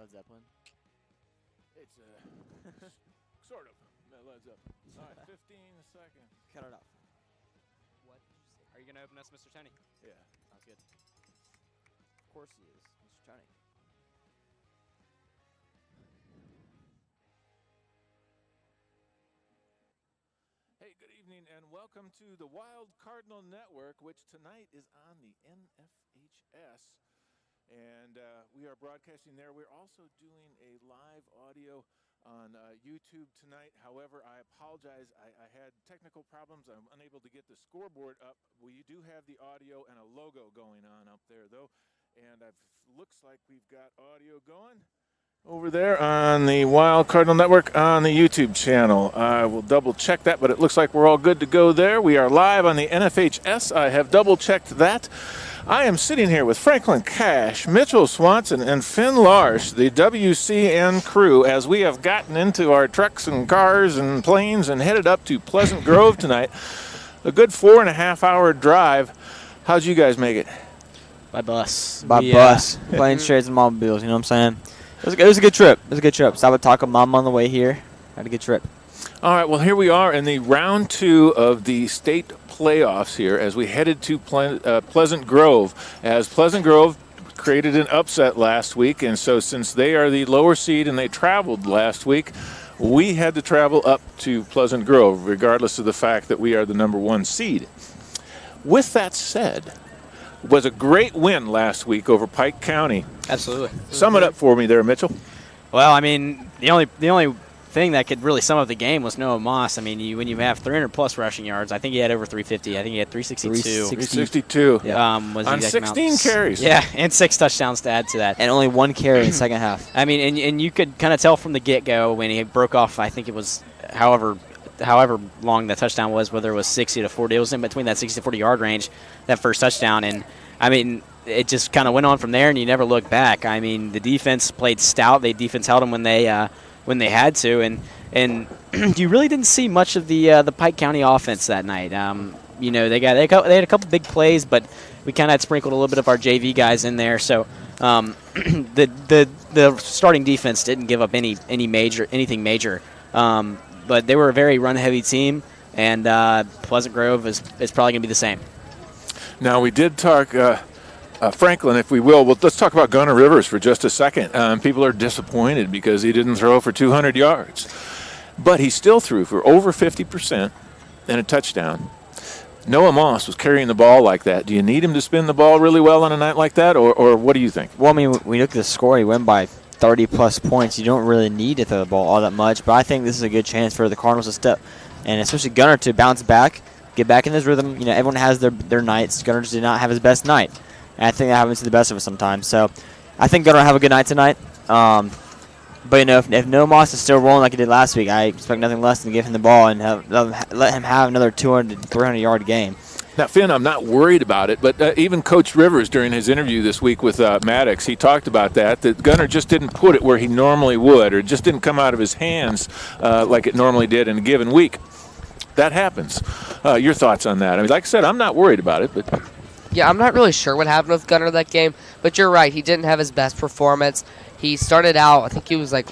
Led Zeppelin? It's sort of Led Zeppelin. All right, 15 seconds. Cut it off. What did you say? Are you going to open us, Mr. Tony? Yeah. Sounds good. Of course he is, Mr. Tony. Hey, good evening, and welcome to the Wild Cardinal Network, which tonight is on the NFHS. And we are broadcasting there. We're also doing a live audio on YouTube tonight. However, I apologize. I had technical problems. I'm unable to get the scoreboard up. We do have the audio and a logo going on up there, though. And it looks like we've got audio going over there on the Wild Cardinal Network on the YouTube channel. I will double check that, but it looks like we're all good to go there. We are live on the NFHS. I have double checked that. I am sitting here with Franklin Cash, Mitchell Swanson, and Finn Larsh, the WCN crew, as we have gotten into our trucks and cars and planes and headed up to Pleasant Grove tonight. A good 4.5-hour drive. How'd you guys make it? By bus. By bus. Planes, trains, and automobiles, you know what I'm saying? It was a good trip. It was a good trip. Stopped at Taco Mama on the way here. Had a good trip. All right, well, here we are in the round 2 of the state playoffs here as we headed to Pleasant Grove. As Pleasant Grove created an upset last week, and so since they are the lower seed and they traveled last week, we had to travel up to Pleasant Grove, regardless of the fact that we are the number 1 seed. With that said, it was a great win last week over Pike County. Absolutely. Sum it up for me there, Mitchell. Well, I mean, the only thing that could really sum up the game was Noah Moss. I mean, when you have 300-plus rushing yards, I think he had over 350. I think he had 362. 362. Yeah. Was on 16 carries. Yeah, and 6 touchdowns to add to that. And only 1 carry in the second half. I mean, and you could kind of tell from the get-go when he broke off, I think it was however long that touchdown was, whether it was 60 to 40. It was in between that 60 to 40-yard range, that first touchdown. And, I mean, it just kind of went on from there, and you never looked back. I mean, the defense played stout. The defense held them when they had to, and you really didn't see much of the Pike County offense that night. You know, they had a couple big plays, but we kind of had sprinkled a little bit of our JV guys in there. So the starting defense didn't give up anything major. But they were a very run-heavy team, and Pleasant Grove is probably going to be the same. Now, we did talk Franklin, if we will. Well, let's talk about Gunnar Rivers for just a second. People are disappointed because he didn't throw for 200 yards. But he still threw for over 50% and a touchdown. Noah Moss was carrying the ball like that. Do you need him to spin the ball really well on a night like that, or what do you think? Well, I mean, when you look at the score, he went by 30-plus points. You don't really need to throw the ball all that much, but I think this is a good chance for the Cardinals to step, and especially Gunnar to bounce back, get back in his rhythm. You know, everyone has their nights. Gunnar just did not have his best night, and I think that happens to the best of us sometimes. So I think Gunnar will have a good night tonight. But, you know, if Noah Moss is still rolling like he did last week, I expect nothing less than give him the ball and let him have another 200, 300-yard game. Now, Finn, I'm not worried about it, but even Coach Rivers during his interview this week with Maddox, he talked about that Gunnar just didn't put it where he normally would, or just didn't come out of his hands like it normally did in a given week. That happens. Your thoughts on that? I mean, like I said, I'm not worried about it, but... Yeah, I'm not really sure what happened with Gunnar that game, but you're right. He didn't have his best performance. He started out, I think he was like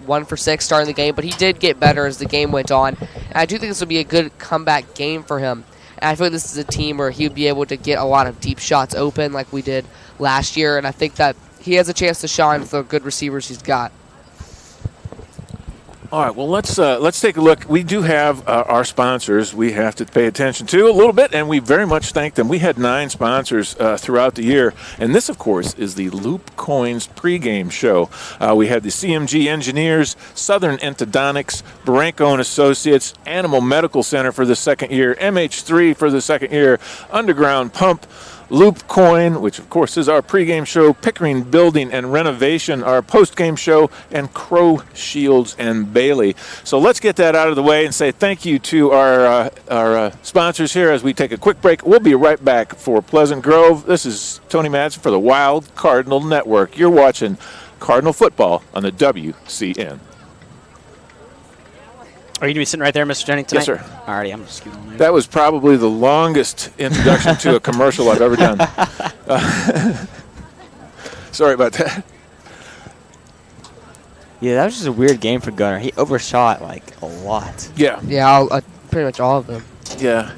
1 for 6 starting the game, but he did get better as the game went on. And I do think this will be a good comeback game for him. And I feel like this is a team where he would be able to get a lot of deep shots open like we did last year, and I think that he has a chance to shine with the good receivers he's got. All right, well, let's take a look. We do have our sponsors we have to pay attention to a little bit, and we very much thank them. We had 9 sponsors throughout the year, and this, of course, is the Loop Coins pregame show. We had the CMG Engineers, Southern Endodontics, Baranco and Associates, Animal Medical Center for the second year, MH3 for the second year, Underground Pump, Loop Coin, which of course is our pregame show, Pickering Building and Renovation, our postgame show, and Crow Shields and Bailey. So let's get that out of the way and say thank you to our sponsors here as we take a quick break. We'll be right back for Pleasant Grove. This is Tony Madsen for the Wild Cardinal Network. You're watching Cardinal football on the WCN. Are you going to be sitting right there, Mr. Jennings, tonight? Yes, sir. All righty, I'm just scooting on. That was probably the longest introduction to a commercial I've ever done. Sorry about that. Yeah, that was just a weird game for Gunner. He overshot like a lot. Yeah. Yeah, pretty much all of them. Yeah.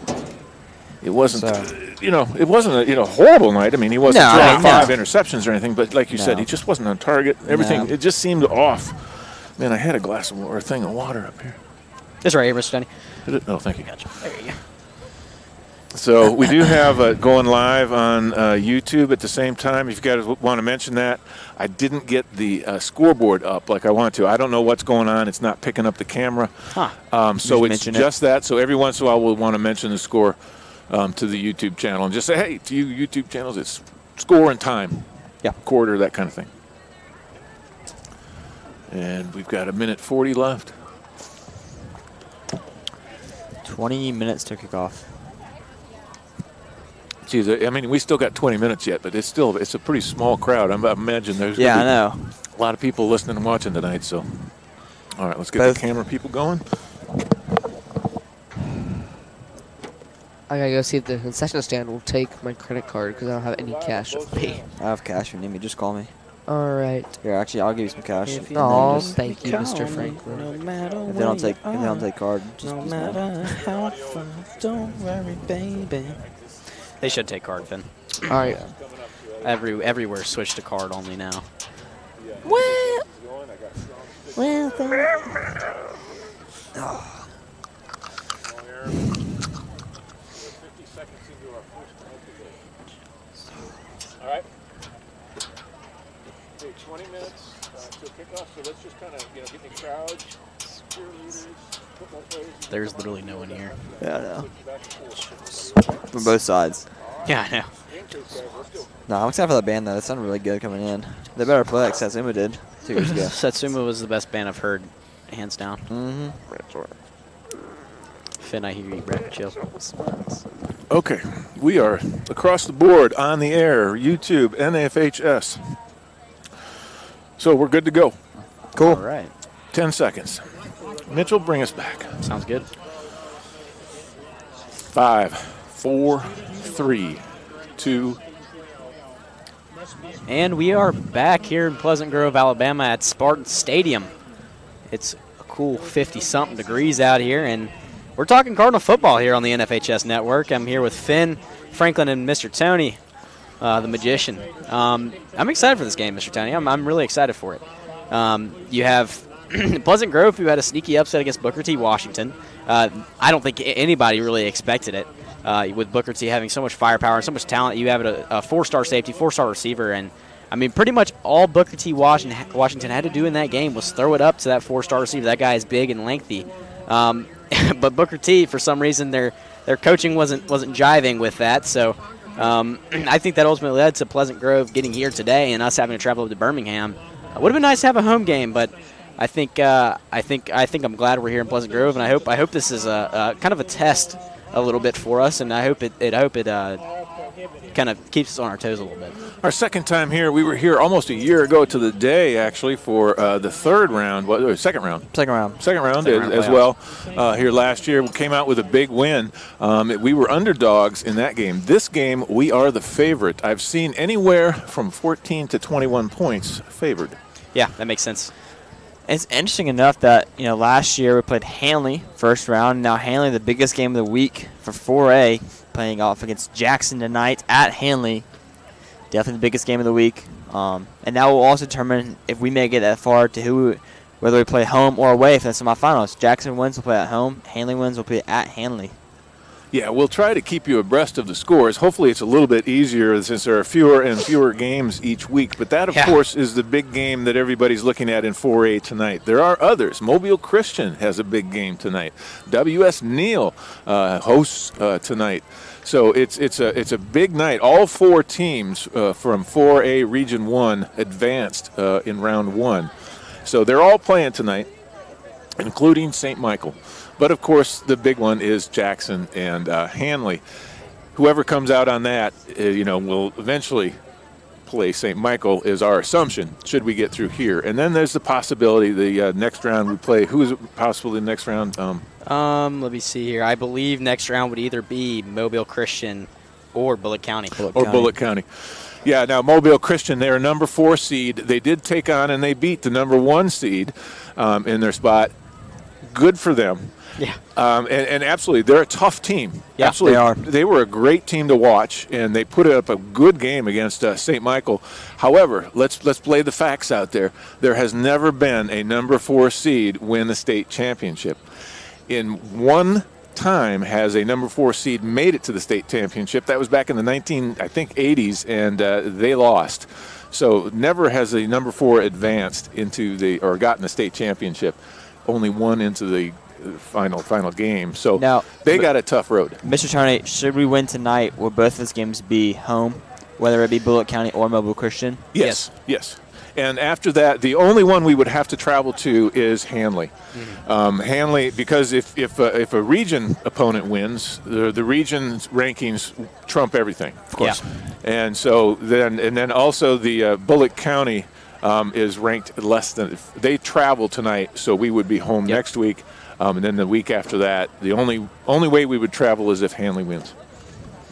It wasn't, So- it wasn't a horrible night. I mean, he wasn't No, throwing no. 5 interceptions or anything, but like you said, No. he just wasn't on target. Everything, No. it just seemed off. Man, I had a glass of water, or a thing of water up here. That's right, Mr. Tony. Oh, thank you. Gotcha. There you go. So we do have going live on YouTube at the same time. If you guys want to mention that, I didn't get the scoreboard up like I want to. I don't know what's going on. It's not picking up the camera. Huh. So it's mention just that. So every once in a while we'll want to mention the score to the YouTube channel and just say, hey, to you YouTube channels, it's score and time. Yeah. Quarter, that kind of thing. And we've got 1:40 left. 20 minutes to kick off. Geez, I mean, we still got 20 minutes yet, but it's a pretty small crowd. I imagine there's Yeah, I gonna be know. a lot of people listening and watching tonight. So, all right, let's get Both. the camera people going. I gotta go see if the concession stand will take my credit card because I don't have any cash on me. I have cash if you need me. Just call me. All right. Here, actually, I'll give you some cash. If And you then Aw, just- thank you, Mr. Franklin. No matter If they don't take, card, just no just know. matter how far, don't worry, baby. They should take card, Finn. All right. Everywhere switch to card only now. All right. Okay, 20 minutes till kickoff. So let's just kind of get the crowd, cheerleaders, football players. There's literally no one here. Yeah, I know. From both sides. Yeah, I know. No, I'm excited for that band, though. That sounded really good coming in. They better play like Satsuma did 2 years ago. Satsuma was the best band I've heard, hands down. Mm-hmm. Finn, I hear you, Brett. Chill. Okay, we are across the board on the air, YouTube, NFHS. So we're good to go. Cool. All right. 10 seconds. Mitchell, bring us back. Sounds good. 5, 4, 3, 2. And we are back here in Pleasant Grove, Alabama at Spartan Stadium. It's a cool 50-something degrees out here, and we're talking Cardinal football here on the NFHS Network. I'm here with Finn, Franklin, and Mr. Tony, the magician. I'm excited for this game, Mr. Tony. I'm really excited for it. You have Pleasant Grove, who had a sneaky upset against Booker T. Washington. I don't think anybody really expected it. With Booker T having so much firepower and so much talent, you have a 4-star safety, 4-star receiver, and I mean pretty much all Booker T. Washington had to do in that game was throw it up to that 4-star receiver. That guy is big and lengthy, but Booker T, for some reason, their coaching wasn't jiving with that. So I think that ultimately led to Pleasant Grove getting here today and us having to travel up to Birmingham. It would have been nice to have a home game, but I think I'm glad we're here in Pleasant Grove, and I hope this is a kind of a test a little bit for us, and I hope it kind of keeps us on our toes a little bit. Our second time here, we were here almost a year ago to the day, actually, for the second round. Second round. Second round as playoffs. well. Here last year, we came out with a big win. We were underdogs in that game. This game, we are the favorite. I've seen anywhere from 14 to 21 points favored. Yeah, that makes sense. It's interesting enough that, last year we played Hanley first round. Now Hanley, the biggest game of the week for 4A, playing off against Jackson tonight at Hanley. Definitely the biggest game of the week. And that will also determine if we make it that far to whether we play home or away for the semifinals. Jackson wins, we'll play at home. Hanley wins, we'll play at Hanley. Yeah, we'll try to keep you abreast of the scores. Hopefully it's a little bit easier since there are fewer and fewer games each week. But that, of course, is the big game that everybody's looking at in 4A tonight. There are others. Mobile Christian has a big game tonight. W.S. Neal hosts tonight. So it's a big night. All 4 teams from 4A Region 1 advanced in round 1. So they're all playing tonight, including St. Michael. But, of course, the big one is Jackson and Hanley. Whoever comes out on that, will eventually play St. Michael is our assumption, should we get through here. And then there's the possibility the next round we play. Who is it possibly the next round? Let me see here. I believe next round would either be Mobile Christian or Bullitt County. Bullitt County. Yeah, now Mobile Christian, they're a number 4 seed. They did take on and they beat the number 1 seed in their spot. Good for them. Yeah. And absolutely, they're a tough team. Yeah, absolutely. they are. They were a great team to watch, and they put up a good game against St. Michael. However, let's play the facts out there. There has never been a number 4 seed win the state championship. In one time has a number 4 seed made it to the state championship. That was back in the 80s, and they lost. So never has a number 4 advanced into or gotten the state championship. Only one into the final game. So Now, they got a tough road. Mr. Charney, should we win tonight, will both of those games be home, whether it be Bullitt County or Mobile Christian? Yes. And after that, the only one we would have to travel to is Hanley. Hanley, because if a region opponent wins, the region's rankings trump everything. Of course. And so then also the Bullitt County is ranked less than. They travel tonight, so we would be home next week. And then the week after that, the only way we would travel is if Hanley wins.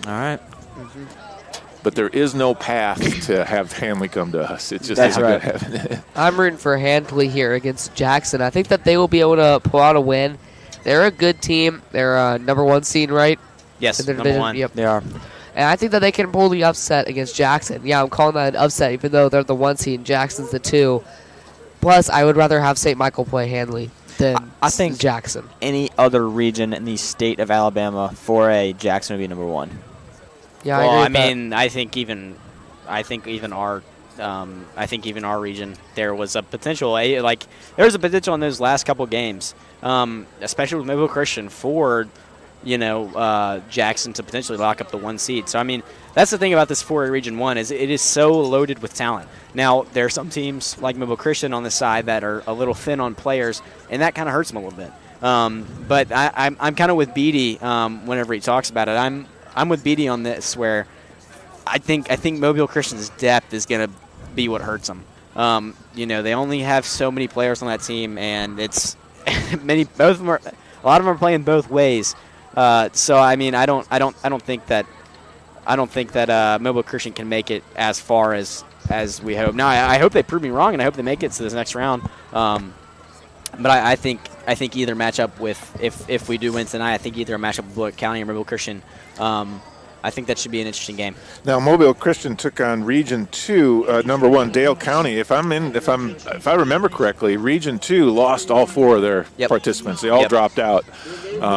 All right. But there is no path to have Hanley come to us. It's just That's not right. going to happen. I'm rooting for Handley here against Jackson. I think that they will be able to pull out a win. They're a good team. They're number 1 seed, right? Yes, In their number division? 1. Yep. They are. And I think that they can pull the upset against Jackson. Yeah, I'm calling that an upset, even though they're the 1 seed and Jackson's the 2. Plus, I would rather have St. Michael play Handley than I think Jackson. Any other region in the state of Alabama for a Jackson would be number 1. Yeah, Well, I I agree with mean, I think even our region, there was a potential. There was a potential in those last couple games, especially with Mobile Christian for, Jackson to potentially lock up the 1 seed. So I mean, that's the thing about this 4A Region 1 is it is so loaded with talent. Now there are some teams like Mobile Christian on the side that are a little thin on players, and that kind of hurts them a little bit. But I'm kind of with Beatty whenever he talks about it. I'm with Beatty on this where. I think Mobile Christian's depth is going to be what hurts them. They only have so many players on that team, and it's a lot of them are playing both ways. So I mean, I don't think that Mobile Christian can make it as far as we hope. Now I hope they prove me wrong, and I hope they make it to this next round. But I think either matchup with if we do win tonight, I think either a matchup with Bullitt County or Mobile Christian. I think that should be an interesting game. Now, Mobile Christian took on Region 2, number 1 Dale County. If I remember correctly, Region 2 lost all 4 of their participants. They all dropped out.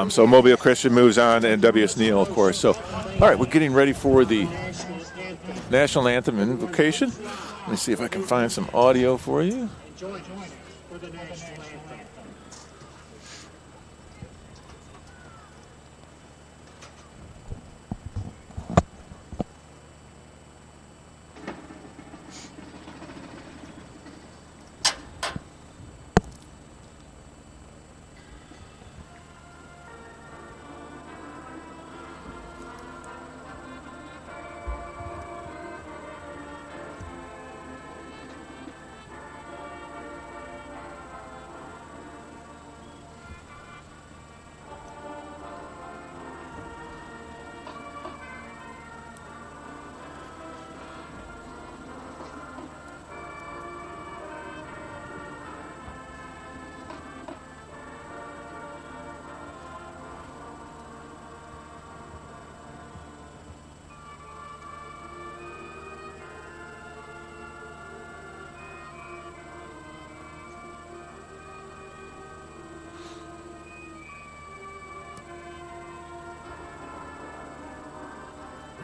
So Mobile Christian moves on, and W.S. Neal, of course. So, all right, we're getting ready for the national anthem invocation. Let me see if I can find some audio for you. Join for the national anthem.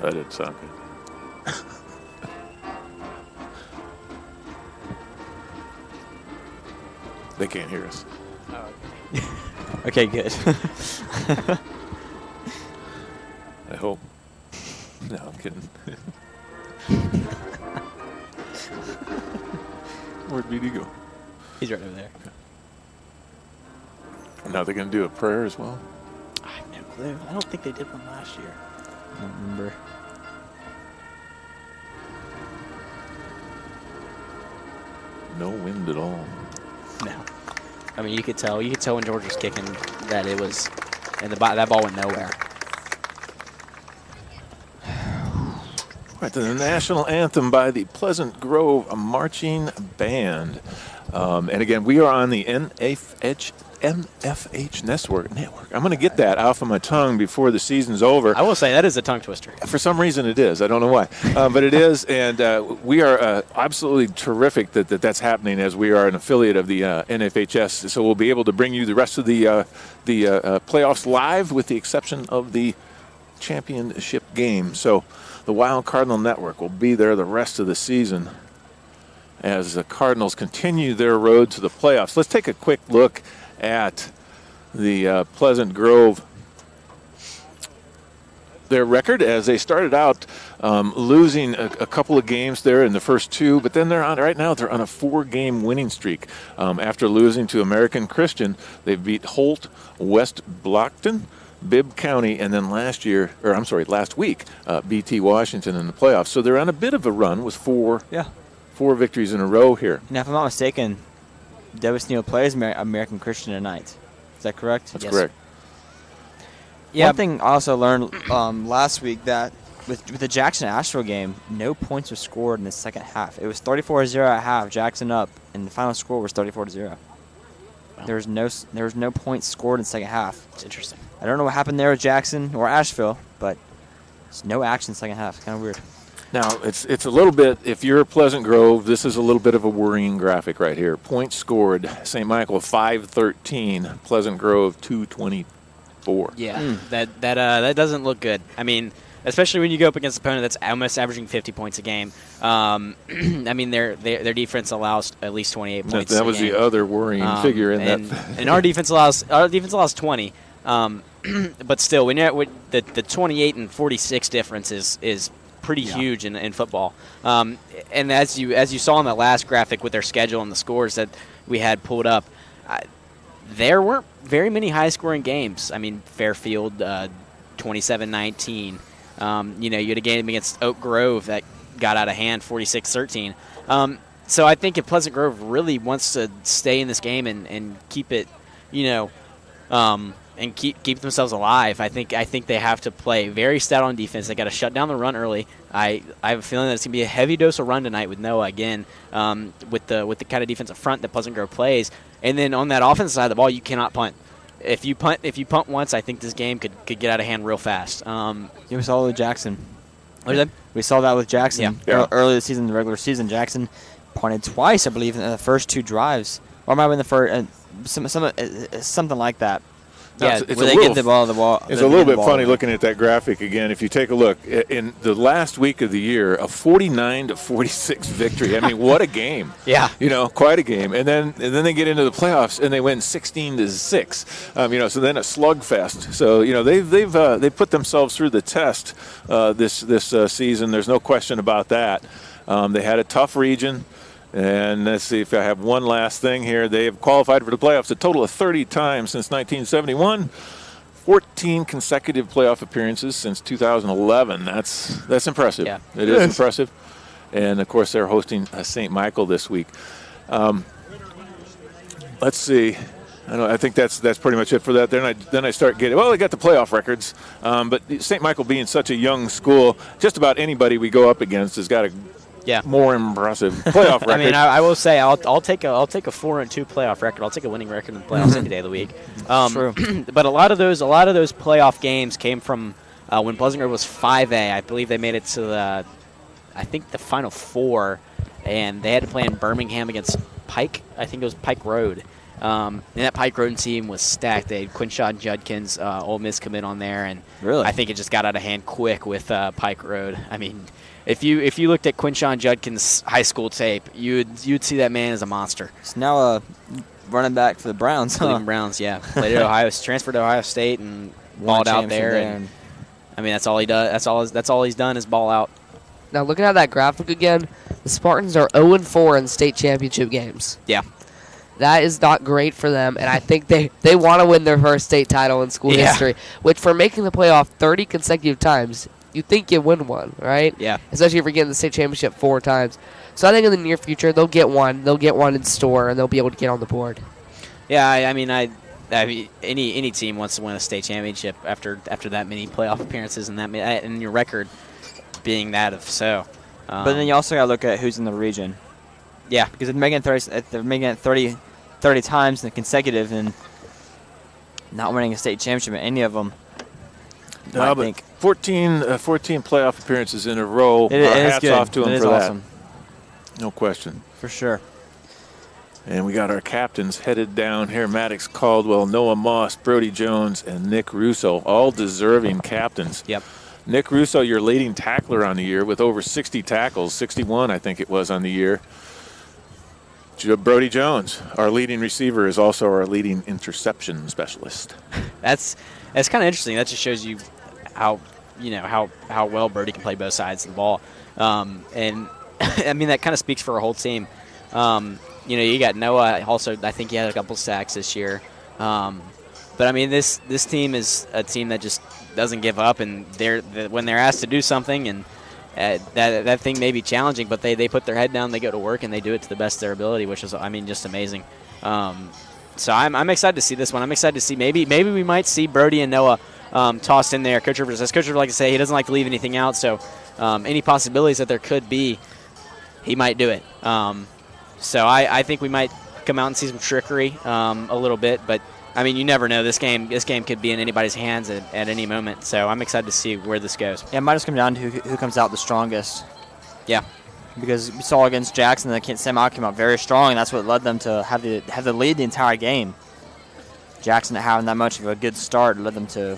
That didn't sound good. They can't hear us. Okay, good. I hope. No, I'm kidding. Where'd BD go? He's right over there. Now they're going to do a prayer as well? I have no clue. I don't think they did one last year. I don't remember. No wind at all. No. I mean, you could tell when George was kicking that it was, and that ball went nowhere. Right, the national anthem by the Pleasant Grove Marching Band. And again, we are on the NFH Network. I'm going to get that off of my tongue before the season's over. I will say that is a tongue twister. For some reason it is. I don't know why. But it is, and we are absolutely terrific that's happening as we are an affiliate of the NFHS. So we'll be able to bring you the rest of the playoffs live with the exception of the championship game. So the Wild Cardinal Network will be there the rest of the season as the Cardinals continue their road to the playoffs. Let's take a quick look at the Pleasant Grove, their record as they started out losing a couple of games there in the first two, but then they're on a 4-game winning streak. After losing to American Christian, they beat Holt, West Blockton, Bibb County, and then last week, BT Washington in the playoffs. So they're on a bit of a run with four victories in a row here. Now, if I'm not mistaken, Davis Neal plays American Christian tonight. Is that correct? That's correct. Yeah. One thing I also learned last week that with the Jackson-Asheville game, no points were scored in the second half. It was 34-0 at half, Jackson up, and the final score was 34-0. Wow. There was no points scored in the second half. It's interesting. I don't know what happened there with Jackson or Asheville, but there's no action in the second half. Kind of weird. Now, it's a little bit, if you're Pleasant Grove, this is a little bit of a worrying graphic right here. Points scored, St. Michael 513, Pleasant Grove 224. Yeah, that doesn't look good. I mean, especially when you go up against an opponent that's almost averaging 50 points a game. I mean, their defense allows at least 28 points. That was the other worrying figure in that. And our defense allows 20. But still, when you're at the 28 and 46 difference is pretty huge in football. And as you saw in that last graphic with their schedule and the scores that we had pulled up, there weren't very many high-scoring games. I mean, Fairfield 27-19. You had a game against Oak Grove that got out of hand 46-13. So I think if Pleasant Grove really wants to stay in this game and keep it, and keep themselves alive, I think they have to play very stout on defense. They got to shut down the run early. I have a feeling that it's gonna be a heavy dose of run tonight with Noah again, with the kind of defensive front that Pleasant Grove plays. And then on that offensive side of the ball, you cannot punt. If you punt once, I think this game could get out of hand real fast. We saw it with Jackson. What is that? We saw that with Jackson. Yeah. Early this season, the regular season, Jackson punted twice, I believe, in the first two drives, or maybe in the first, something like that. Yeah, it's where they get the ball. It's a little bit funny looking at that graphic again. If you take a look in the last week of the year, a 49-46 victory. I mean, what a game! Yeah, quite a game. And then they get into the playoffs and they win 16-6. So then a slugfest. So they've put themselves through the test this season. There's no question about that. They had a tough region. And let's see if I have one last thing here. They have qualified for the playoffs a total of 30 times since 1971. 14 consecutive playoff appearances since 2011. That's impressive. Yeah. It is impressive. And, of course, they're hosting St. Michael this week. Let's see. I think that's pretty much it for that. Then I start getting, they got the playoff records. But St. Michael being such a young school, just about anybody we go up against has got a more impressive playoff record. I mean, I will say I'll take a 4-2 playoff record. I'll take a winning record in the playoffs any day of the week. True. But a lot of those playoff games came from when Pleasant Grove was 5A. I believe they made it to the Final Four, and they had to play in Birmingham against Pike. I think it was Pike Road. And that Pike Road team was stacked. They had Quinshaw Judkins, Ole Miss commit on there, and really? I think it just got out of hand quick with Pike Road. I mean, if you looked at Quinshaw Judkins' high school tape, you'd see that man as a monster. It's now a running back for the Browns. Cleveland Browns, yeah. Played at transferred to Ohio State and balled out there. And I mean, that's all he does. That's all he's done is ball out. Now, looking at that graphic again, the Spartans are 0-4 in state championship games. Yeah. That is not great for them, and I think they want to win their first state title in school history, which for making the playoff 30 consecutive times, you think you win one, right? Yeah. Especially if you're getting the state championship 4 times. So I think in the near future, they'll get one. They'll get one in store, and they'll be able to get on the board. Yeah, I mean, any team wants to win a state championship after that many playoff appearances and your record. being that of so. But then you also got to look at who's in the region. Yeah. Because if they're making it 30 times in consecutive and not winning a state championship in any of them, No, but 14 playoff appearances in a row. Hats good. off to him for awesome. that. No question. For sure. And we got our captains headed down here. Maddox Caldwell, Noah Moss, Brody Jones, and Nick Russo, all deserving captains. Yep. Nick Russo, your leading tackler on the year with over 60 tackles, 61 I think it was on the year. Brody Jones, our leading receiver, is also our leading interception specialist. That's kind of interesting. That just shows you how well Brody can play both sides of the ball. And I mean, that kind of speaks for our whole team. You got Noah. Also, I think he had a couple sacks this year. But I mean, this team is a team that just doesn't give up, and when they're asked to do something, and that thing may be challenging, but they put their head down, they go to work, and they do it to the best of their ability, which is, I mean, just amazing. So I'm excited to see this one. I'm excited to see maybe we might see Brody and Noah tossed in there. Coach Rivers, as Coach Rivers like to say, he doesn't like to leave anything out. So any possibilities that there could be, he might do it. So I think we might come out and see some trickery a little bit, but I mean, you never know. This game could be in anybody's hands at any moment. So I'm excited to see where this goes. Yeah, it might just come down to who comes out the strongest. Yeah. Because we saw against Jackson that Sam Mike came out very strong, and that's what led them to have the lead the entire game. Jackson not having that much of a good start led them to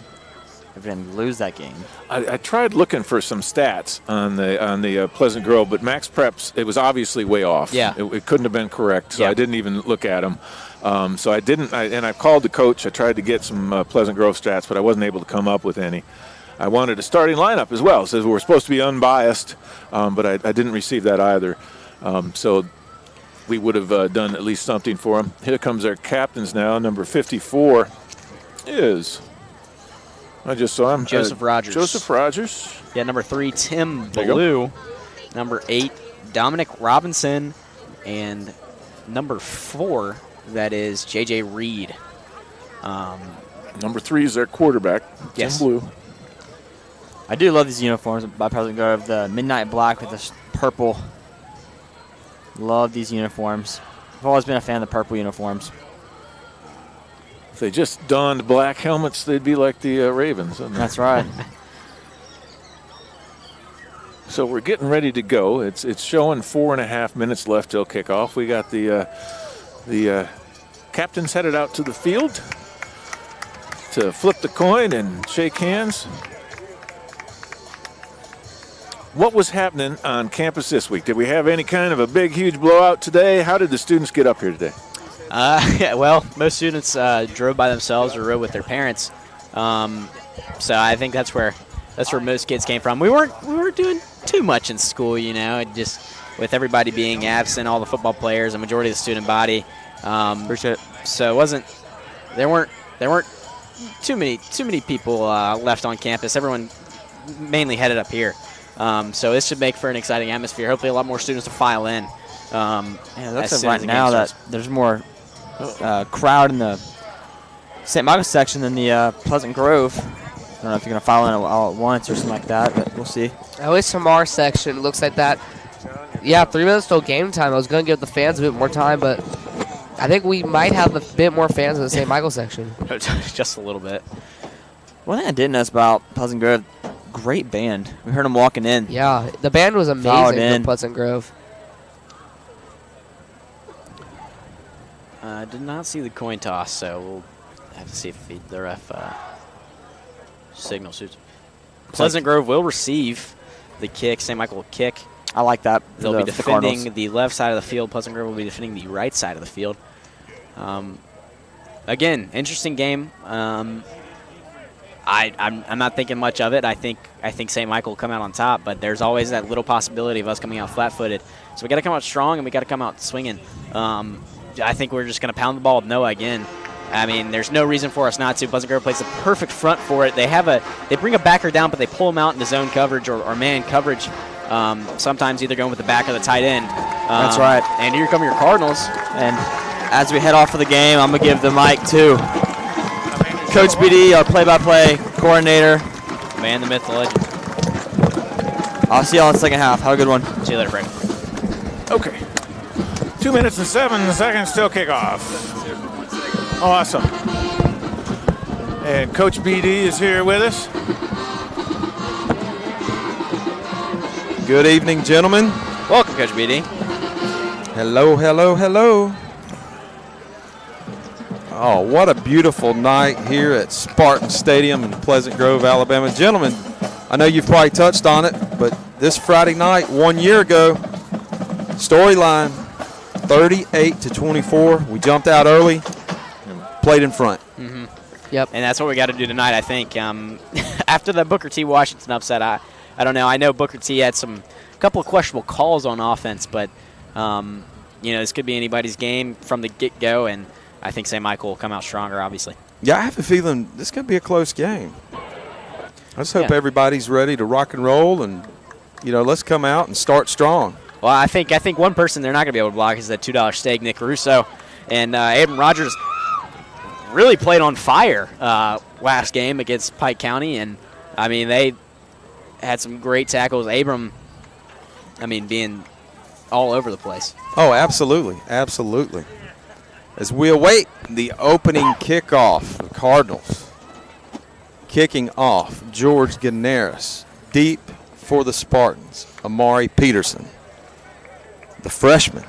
lose that game. I tried looking for some stats on the Pleasant Grove, but Max Preps, it was obviously way off. Yeah. It couldn't have been correct, so Yeah. I didn't even look at them. So I didn't, and I called the coach. I tried to get some Pleasant Grove stats, but I wasn't able to come up with any. I wanted a starting lineup as well. It says we're supposed to be unbiased, but I didn't receive that either. So we would have done at least something for them. Here comes our captains now. Number 54 is, I just saw him. Joseph Rogers. Joseph Rogers. Yeah, number 3, Tim There you go. Blue. Number 8, Dominic Robinson. And number 4, that is J.J. Reed. Number 3 is their quarterback, Yes. Tim Blue. I do love these uniforms by Pleasant Grove. The midnight black with the purple. Love these uniforms. I've always been a fan of the purple uniforms. If they just donned black helmets, they'd be like the Ravens. wouldn't they? That's right. So we're getting ready to go. It's showing 4.5 minutes left till kickoff. We got the captains headed out to the field to flip the coin and shake hands. What was happening on campus this week? Did we have any kind of a big, huge blowout today? How did the students get up here today? Well, most students drove by themselves or rode with their parents. So I think that's where most kids came from. We weren't doing too much in school, just with everybody being absent, all the football players, a majority of the student body. Appreciate it. So it wasn't. There weren't too many people left on campus. Everyone mainly headed up here. So this should make for an exciting atmosphere. Hopefully, a lot more students to file in. Yeah, it looks as like soon as right the now game that starts. there's more crowd in the St. Michael's section than the Pleasant Grove. I don't know if you're going to file in all at once or something like that, but we'll see. At least from our section, it looks like that. Yeah, 3 minutes till game time. I was going to give the fans a bit more time, but I think we might have a bit more fans in the St. Michael section. Just a little bit. One thing I didn't know about Pleasant Grove, great band. We heard them walking in. Yeah, the band was Followed amazing in. for Pleasant Grove. I did not see the coin toss, so we'll have to see if the ref signal suits. Pleasant Grove will receive the kick. St. Michael will kick. I like that. They'll the, be the defending Cardinals. the left side of the field. Pleasant Grove will be defending the right side of the field. Again, interesting game. I'm not thinking much of it. I think St. Michael will come out on top, but there's always that little possibility of us coming out flat-footed. So we got to come out strong and we got to come out swinging. I think we're just going to pound the ball with Noah again. I mean, there's no reason for us not to. Pleasant Grove plays the perfect front for it. They bring a backer down, but they pull him out into zone coverage or man coverage. Sometimes either going with the back or the tight end. That's right. And here come your Cardinals. And as we head off for the game, I'm going to give the mic to Coach BD, our play-by-play coordinator. Man, the myth, the legend. I'll see y'all in the second half. Have a good one. See you later, Brandon. Okay. 2 minutes and 7 seconds till kickoff. Awesome. And Coach BD is here with us. Good evening, gentlemen. Welcome, Coach BD. Hello, hello, hello. Oh, what a beautiful night here at Spartan Stadium in Pleasant Grove, Alabama. Gentlemen, I know you've probably touched on it, but this Friday night, 1 year ago, storyline 38-24. We jumped out early and played in front. Mm-hmm. Yep. And that's what we got to do tonight, I think. After the Booker T. Washington upset, I don't know. I know Booker T. had a couple of questionable calls on offense, but this could be anybody's game from the get-go, and I think St. Michael will come out stronger, obviously. Yeah, I have a feeling this could be a close game. I just hope everybody's ready to rock and roll, and let's come out and start strong. Well, I think one person they're not going to be able to block is that $2 steak, Nick Russo, and Abram Rogers really played on fire last game against Pike County, and I mean they had some great tackles. Abram, being all over the place. Oh, absolutely, absolutely. As we await the opening kickoff, the Cardinals kicking off, George Ganaris, deep for the Spartans, Amari Peterson, the freshman.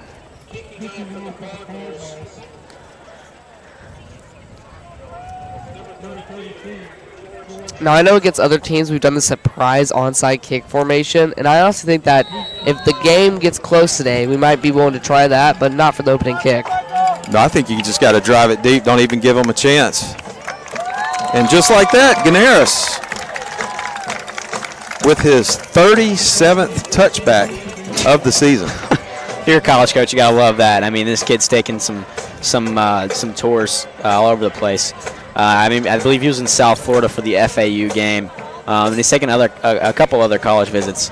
Now, I know against other teams we've done the surprise onside kick formation, and I also think that if the game gets close today, we might be willing to try that, but not for the opening kick. No, I think you just got to drive it deep. Don't even give them a chance. And just like that, Ganaris with his 37th touchback of the season. If you're a college coach, you got to love that. I mean, this kid's taking some tours all over the place. I believe he was in South Florida for the FAU game, and he's taken a couple other college visits.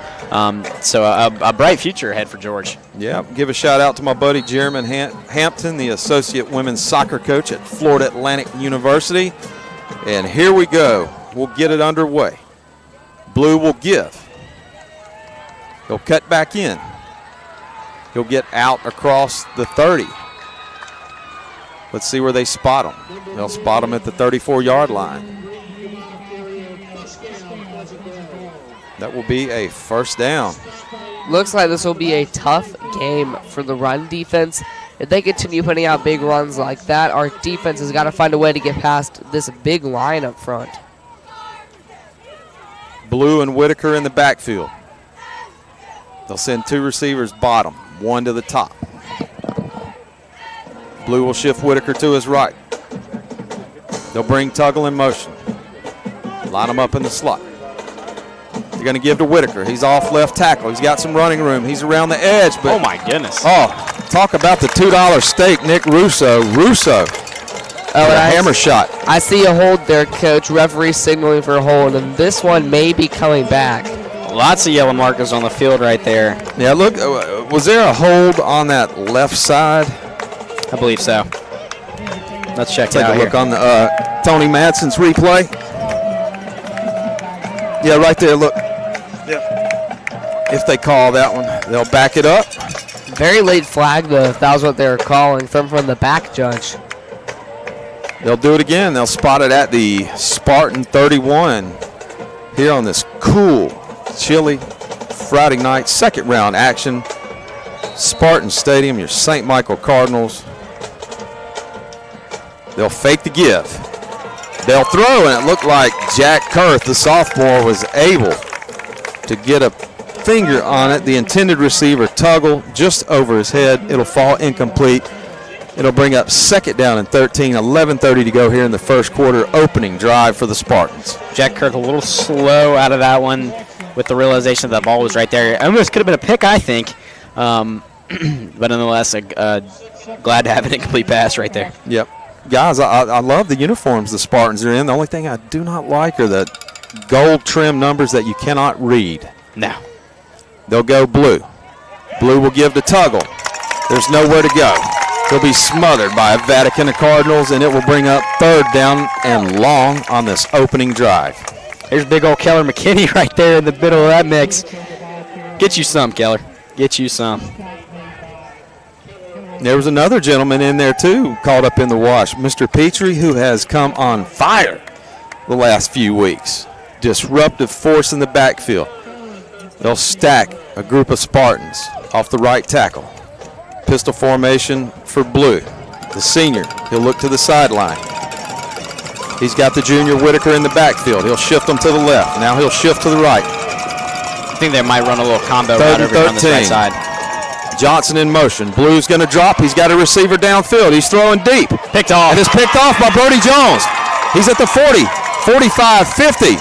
So a bright future ahead for George. Yeah, give a shout out to my buddy Jeremy Hampton, the associate women's soccer coach at Florida Atlantic University. And here we go. We'll get it underway. Blue will give. He'll cut back in. He'll get out across the 30. Let's see where they spot him. They'll spot him at the 34-yard line. That will be a first down. Looks like this will be a tough game for the run defense. If they continue putting out big runs like that, our defense has got to find a way to get past this big line up front. Blue and Whitaker in the backfield. They'll send two receivers bottom, one to the top. Blue will shift Whitaker to his right. They'll bring Tuggle in motion. Line him up in the slot. They're going to give to Whitaker. He's off left tackle. He's got some running room. He's around the edge. But oh, my goodness. Oh, talk about the $2 steak, Nick Russo. A hammer shot. I see a hold there, Coach. Referee signaling for a hold, and this one may be coming back. Lots of yellow markers on the field right there. Yeah, look, was there a hold on that left side? I believe so. Let's check it Take out a look here. on the Tony Madsen's replay. Yeah, right there, look. Yep. If they call that one, they'll back it up. Very late flag, though, if that was what they were calling from the back judge. They'll do it again. They'll spot it at the Spartan 31 here on this cool, chilly Friday night, second round action. Spartan Stadium, your St. Michael Cardinals. They'll fake the give. They'll throw, and it looked like Jack Kurth, the sophomore, was able to get a finger on it. The intended receiver, Tuggle, just over his head. It'll fall incomplete. It'll bring up second down and 13, 11:30 to go here in the first quarter, opening drive for the Spartans. Jack Kurth a little slow out of that one with the realization that ball was right there. Almost could have been a pick, I think. But nonetheless, glad to have an incomplete pass right there. Yep. Guys, I love the uniforms the Spartans are in. The only thing I do not like are the gold trim numbers that you cannot read. No. They'll go blue. Blue will give to Tuggle. There's nowhere to go. He'll be smothered by a Vatican of Cardinals, and it will bring up third down and long on this opening drive. There's big old Keller McKinney right there in the middle of that mix. Get you some, Keller. Get you some. There was another gentleman in there, too, caught up in the wash. Mr. Petrie, who has come on fire the last few weeks. Disruptive force in the backfield. They'll stack a group of Spartans off the right tackle. Pistol formation for Blue. The senior, he'll look to the sideline. He's got the junior Whitaker in the backfield. He'll shift them to the left. Now he'll shift to the right. I think they might run a little combo right over here on this right side. Johnson in motion. Blue's going to drop. He's got a receiver downfield. He's throwing deep. Picked off. And it's picked off by Brody Jones. He's at the 40, 45, 50.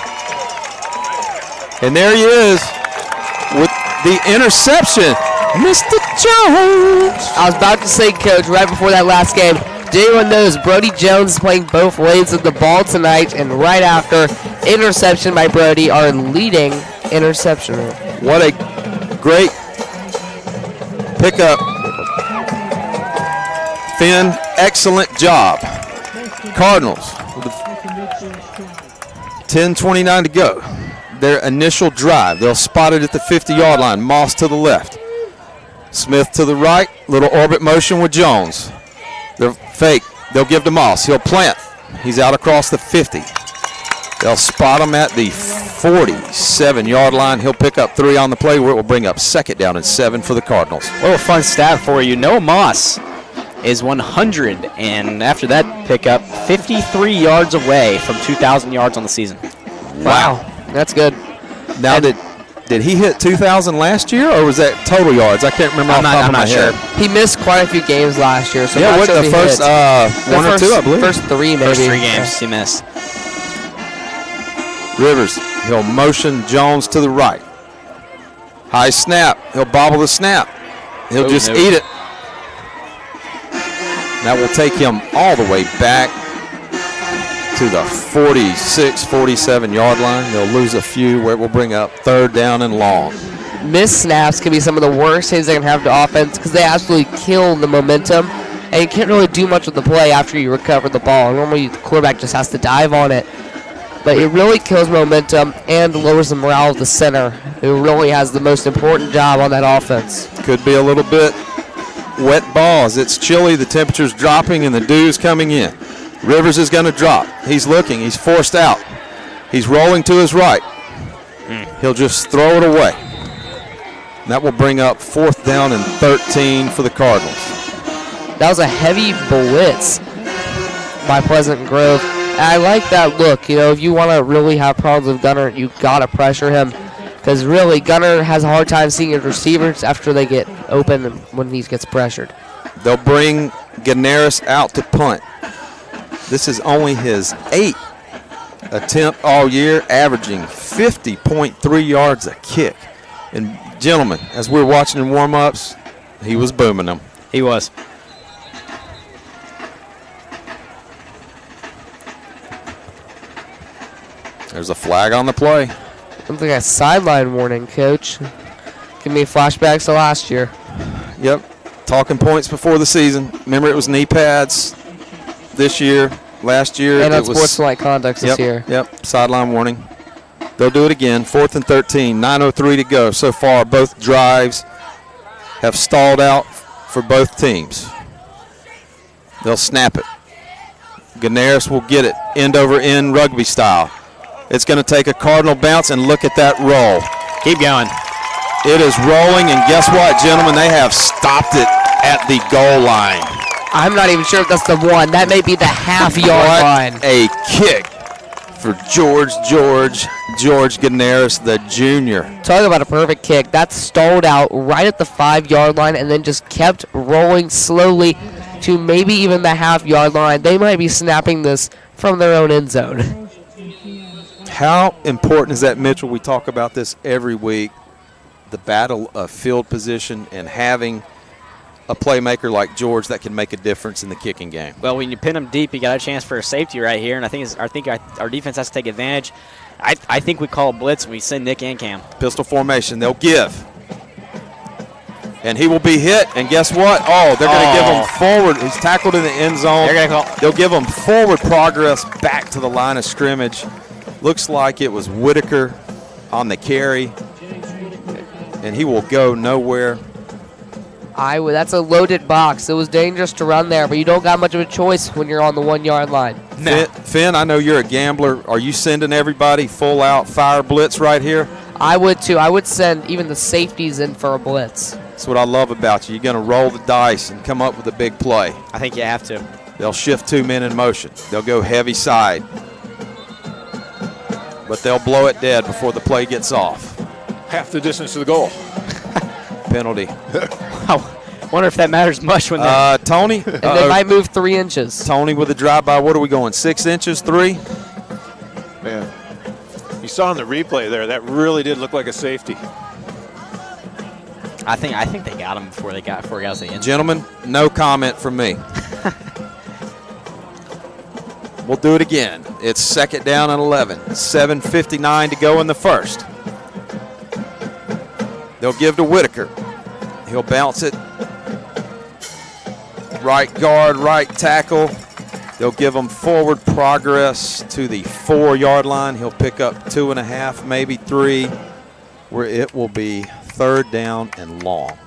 And there he is with the interception. Mr. Jones. I was about to say, Coach, right before that last game, everyone knows Brody Jones is playing both lanes of the ball tonight, and right after, interception by Brody, our leading interception. What a great pickup. Finn, excellent job. Cardinals, with 10:29 to go. Their initial drive, they'll spot it at the 50-yard line. Moss to the left. Smith to the right, little orbit motion with Jones. They're fake. They'll give to Moss. He'll plant. He's out across the 50. They'll spot him at the 47-yard line. He'll pick up 3 on the play, where it will bring up 2nd down and 7 for the Cardinals. A little fun stat for you. Noah Moss is 100, and after that pickup, 53 yards away from 2,000 yards on the season. Wow. That's good. Now, did he hit 2,000 last year, or was that total yards? I can't remember off the top of my head. He missed quite a few games last year. So yeah, what, sure the first one or two, I believe? First 3, maybe. First 3 games he missed. Rivers, he'll motion Jones to the right. High snap. He'll bobble the snap. He'll just eat it. That will take him all the way back to the 46, 47-yard line. They'll lose a few, where it will bring up 3rd down and long. Missed snaps can be some of the worst things they can have to offense, because they absolutely kill the momentum, and you can't really do much with the play after you recover the ball. Normally, the quarterback just has to dive on it. But it really kills momentum and lowers the morale of the center, who really has the most important job on that offense. Could be a little bit wet ball as it's chilly, the temperature's dropping, and the dew's coming in. Rivers is going to drop. He's looking. He's forced out. He's rolling to his right. He'll just throw it away. And that will bring up 4th down and 13 for the Cardinals. That was a heavy blitz by Pleasant Grove. And I like that look. You know, if you want to really have problems with Gunner, you got to pressure him. Because really, Gunner has a hard time seeing his receivers after they get open when he gets pressured. They'll bring Ganaris out to punt. This is only his 8th attempt all year, averaging 50.3 yards a kick. And gentlemen, as we're watching in warm-ups, he was booming them. He was. There's a flag on the play. Something like a sideline warning, Coach. Give me flashbacks to last year. Yep. Talking points before the season. Remember, it was knee pads this year. Last year, and it was sportsmanlike conduct this year. Yep. Sideline warning. They'll do it again. 4th and 13. 9:03 to go. So far, both drives have stalled out for both teams. They'll snap it. Ganaris will get it end over end rugby style. It's going to take a Cardinal bounce, and look at that roll. Keep going. It is rolling, and guess what, gentlemen? They have stopped it at the goal line. I'm not even sure if that's the 1. That may be the half-yard line. What a kick for George Ganaris, the junior. Talk about a perfect kick. That stalled out right at the 5-yard line and then just kept rolling slowly to maybe even the half-yard line. They might be snapping this from their own end zone. How important is that, Mitchell? We talk about this every week, the battle of field position and having a playmaker like George that can make a difference in the kicking game. Well, when you pin them deep, you got a chance for a safety right here, and I think our defense has to take advantage. I think we call a blitz and we send Nick and Cam. Pistol formation. They'll give. And he will be hit, and guess what? Oh, they're going to give him forward. He's tackled in the end zone. They're going to call. They'll give him forward progress back to the line of scrimmage. Looks like it was Whitaker on the carry. and he will go nowhere. That's a loaded box. It was dangerous to run there, but you don't got much of a choice when you're on the 1 yard line. Finn, I know you're a gambler. Are you sending everybody full out fire blitz right here? I would too. I would send even the safeties in for a blitz. That's what I love about you. You're going to roll the dice and come up with a big play. I think you have to. They'll shift 2 men in motion. They'll go heavy side. But they'll blow it dead before the play gets off. Half the distance to the goal. Penalty. I wonder if that matters much when they Tony? And they might move 3 inches. Tony with a drive-by. What are we going, 6 inches, 3? Man, you saw in the replay there, that really did look like a safety. I think they got him before he got to the end. Gentlemen, no comment from me. We'll do it again. It's 2nd down and 11. 7:59 to go in the first. They'll give to Whitaker. He'll bounce it. Right guard, right tackle. They'll give him forward progress to the 4 yard line. He'll pick up 2.5, maybe 3, where it will be 3rd down and long.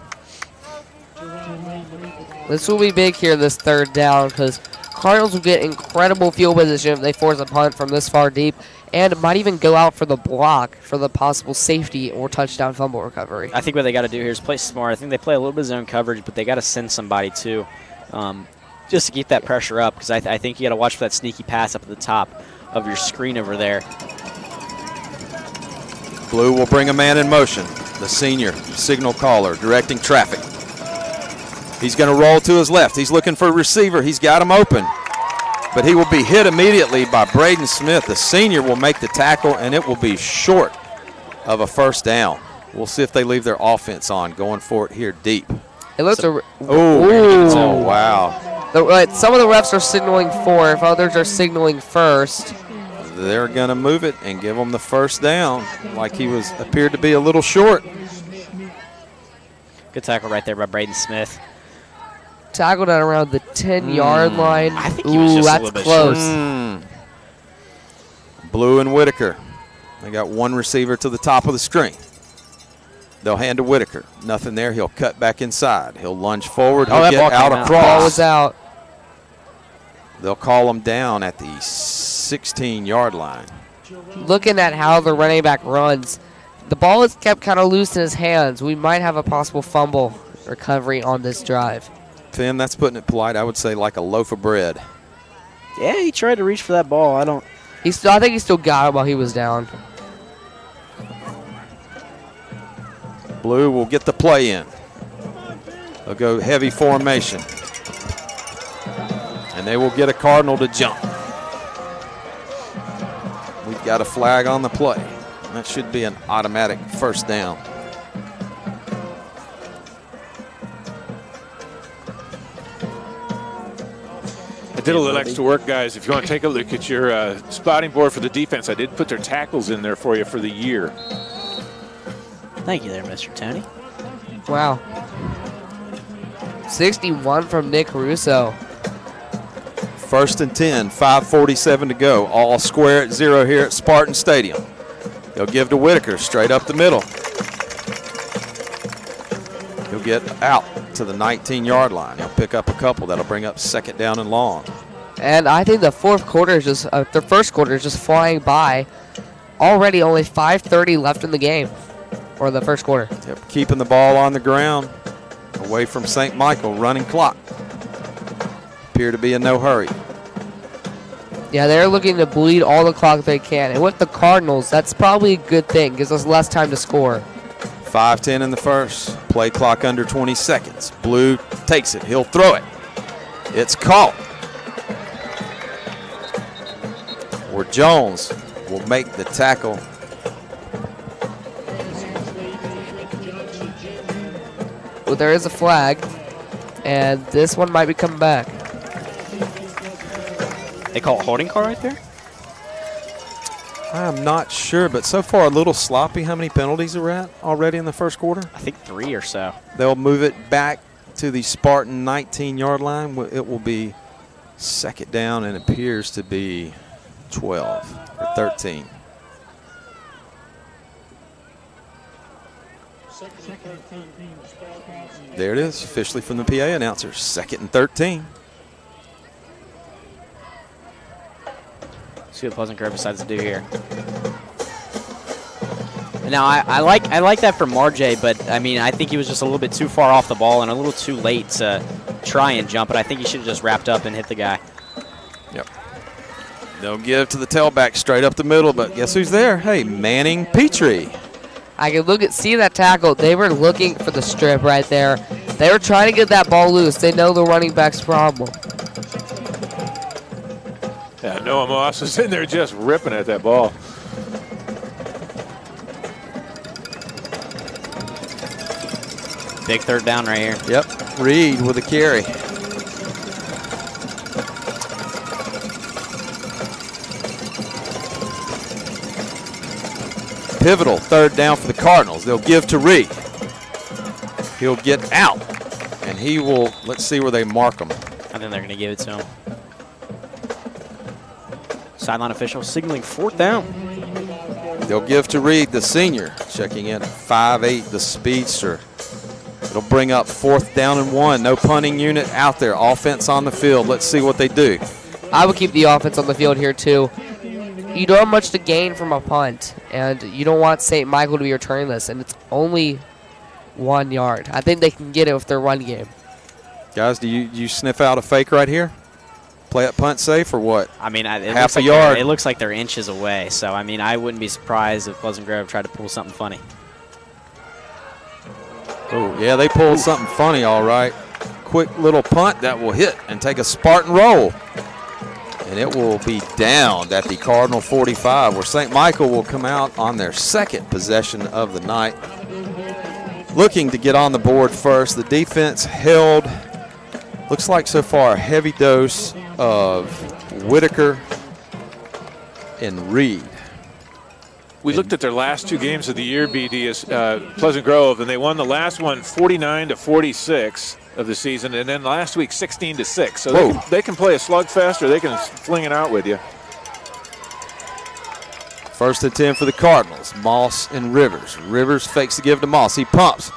This will be big here, this 3rd down, because Cardinals will get incredible field position if they force a punt from this far deep, and it might even go out for the block for the possible safety or touchdown fumble recovery. I think what they got to do here is play smart. I think they play a little bit of zone coverage, but they got to send somebody too, just to keep that pressure up, because I think you got to watch for that sneaky pass up at the top of your screen over there. Blue will bring a man in motion. The senior signal caller directing traffic. He's going to roll to his left. He's looking for a receiver. He's got him open. But he will be hit immediately by Braden Smith. The senior will make the tackle, and it will be short of a 1st down. We'll see if they leave their offense on, going for it here deep. It looks Oh, wow. Some of the refs are signaling 4th, others are signaling 1st. They're going to move it and give him the 1st down, like he appeared to be a little short. Good tackle right there by Braden Smith. Tackled at around the 10 yard line. I think he was just a that's little bit close. Blue and Whitaker. They got 1 receiver to the top of the screen. They'll hand to Whitaker. Nothing there. He'll cut back inside. He'll lunge forward. He'll get out across. Ball was out. They'll call him down at the 16-yard line. Looking at how the running back runs, the ball is kept kind of loose in his hands. We might have a possible fumble recovery on this drive. Finn, that's putting it polite. I would say like a loaf of bread. Yeah, he tried to reach for that ball. I think he still got it while he was down. Blue will get the play in. They'll go heavy formation. And they will get a Cardinal to jump. We've got a flag on the play. That should be an automatic 1st down. I did a little extra work, guys. If you want to take a look at your spotting board for the defense, I did put their tackles in there for you for the year. Thank you there, Mr. Tony. Wow. 61 from Nick Russo. 1st and 10, 5:47 to go. All square at 0 here at Spartan Stadium. They'll give to Whitaker straight up the middle. He'll get out to the 19-yard line. He'll pick up a couple. That'll bring up 2nd down and long. And I think the 4th quarter is just, the 1st quarter is just flying by. Already only 5:30 left in the game, or the 1st quarter. Yep, keeping the ball on the ground, away from St. Michael, running clock. Appear to be in no hurry. Yeah, they're looking to bleed all the clock they can. And with the Cardinals, that's probably a good thing. Gives us less time to score. 5:10 in the first. Play clock under 20 seconds. Blue takes it. He'll throw it. It's caught. Or Jones will make the tackle. Well, there is a flag, and this one might be coming back. They call it holding call right there? I'm not sure, but so far a little sloppy. How many penalties are at already in the 1st quarter? I think 3 or so. They'll move it back to the Spartan 19-yard line. It will be 2nd down and appears to be 12 or 13. There it is, officially from the PA announcer. 2nd and 13. See what Pleasant Grove decides to do here. Now, I like that from RJ, but, I mean, I think he was just a little bit too far off the ball and a little too late to try and jump it. I think he should have just wrapped up and hit the guy. Yep. They'll give to the tailback straight up the middle, but guess who's there? Hey, Manning Petrie. I can see that tackle. They were looking for the strip right there. They were trying to get that ball loose. They know the running back's problem. Yeah, Noah Moss is in there just ripping at that ball. Big 3rd down right here. Yep, Reed with a carry. Pivotal 3rd down for the Cardinals. They'll give to Reed. He'll get out, and he will, let's see where they mark him. I think they're going to give it to him. Sideline official signaling 4th down. They'll give to Reed, the senior, checking in at 5'8", the speedster. It'll bring up 4th down and 1. No punting unit out there. Offense on the field. Let's see what they do. I would keep the offense on the field here, too. You don't have much to gain from a punt, and you don't want St. Michael to be returning this, and it's only 1 yard. I think they can get it with their run game. Guys, do you sniff out a fake right here? Play it punt safe or what? I mean, half a yard. It looks like they're inches away, so, I mean, I wouldn't be surprised if Pleasant Grove tried to pull something funny. Oh, yeah, they pulled something funny, all right. Quick little punt that will hit and take a Spartan roll. And it will be downed at the Cardinal 45, where St. Michael will come out on their 2nd possession of the night. Looking to get on the board first. The defense held, looks like so far, a heavy dose of Whitaker and Reed. We looked at their last 2 games of the year, BD, as Pleasant Grove, and they won the last one 49-46 of the season, and then last week 16-6. So they can play a slugfest, or they can fling it out with you. 1st and 10 for the Cardinals. Moss and Rivers. Rivers fakes the give to Moss. He pumps.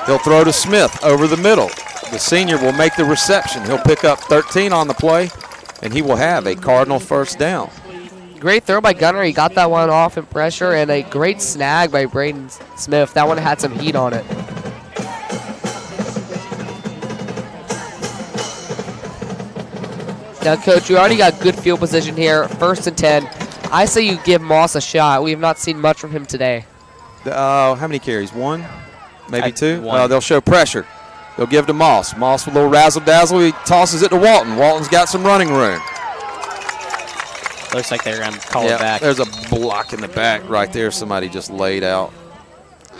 He'll throw to Smith over the middle. The senior will make the reception. He'll pick up 13 on the play, and he will have a Cardinal 1st down. Great throw by Gunner. He got that one off in pressure, and a great snag by Braden Smith. That one had some heat on it. Now, Coach, you already got good field position here. 1st and 10. I say you give Moss a shot. We have not seen much from him today. How many carries? 1? Maybe 2? One. They'll show pressure. They'll give to Moss. Moss with a little razzle-dazzle. He tosses it to Walton. Walton's got some running room. Looks like they're going to call it back. There's a block in the back right there. Somebody just laid out.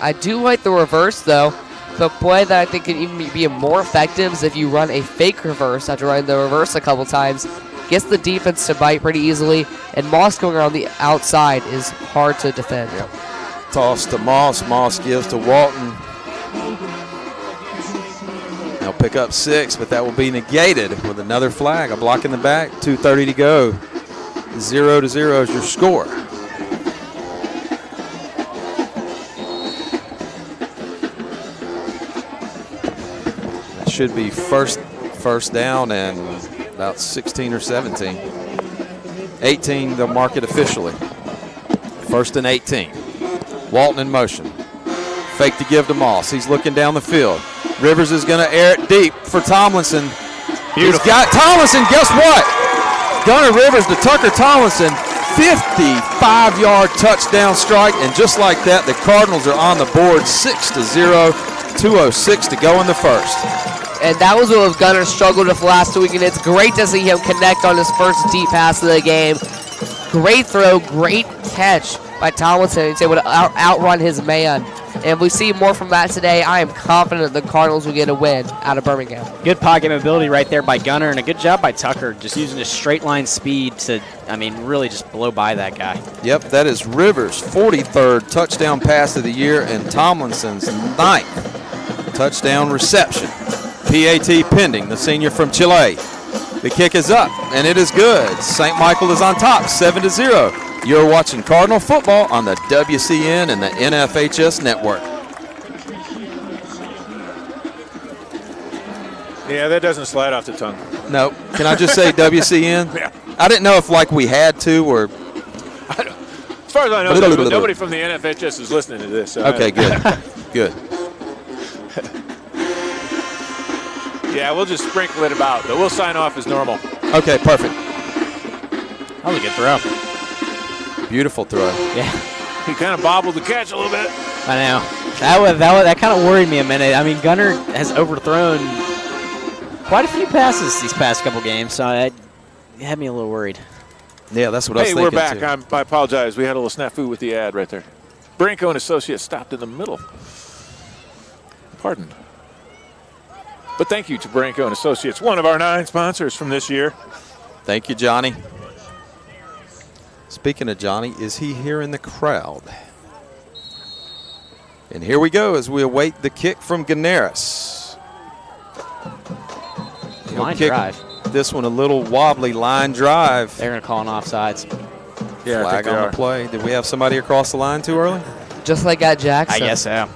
I do like the reverse, though. The play that I think can even be more effective is if you run a fake reverse after running the reverse a couple times. Gets the defense to bite pretty easily, and Moss going around the outside is hard to defend. Yep. Toss to Moss. Moss gives to Walton. They'll pick up 6, but that will be negated with another flag. A block in the back. 2:30 to go. 0-0 is your score. That should be first down and about 16 or 17. 18, they'll mark it officially. 1st and 18. Walton in motion. Fake to give to Moss. He's looking down the field. Rivers is going to air it deep for Tomlinson. He's got Tomlinson. Guess what? Gunnar Rivers to Tucker Tomlinson. 55-yard touchdown strike. And just like that, the Cardinals are on the board 6-0. 2:06 to go in the 1st. And that was what Gunnar struggled with last week, and it's great to see him connect on his first deep pass of the game. Great throw, great catch by Tomlinson. He's able to outrun his man. And if we see more from that today, I am confident the Cardinals will get a win out of Birmingham. Good pocket mobility right there by Gunnar, and a good job by Tucker, just using his straight line speed to, I mean, really just blow by that guy. Yep, that is Rivers' 43rd touchdown pass of the year and Tomlinson's 9th touchdown reception. PAT pending, the senior from Chile. The kick is up, and it is good. St. Michael is on top, 7-0. You're watching Cardinal football on the WCN and the NFHS network. Yeah, that doesn't slide off the tongue. No. Can I just say WCN? Yeah. I didn't know if like we had to or. As far as I know, nobody from the NFHS is listening to this. So Okay, good. Good. Yeah, we'll just sprinkle it about, but we'll sign off as normal. Okay, perfect. That was a good throw. Beautiful throw. Yeah, He kind of bobbled the catch a little bit. I know. That kind of worried me a minute. I mean, Gunner has overthrown quite a few passes these past couple games, so it had me a little worried. Yeah, that's what I was Hey, thinking. we're back. Too. I apologize. We had a little snafu with the ad right there. Branco and Associates stopped in the middle. Pardon. But thank you to Branco and Associates, one of our 9 sponsors from this year. Thank you, Johnny. Speaking of Johnny, is he here in the crowd? And here we go as we await the kick from Ganaris. Line drive. This one a little wobbly line drive. They're going to call an offsides. Yeah, Flag on the play. Did we have somebody across the line too early? Just like at Jackson. I guess so.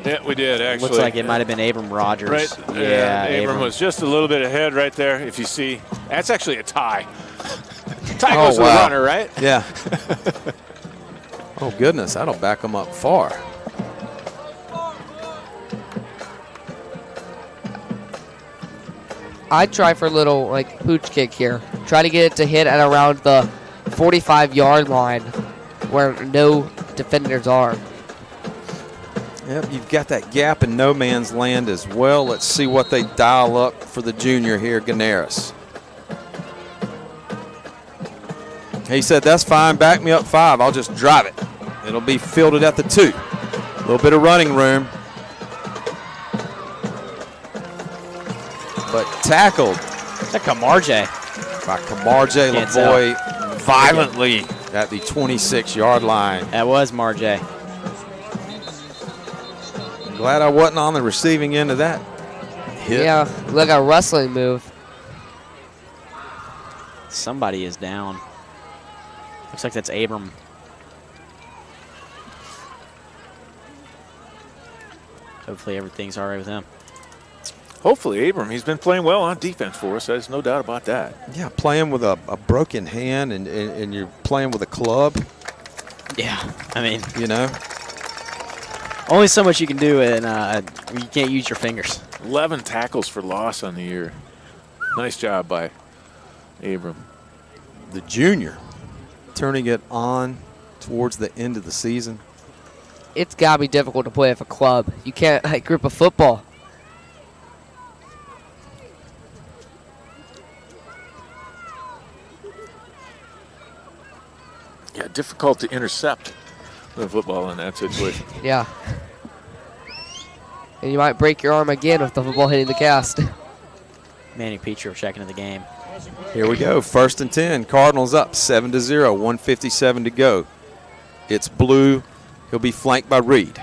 Yeah, we did, actually. Looks like it might have been Abram Rogers. Right? Yeah, Abram was just a little bit ahead right there, if you see. That's actually a tie. Tie goes to the runner, right? Yeah. Oh, goodness. That'll back him up far. I'd try for a little like pooch kick here. Try to get it to hit at around the 45-yard line where no defenders are. Yep, you've got that gap in no man's land as well. Let's see what they dial up for the junior here, Ganaris. He said, that's fine. Back me up 5. I'll just drive it. It'll be fielded at the 2. A little bit of running room. But tackled. Is that Camarje? By Camarje Can't Lavoie violently at the 26-yard line. That was Marje. Glad I wasn't on the receiving end of that hit. Yeah, like a wrestling move. Somebody is down. Looks like that's Abram. Hopefully everything's all right with him. Hopefully, Abram. He's been playing well on defense for us. There's no doubt about that. Yeah, playing with a broken hand and you're playing with a club. Yeah, I mean, You know, only so much you can do, and you can't use your fingers. 11 tackles for loss on the year. Nice job by Abram. the junior turning it on towards the end of the season. It's got to be difficult to play with a club. You can't like grip a football. Yeah, difficult to intercept the football in that situation. Yeah. And you might break your arm again with the football hitting the cast. Manny Petro checking into the game. Here we go. 1st and 10. Cardinals up 7-0. 1:57 to go. It's Blue. He'll be flanked by Reed,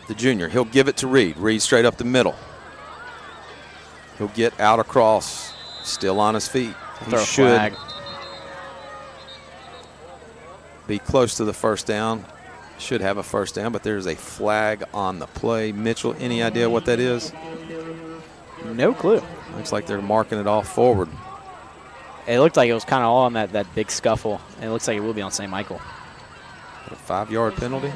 the junior. He'll give it to Reed. Reed straight up the middle. He'll get out across. Still on his feet. He Throw a should flag. be close to the first down. Should have a first down, but there's a flag on the play. Mitchell, any idea what that is? No clue. Looks like they're marking it off forward. It looked like it was kind of all on that big scuffle, and it looks like it will be on St. Michael. A 5-yard penalty.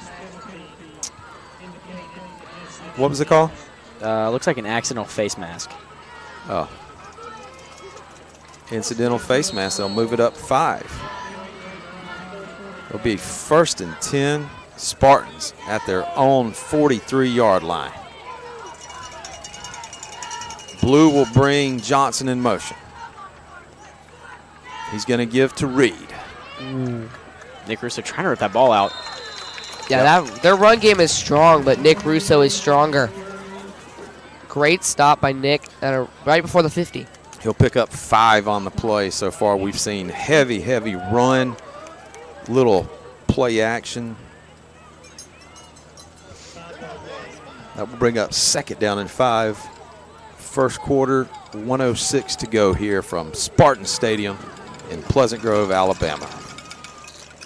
What was the call? Looks like an accidental face mask. Oh. Incidental face mask. They'll move it up 5. It'll be 1st and 10. Spartans at their own 43-yard line. Blue will bring Johnson in motion. He's going to give to Reed. Nick Russo trying to rip that ball out. Yeah, their run game is strong, but Nick Russo is stronger. Great stop by Nick right before the 50. He'll pick up 5 on the play so far. We've seen heavy run, little play action. That will bring up 2nd down and 5. First quarter, 1:06 to go here from Spartan Stadium in Pleasant Grove, Alabama.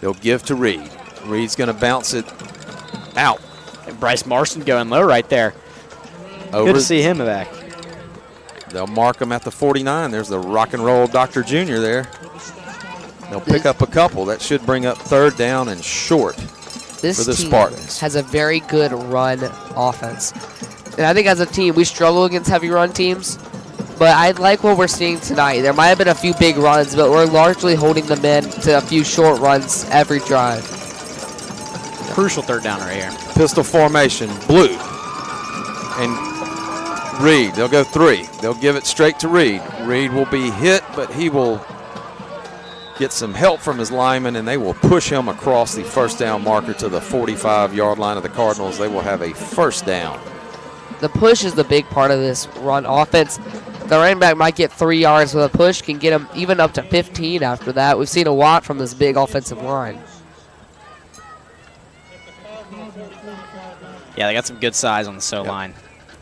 They'll give to Reed. Reed's going to bounce it out. And Bryce Marson going low right there. Over. Good to see him back. They'll mark him at the 49. There's the rock and roll Dr. Jr. there. They'll pick up a couple. That should bring up 3rd down and short This for the team Spartans. has a very good run offense. And I think as a team, we struggle against heavy run teams. But I like what we're seeing tonight. There might have been a few big runs, but we're largely holding them in to a few short runs every drive. Crucial 3rd down right here. Pistol formation, Blue. And Reed, they'll go 3. They'll give it straight to Reed. Reed will be hit, but he will get some help from his lineman, and they will push him across the 1st down marker to the 45-yard line of the Cardinals. They will have a 1st down. The push is the big part of this run offense. The running back might get 3 yards with a push, can get him even up to 15 after that. We've seen a lot from this big offensive line. Yeah, they got some good size on the SO line.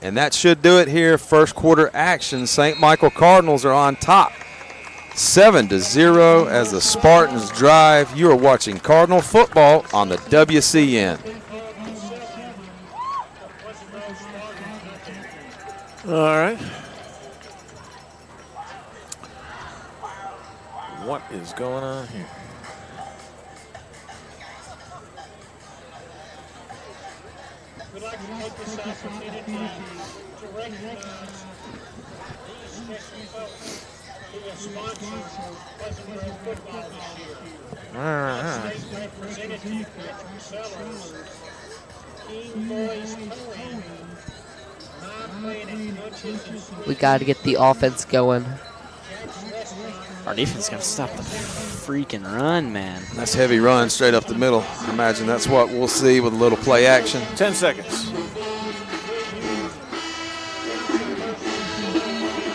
And that should do it here. 1st quarter action. St. Michael Cardinals are on top. 7-0 as the Spartans drive. You are watching Cardinal football on the WCN. All right. What is going on here? We'd like to take this opportunity to recognize these 6 folks who have sponsored Pleasant Grove football this year. State Representative Patrick Sellers, King Boys Towing, non-playing coaches, We got to get the offense going. Our defense got to stop the freaking run, man. That's heavy run straight up the middle. I imagine that's what we'll see with a little play action. 10 seconds.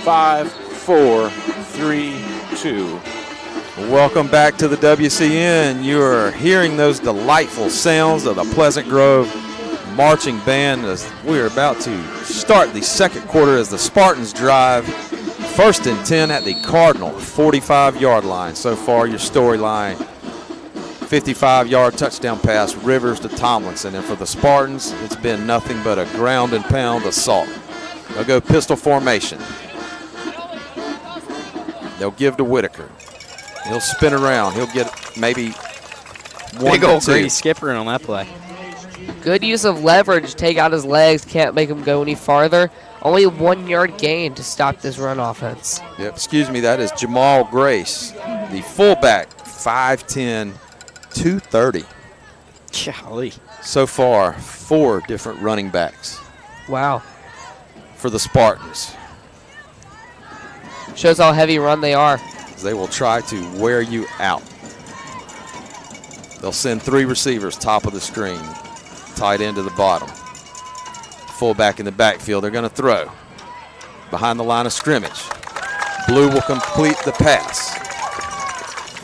5, 4, 3, 2. Welcome back to the WCN. You are hearing those delightful sounds of the Pleasant Grove marching band as we are about to start the 2nd quarter as the Spartans drive. 1st and 10 at the Cardinal 45-yard line. So far, your storyline, 55-yard touchdown pass, Rivers to Tomlinson. And for the Spartans, it's been nothing but a ground and pound assault. They'll go pistol formation. They'll give to Whitaker. He'll spin around. He'll get maybe 1 Big to old 2. Grady skippering on that play. Good use of leverage. Take out his legs. Can't make him go any farther. Only a 1-yard gain to stop this run offense. Yep, excuse me, that is Jamal Grace, the fullback, 5'10", 230. Golly. So far, 4 different running backs Wow. for the Spartans. Shows how heavy run they are. They will try to wear you out. They'll send 3 receivers, top of the screen, tight end to the bottom. Fullback in the backfield. They're going to throw behind the line of scrimmage. Blue will complete the pass.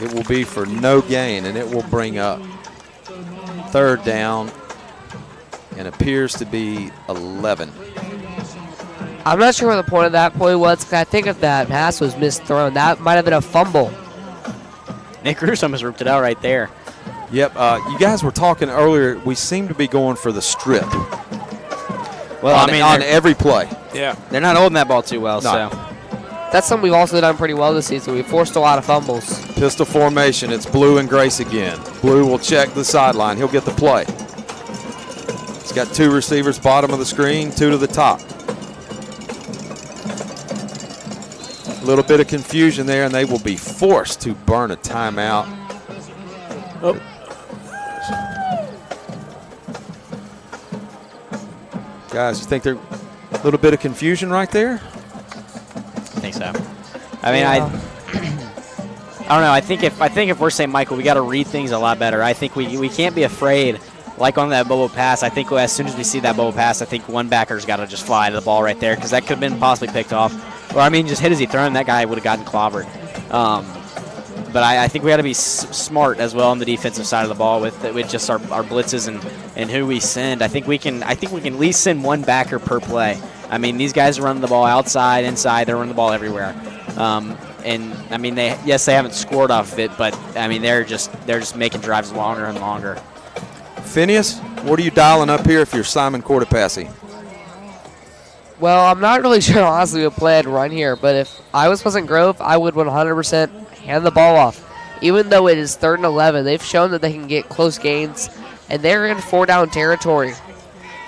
It will be for no gain, and it will bring up 3rd down and appears to be 11. I'm not sure what the point of that play was, 'cause I think if that pass was misthrown, that might have been a fumble. Nick Cruz almost ripped it out right there. Yep, you guys were talking earlier. We seem to be going for the strip. Well, on, I mean, on they're, every play. Yeah. they're not holding that ball too well, No. so. That's something we've also done pretty well this season. We've forced a lot of fumbles. Pistol formation. It's Blue and Grace again. Blue will check the sideline. He'll get the play. He's got 2 receivers, bottom of the screen, 2 to the top. A little bit of confusion there, and they will be forced to burn a timeout. Oh. Guys, you think there's a little bit of confusion right there? I think so. I mean, I don't know. I think if we're St. Michael, we got to read things a lot better. I think we can't be afraid. Like on that bubble pass, I think as soon as we see that bubble pass, I think one backer's got to just fly to the ball right there because that could have been possibly picked off. Or, I mean, just hit as he thrown, that guy would have gotten clobbered. But I think we got to be smart as well on the defensive side of the ball with just our blitzes and who we send. I think we can at least send one backer per play. I mean, these guys are running the ball outside, inside. They're running the ball everywhere. And I mean, they haven't scored off of it, but I mean, they're just making drives longer and longer. Phineas, what are you dialing up here if you're Simon Cortopassi? Well, I'm not really sure, honestly, what play I'd run here, but if I was Pleasant Grove, I would 100% hand the ball off. Even though it is 3rd and 11, they've shown that they can get close gains, and they're in 4-down territory.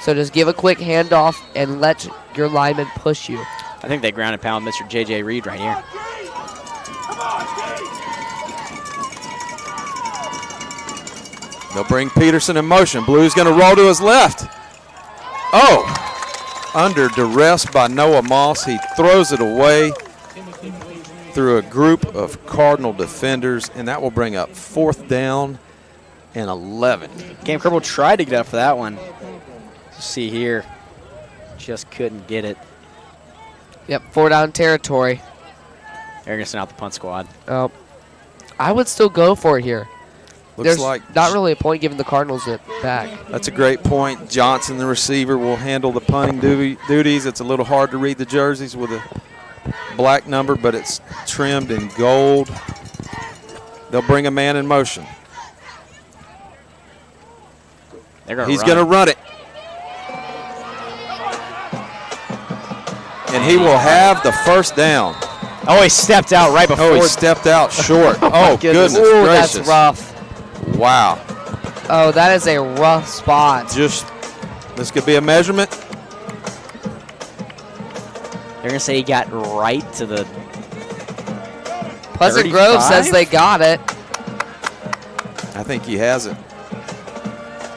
So just give a quick handoff and let your lineman push you. I think they ground and pound Mr. J.J. Reed right here. They'll bring Peterson in motion. Blue's going to roll to his left. Oh, under duress by Noah Moss. He throws it away through a group of Cardinal defenders, and that will bring up 4th down and 11. Cam Kerbal tried to get up for that one. See here, just couldn't get it. Yep, 4-down territory. They're going to send out the punt squad. Oh, I would still go for it here. Looks There's like not really a point giving the Cardinals it back. that's a great point. Johnson, the receiver, will handle the punting duties. It's a little hard to read the jerseys with a black number, but it's trimmed in gold. They'll bring a man in motion. He's going to run it. And he will have the 1st down. Oh, he stepped out right before. Oh, he stepped out short. Oh, goodness Ooh, gracious. that's rough. Wow. Oh, that is a rough spot. This could be a measurement. They're going to say he got right to the Pleasant 35? Grove says they got it. I think he has it.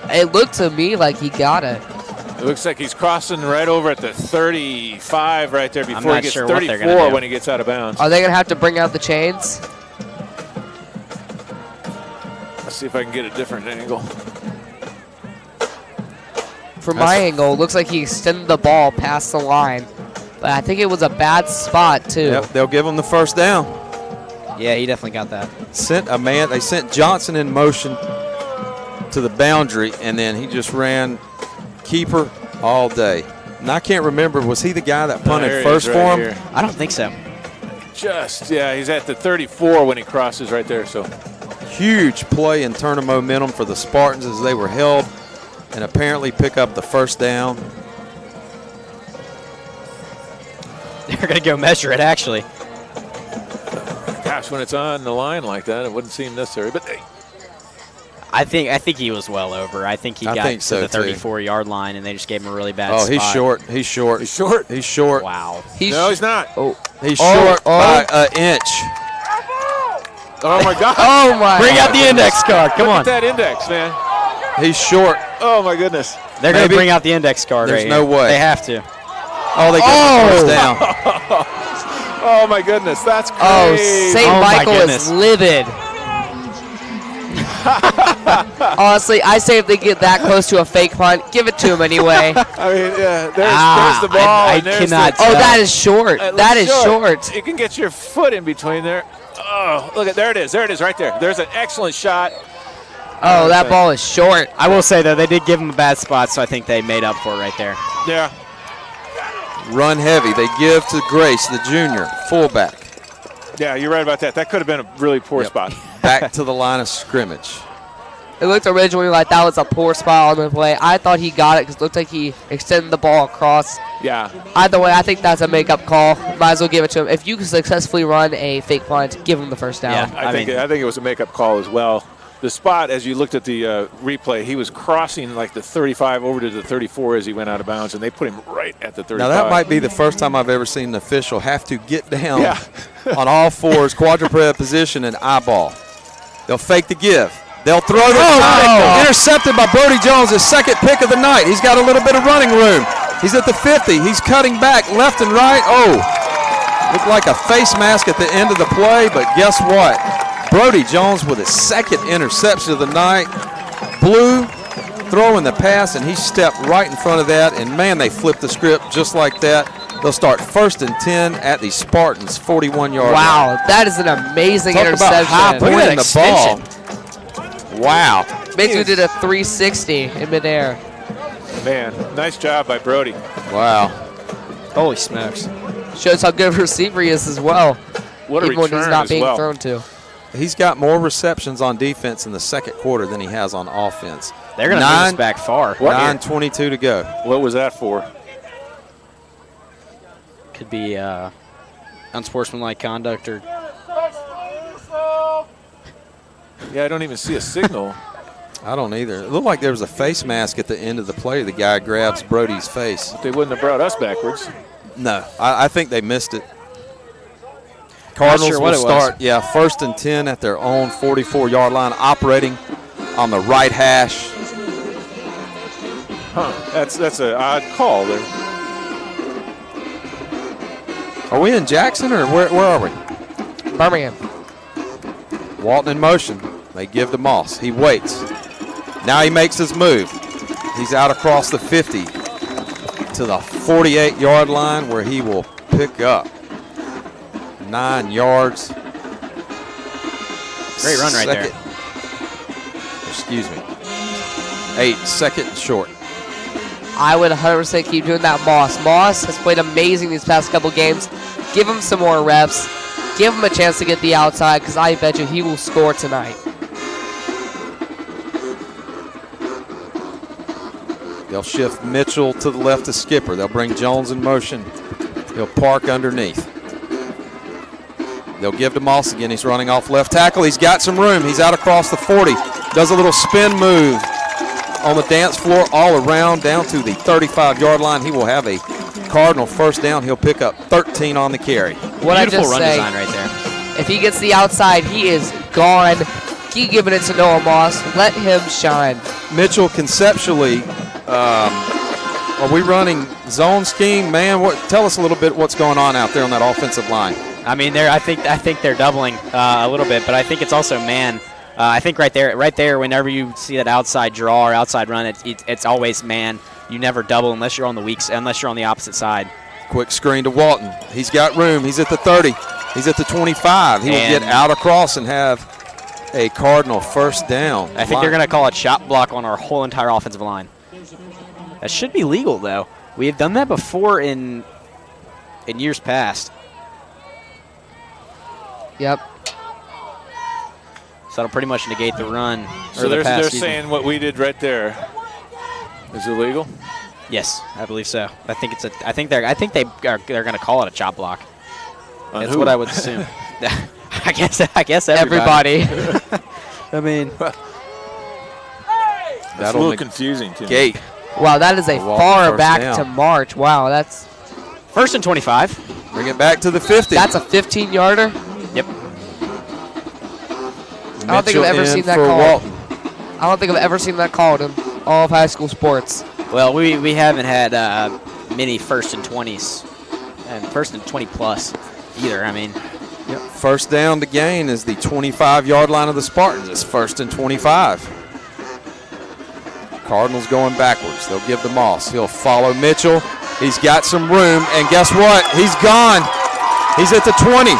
It looked to me like he got it. It looks like he's crossing right over at the 35 right there before he not gets sure what they're 34 gonna do. when he gets out of bounds. Are they going to have to bring out the chains? Let's see if I can get a different angle. From my angle, it looks like he extended the ball past the line. But I think it was a bad spot, too. Yep, they'll give him the 1st down. Yeah, he definitely got that. They sent Johnson in motion to the boundary, and then he just ran keeper all day. And I can't remember, was he the guy that punted There he first is for right him? here. I don't think so. Yeah, he's at the 34 when he crosses right there. So Huge play and turn of momentum for the Spartans as they were held and apparently pick up the 1st down. They're going to go measure it, actually. gosh, when it's on the line like that, it wouldn't seem necessary. But I think he was well over. I think he got to so, the too. 34-yard line, and they just gave him a really bad Oh, spot. he's short. He's short. he's short. He's short. Wow. No, he's not. He's short by an inch. Oh, my God. Oh, my. Bring out the index card. Come Look on. at that index, man. He's short. Oh, my goodness. They're going to Maybe. bring out the index card There's right no here. way. They have to. Oh, they get the first down. Oh, my goodness. That's crazy. Oh, St. Oh, my Michael goodness. is livid. Honestly, I say if they get that close to a fake punt, give it to him anyway. I mean, yeah, there's the ball. I and there's cannot the, Oh, that is short. it That looks is short. You can get your foot in between there. Oh, look at there it is. There it is right there. There's an excellent shot. Oh, that ball is short. I will say, though, they did give him a bad spot, so I think they made up for it right there. Yeah. Run heavy. They give to Grace, the junior, fullback. Yeah, you're right about that. That could have been a really poor spot. Back to the line of scrimmage. It looked originally like that was a poor spot on the play. I thought he got it because it looked like he extended the ball across. Yeah. Either way, I think that's a make-up call. Might as well give it to him. If you can successfully run a fake punt, give him the first down. Yeah. I think it was a make-up call as well. The spot, as you looked at the replay, he was crossing like the 35 over to the 34 as he went out of bounds, and they put him right at the 35. Now, that might be the first time I've ever seen an official have to get down Yeah. on all fours, quadruped position, and eyeball. They'll fake the give. They'll throw the intercepted by Brody Jones, his second pick of the night. He's got a little bit of running room. He's at the 50. He's cutting back left and right. Oh, looked like a face mask at the end of the play, but guess what? Brody Jones with his second interception of the night. Blue throwing the pass, and he stepped right in front of that, and, man, they flipped the script just like that. They'll start 1st and 10 at the Spartans' 41-yard Wow, line. that is an amazing Talk about high interception. pointing the ball. Wow. Basically did a 360 in midair. Man, nice job by Brody. Wow. Holy smokes. Shows how good of a receiver he is as well. What a even when he's return not as being well. thrown to. He's got more receptions on defense in the second quarter than he has on offense. They're going to move us back far. 9:22 to go. What was that for? Could be unsportsmanlike conduct or. Yeah, I don't even see a signal. I don't either. It looked like there was a face mask at the end of the play. The guy grabs Brody's face. They wouldn't have brought us backwards. No, I think they missed it. Cardinals sure what will it was. start, 1st and 10 at their own 44-yard line, operating on the right hash. Huh, that's an odd call there. Are we in Jackson or where are we? Birmingham. Walton in motion. They give to Moss. He waits. Now he makes his move. He's out across the 50 to the 48-yard line where he will pick up 9 yards. Great run right there. Excuse me. 8, second and short. I would 100% keep doing that, Moss. Moss has played amazing these past couple games. Give him some more reps. Give him a chance to get the outside because I bet you he will score tonight. They'll shift Mitchell to the left to Skipper. They'll bring Jones in motion. He'll park underneath. They'll give to Moss again. He's running off left tackle. He's got some room. He's out across the 40. Does a little spin move on the dance floor all around down to the 35-yard line. He will have a Cardinal first down. He'll pick up 13 on the carry. What I Beautiful just run say, design right there. if he gets the outside, he is gone. Keep giving it to Noah Moss. Let him shine. Mitchell, conceptually, are we running zone scheme, man? Tell us a little bit what's going on out there on that offensive line. I mean, I think they're doubling a little bit, but I think it's also man. I think right there, whenever you see that outside draw or outside run, it's always man. You never double unless you're on the opposite side. Quick screen to Walton. He's got room. He's at the 30. He's at the 25. He will get out across and have a Cardinal first down. I think they're going to call a chop block on our whole entire offensive line. That should be legal, though. We have done that before in years past. Yep. So that'll pretty much negate the run. So they're saying what we did right there is illegal? Yes, I believe so. I think they're going to call it a chop block. That's what I would assume. I guess everybody. I mean, that's a little confusing to me. Gate. Wow, that is a far back to march. Wow, that's 1st and 25. Bring it back to the 50. That's a 15-yarder. Yep. I don't think I've ever seen that called. I don't think I've ever seen that called in all of high school sports. Well, we haven't had many 1st and 20s and 1st and 20 plus either. I mean, yep. First down to gain is the 25-yard line of the Spartans. It's 1st and 25. Cardinals going backwards. They'll give to Moss. He'll follow Mitchell. He's got some room, and guess what? He's gone. He's at the 20.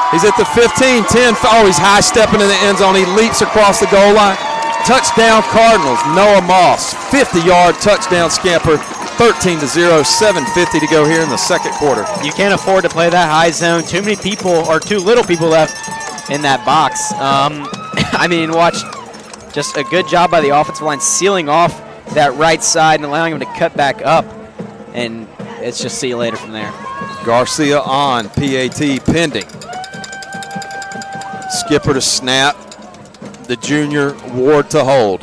He's at the 15, 10. Oh, he's high-stepping in the end zone. He leaps across the goal line. Touchdown Cardinals. Noah Moss, 50-yard touchdown scamper. 13-0, 7:50 to go here in the second quarter. You can't afford to play that high zone. Too many people or too little people left in that box. I mean, watch. Just a good job by the offensive line sealing off that right side and allowing him to cut back up. And it's just see you later from there. Garcia on, PAT pending. Skipper to snap. The junior, Ward to hold.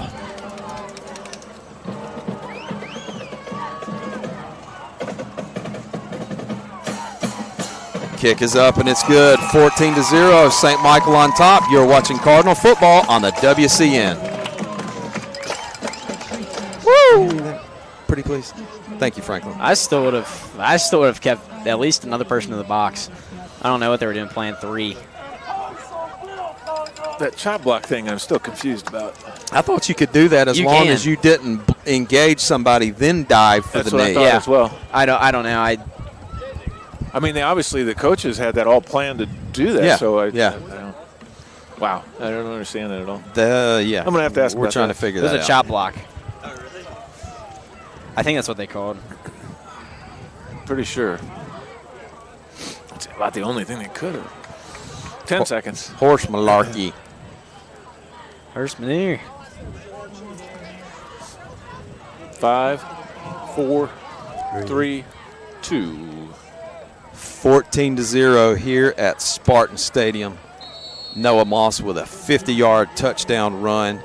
Kick is up and it's good. 14-0. St. Michael on top. You're watching Cardinal football on the WCN. Woo! Pretty please. Thank you, Franklin. I still would have kept at least another person in the box. I don't know what they were doing playing 3. That chop block thing I'm still confused about. I thought you could do that as long as you didn't engage somebody, then dive for the knee. I thought as well. I don't know. I mean, obviously the coaches had that all planned to do that. Yeah. So I Yeah. Wow, I don't understand that at all. Yeah. I'm gonna have to ask. We're trying to figure that out. It was a chop block. I think that's what they called. Pretty sure. That's about the only thing they could have. 10 seconds. Horse malarkey. First manure. 5, 4, 3, 2. 14-0 here at Spartan Stadium. Noah Moss with a 50-yard touchdown run,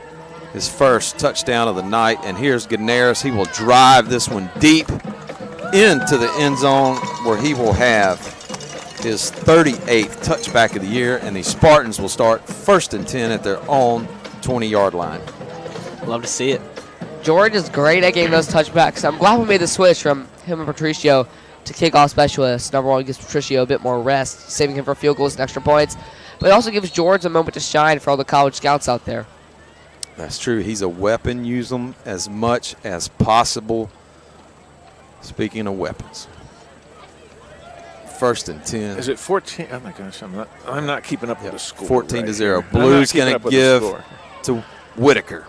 his first touchdown of the night. And here's Ganaris. He will drive this one deep into the end zone where he will have his 38th touchback of the year, and the Spartans will start 1st and 10 at their own 20-yard line. Love to see it. George is great at getting those touchbacks. I'm glad we made the switch from him and Patricio to kickoff specialist. Number one, gives Patricio a bit more rest, saving him for field goals and extra points. But it also gives George a moment to shine for all the college scouts out there. That's true. He's a weapon. Use them as much as possible. Speaking of weapons. 1st and 10. Is it 14? Oh my gosh, I'm not keeping up with the score. 14-0. Blue's going to give to Whitaker.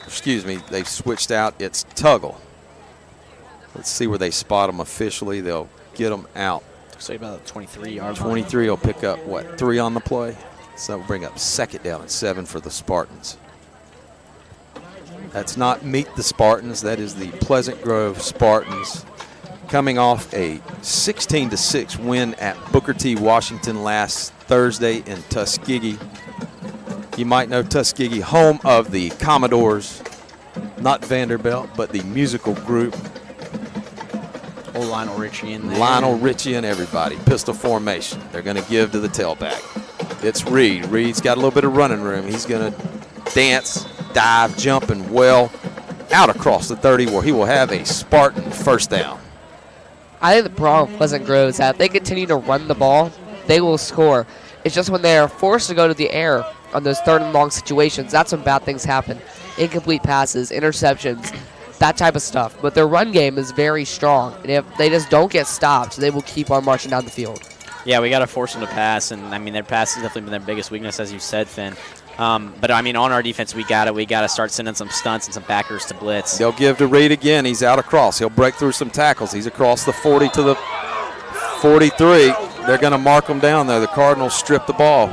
Excuse me, they've switched out. It's Tuggle. Let's see where they spot him officially. They'll get him out. So about a 23-yard. 23 will pick up, what, 3 on the play? So we'll bring up 2nd down and 7 for the Spartans. That's not Meet the Spartans. That is the Pleasant Grove Spartans, coming off a 16-6 win at Booker T. Washington last Thursday in Tuskegee. You might know Tuskegee, home of the Commodores, not Vanderbilt, but the musical group. Old Lionel Richie in there. Lionel Richie and everybody. Pistol formation. They're going to give to the tailback. It's Reed. Reed's got a little bit of running room. He's going to dance, dive, jump, and well out across the 30 where he will have a Spartan 1st down. I think the problem with Pleasant Grove is that if they continue to run the ball, they will score. It's just when they are forced to go to the air on those 3rd and long situations, that's when bad things happen. Incomplete passes, interceptions, that type of stuff. But their run game is very strong. And if they just don't get stopped, they will keep on marching down the field. Yeah, we got to force them to pass. And, I mean, their pass has definitely been their biggest weakness, as you said, Finn. But, I mean, on our defense, we got to start sending some stunts and some backers to blitz. They'll give to Reed again. He's out across. He'll break through some tackles. He's across the 40 to the 43. They're going to mark him down, though. The Cardinals strip the ball.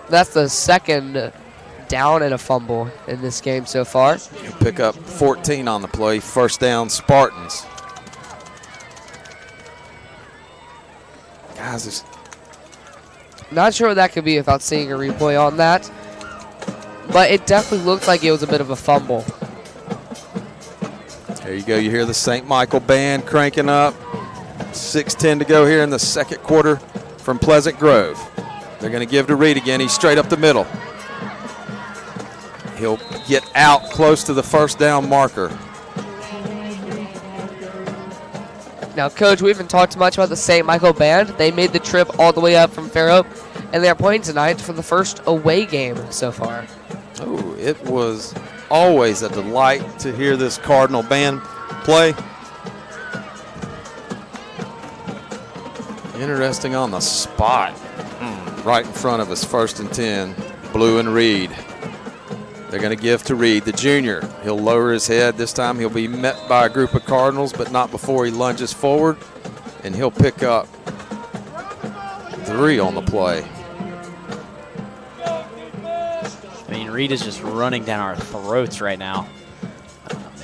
That's the 2nd down and a fumble in this game so far. He'll pick up 14 on the play. 1st down, Spartans. Guys, it's Not sure what that could be without seeing a replay on that. But it definitely looked like it was a bit of a fumble. there you go. You hear the St. Michael band cranking up. 6:10 to go here in the 2nd quarter from Pleasant Grove. They're going to give to Reed again. He's straight up the middle. He'll get out close to the 1st down marker. Now, Coach, we haven't talked much about the St. Michael Band. They made the trip all the way up from Fairhope, and they're playing tonight for the first away game so far. Oh, it was always a delight to hear this Cardinal band play. Interesting on the spot. Right in front of us, 1st and 10. Blue and Reed. They're going to give to Reed, the junior. He'll lower his head. This time he'll be met by a group of Cardinals, but not before he lunges forward. And he'll pick up 3 on the play. I mean, Reed is just running down our throats right now.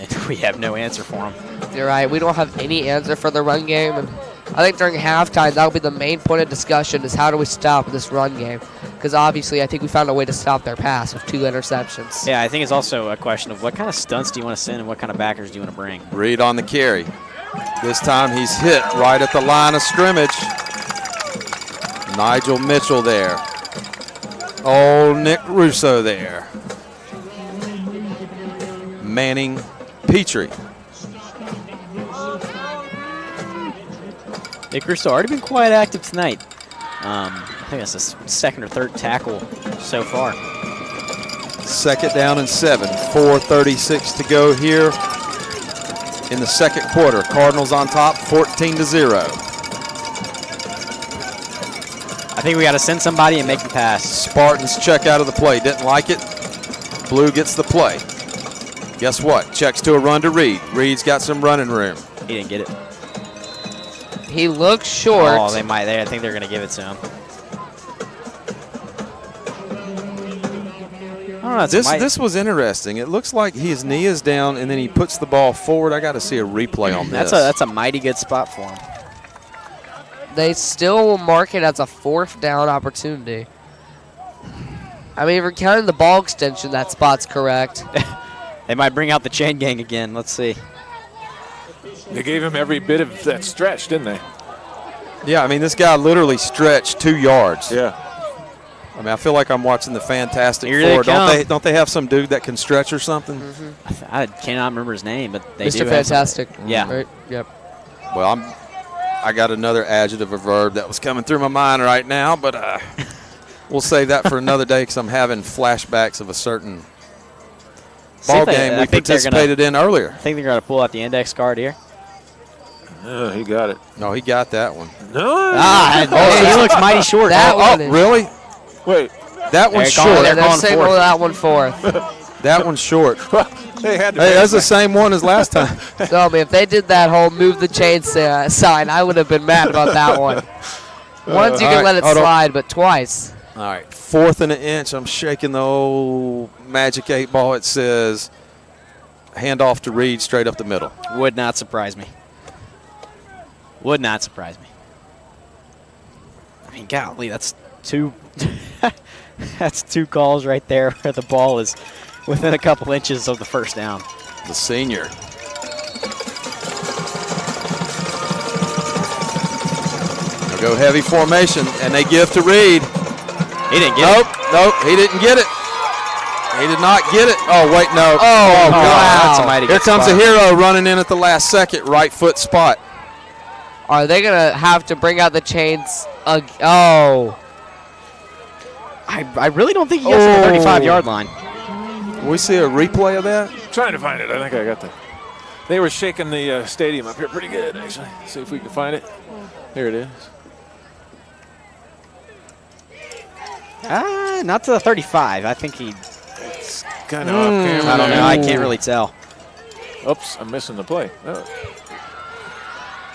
And we have no answer for him. You're right. We don't have any answer for the run game. And I think during halftime, that'll be the main point of discussion is how do we stop this run game? Because obviously, I think we found a way to stop their pass with 2 interceptions. Yeah, I think it's also a question of what kind of stunts do you want to send and what kind of backers do you want to bring? Reed on the carry. This time he's hit right at the line of scrimmage. Nigel Mitchell there. Old Nick Russo there. Manning Petrie. Nick Russo already been quite active tonight. I think that's the 2nd or 3rd tackle so far. 2nd down and 7. 4:36 to go here in the 2nd quarter. Cardinals on top, 14-0. I think we got to send somebody and make the pass. Spartans check out of the play. Didn't like it. Blue gets the play. Guess what? Checks to a run to Reed. Reed's got some running room. He didn't get it. He looks short. Oh, they might. I think they're going to give it to him. Oh, that's This was interesting. It looks like his knee is down, and then he puts the ball forward. I got to see a replay on this. That's a mighty good spot for him. They still will mark it as a 4th down opportunity. I mean, if you're counting the ball extension, that spot's correct. They might bring out the chain gang again. Let's see. They gave him every bit of that stretch, didn't they? Yeah, I mean, this guy literally stretched 2 yards. Yeah. I mean, I feel like I'm watching the Fantastic Here they Four. come. Don't they have some dude that can stretch or something? I cannot remember his name, but they Mr. do have some- Fantastic. Yeah. Right? Yep. Well, I got another adjective or verb that was coming through my mind right now, but we'll save that for another day because I'm having flashbacks of a certain ball game we participated in earlier. I think they're going to pull out the index card here. Oh, he got it. No, he got that one. No. He looks mighty short. That one is- Really? Wait. That one's They're calling- short. they're They're calling saying fourth. that one 4th. That one's short. They had to. Hey, that's the same one as last time. So, I mean, if they did that whole move the chain sign, I would have been mad about that one. Once you all can right, let it hold on. slide, but twice. All right, 4th and an inch. I'm shaking the old magic 8 ball. It says handoff to Reed straight up the middle. Would not surprise me. Would not surprise me. I mean, golly, that's 2. That's 2 calls right there where the ball is within a couple inches of the first down. The senior. They'll go heavy formation, and they give to Reed. He didn't get it. Nope, he didn't get it. He did not get it. Oh, wait, no. Oh, God. That's a mighty Here good comes spot. a hero running in at the last second, right foot spot. Are they going to have to bring out the chains? Oh. I really don't think he gets to the 35-yard line. Will we see a replay of that? Trying to find it. I think I got the. They were shaking the stadium up here pretty good, actually. See if we can find it. Here it is. Not to the 35. I think he. It's kind of off camera. I don't know. I can't really tell. Oops, I'm missing the play. Oh.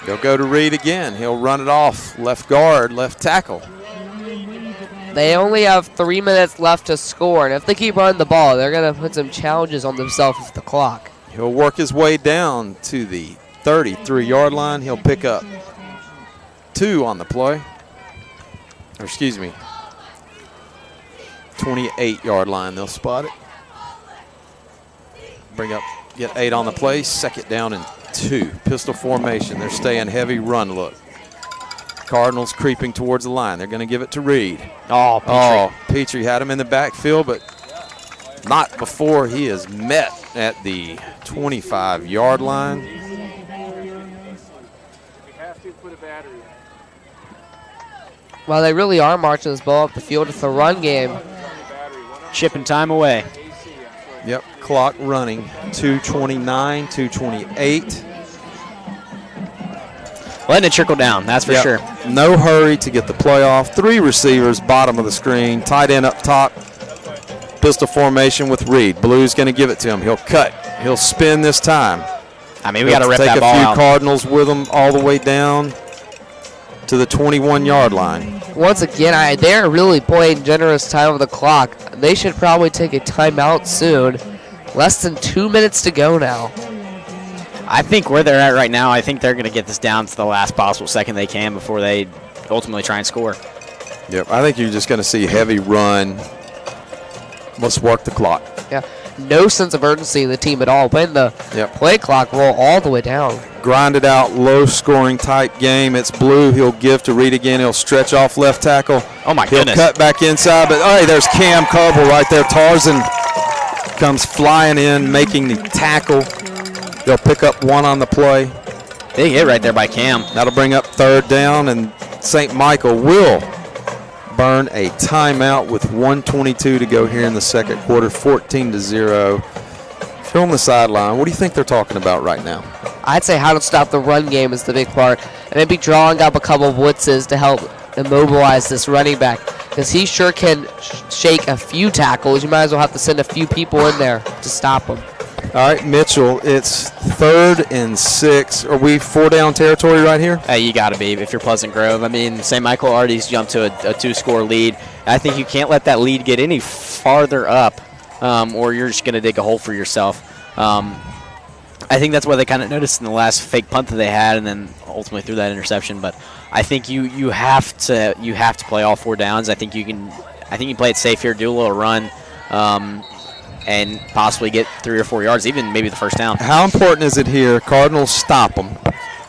They'll go to Reed again. He'll run it off. Left guard, left tackle. They only have 3 minutes left to score, and if they keep running the ball, they're going to put some challenges on themselves with the clock. He'll work his way down to the 33-yard line. He'll pick up 2 on the play. Or excuse me, 28-yard line. They'll spot it. Get 8 on the play. 2nd down and 2. Pistol formation. They're staying heavy run look. Cardinals creeping towards the line. They're going to give it to Reed. Oh, Petrie. Oh, Petrie had him in the backfield, but not before he is met at the 25-yard line. Well, they really are marching this ball up the field. It's a run game. Chipping time away. Yep, clock running. 2:29, 2:28. Letting it trickle down, that's for Yep. sure. No hurry to get the play off. 3 receivers, bottom of the screen. Tight end up top. Pistol formation with Reed. Blue's going to give it to him. He'll cut. He'll spin this time. I mean, we got to rip take that ball a few out. Cardinals with him all the way down to the 21-yard line. Once again, they're really playing generous time with the clock. They should probably take a timeout soon. Less than 2 minutes to go now. I think where they're at right now, I think they're going to get this down to the last possible second they can before they ultimately try and score. Yep, I think you're just going to see heavy run. Let's work the clock. Yeah, no sense of urgency in the team at all. When the Yep. play clock roll all the way down. Grinded out, low-scoring type game. It's Blue. He'll give to Reed again. He'll stretch off left tackle. Oh, my He'll goodness. cut back inside, but hey, there's Cam Coble right there. Tarzan comes flying in, making the tackle. They'll pick up 1 on the play. Big hit right there by Cam. That'll bring up 3rd down, and St. Michael will burn a timeout with 1:22 to go here in the second quarter, 14-0. If you're on the sideline, what do you think they're talking about right now? I'd say how to stop the run game is the big part. And maybe drawing up a couple of blitzes to help immobilize this running back. Because he sure can shake a few tackles. You might as well have to send a few people in there to stop him. All right, Mitchell, it's 3rd and 6. Are we 4-down territory right here? You got to be if you're Pleasant Grove. I mean, St. Michael already jumped to a 2-score lead. I think you can't let that lead get any farther up or you're just going to dig a hole for yourself. I think that's what they kind of noticed in the last fake punt that they had, and then ultimately threw that interception. But I think you have to play all 4 downs. I think you can play it safe here, do a little run, and possibly get 3 or 4 yards, even maybe the first down. How important is it here? Cardinals stop them,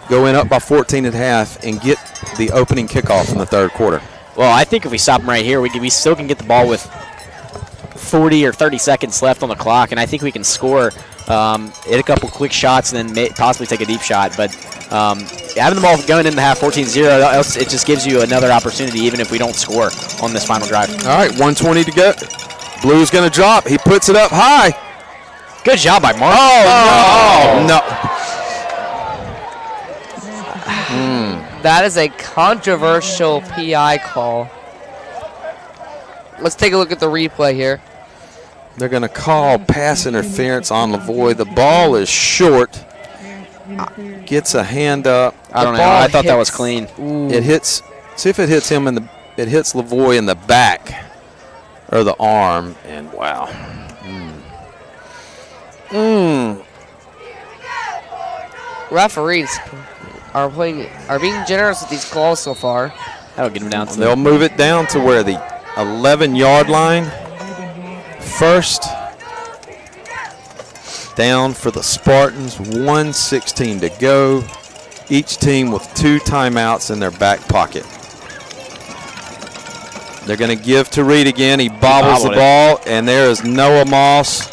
go in up by 14 at half, and get the opening kickoff in the third quarter. Well, I think if we stop them right here, we still can get the ball with 40 or 30 seconds left on the clock, and I think we can score, hit a couple quick shots, and then possibly take a deep shot. But having the ball going into half 14-0, it just gives you another opportunity, even if we don't score on this final drive. All right, 1:20 to go. Blue's going to drop. He puts it up high. Good job by Mark. Oh, no. That is a controversial PI call. Let's take a look at the replay here. They're going to call pass interference on Lavoie. The ball is short. Gets a hand up. I don't know. I thought that was clean. It hits. See if it hits him in the. It hits Lavoie in the back or the arm, and wow. Referees are being generous with these calls so far. That'll get them down to They'll move it down to where the 11-yard line. First down for the Spartans. 1:16 to go. Each team with 2 timeouts in their back pocket. They're going to give to Reed again. He bobbles the ball, and there is Noah Moss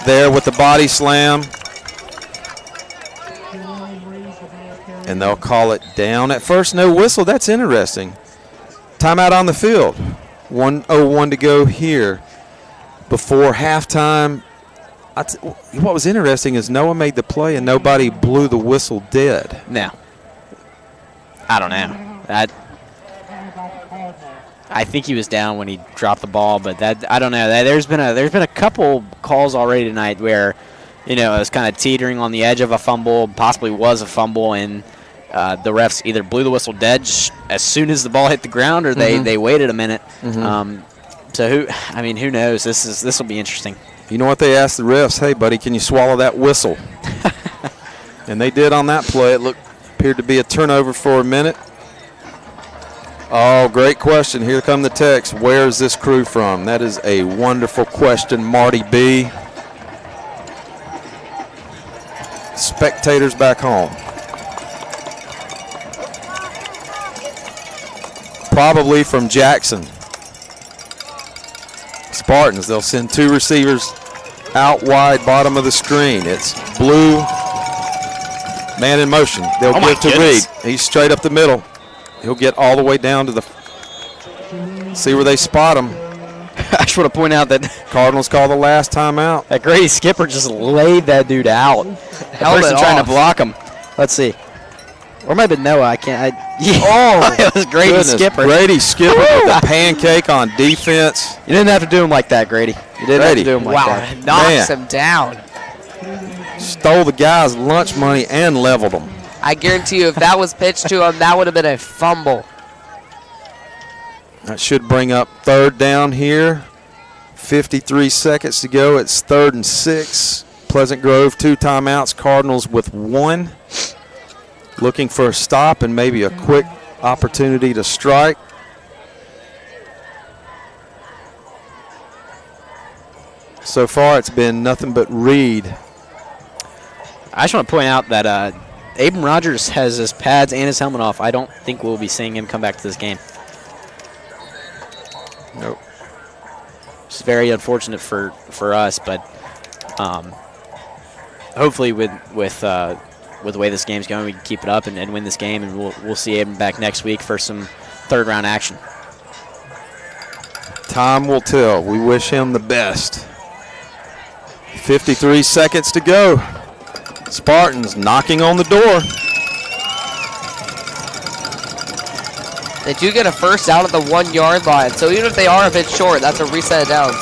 there with the body slam. And they'll call it down. At first, no whistle. That's interesting. Timeout on the field. 1:01 to go here before halftime. What was interesting is Noah made the play and nobody blew the whistle dead. No. I don't know. I think he was down when he dropped the ball, but I don't know. There's been a couple calls already tonight where, it was kind of teetering on the edge of a fumble, possibly was a fumble, and the refs either blew the whistle dead as soon as the ball hit the ground, or they waited a minute. So who knows? This will be interesting. You know what they asked the refs? Hey, buddy, can you swallow that whistle? And they did on that play. It appeared to be a turnover for a minute. Oh, great question. Here come the text. Where is this crew from? That is a wonderful question, Marty B. Spectators back home. Probably from Jackson. Spartans, they'll send 2 receivers out wide, bottom of the screen. It's Blue, man in motion. They'll give to Reed. He's straight up the middle. He'll get all the way down to see where they spot him. I just want to point out that Cardinals call the last timeout. That Grady Skipper just laid that dude out. The person trying to block him. Let's see. Or it might have been Noah. I can't. It was Grady Skipper. Grady Skipper with the pancake on defense. You didn't have to do him like that, Grady. You didn't have to do him like that. Wow, knocks him down. Stole the guy's lunch money and leveled him. I guarantee you, if that was pitched to him, that would have been a fumble. That should bring up 3rd down here. 53 seconds to go. It's 3rd and 6. Pleasant Grove, 2 timeouts. Cardinals with 1. Looking for a stop and maybe a quick opportunity to strike. So far, it's been nothing but Reed. I just want to point out that Abram Rogers has his pads and his helmet off. I don't think we'll be seeing him come back to this game. Nope. It's very unfortunate for us, but hopefully with the way this game's going, we can keep it up and win this game, and we'll see Abram back next week for some 3rd-round action. Time will tell. We wish him the best. 53 seconds to go. Spartans knocking on the door. They do get a first down at the 1-yard line, so even if they are a bit short, that's a reset of downs.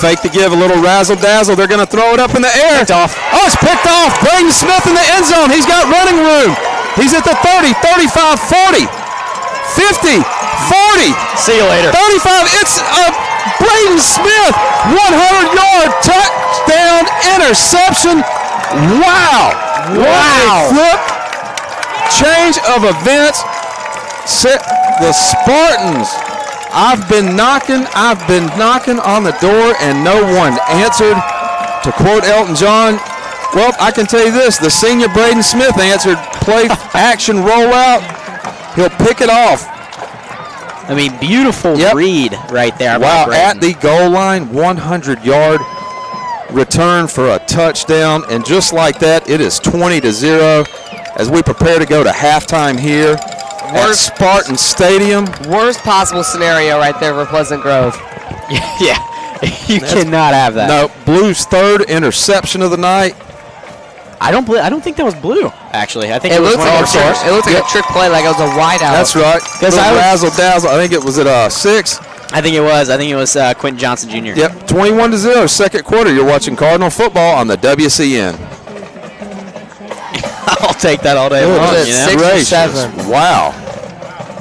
Fake to give, a little razzle-dazzle. They're going to throw it up in the air. Picked off. Oh, it's picked off. Braden Smith in the end zone. He's got running room. He's at the 30, 35, 40, 50, 40. See you later. 35. It's a Braden Smith, 100-yard touchdown interception. Wow. What a flip. Change of events. The Spartans. I've been knocking on the door and no one answered. To quote Elton John, well, I can tell you this, the senior Braden Smith answered play action rollout. He'll pick it off. I mean, beautiful read right there. Wow, at the goal line, 100-yard return for a touchdown. And just like that, it is 20-0 as we prepare to go to halftime here at Spartan Stadium. Worst possible scenario right there for Pleasant Grove. Yeah, you cannot have that. No, Blue's third interception of the night. I don't think that was Blue. Actually, I think It it was looked one like of our stars. it looked like a trick play, like it was a wide out. That's right. Because I was- razzle dazzle. I think it was at 6. I think it was Quentin Johnson Jr. Yep, 21-0, second quarter. You're watching Cardinal football on the WCN. I'll take that all day It long. was You know? 6 or Gracious. 7. Wow.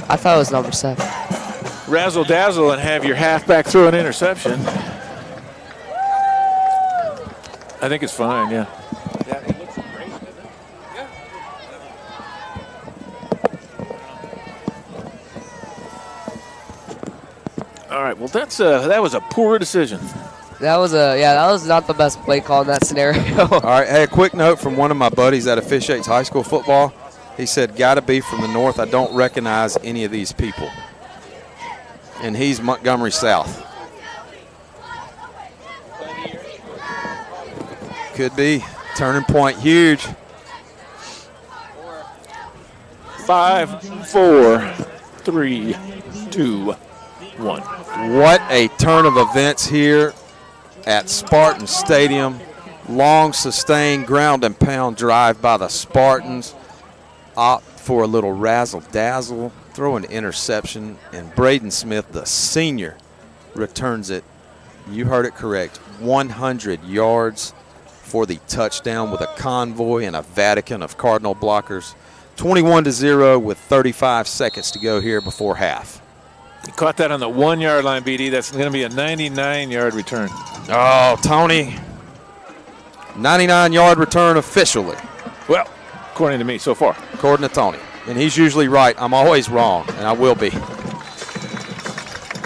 I thought it was number 7. Razzle dazzle and have your halfback throw an interception. I think it's fine, yeah. Yeah, it looks great, doesn't it? Yeah. All right, well, that was a poor decision. That was not the best play call in that scenario. All right, hey, a quick note from one of my buddies that officiates high school football. He said, gotta be from the north. I don't recognize any of these people. And he's Montgomery South. Could be. Turning point, huge. 5, 4, 3, 2, 1. What a turn of events here at Spartan Stadium. Long, sustained ground and pound drive by the Spartans. Opt for a little razzle-dazzle, throw an interception, and Braden Smith, the senior, returns it. You heard it correct, 100 yards for the touchdown with a convoy and a Vatican of Cardinal blockers. 21-0 with 35 seconds to go here before half. You caught that on the 1-yard line, BD. That's going to be a 99-yard return. Oh, Tony. 99-yard return officially. Well, according to me so far. According to Tony. And he's usually right. I'm always wrong, and I will be.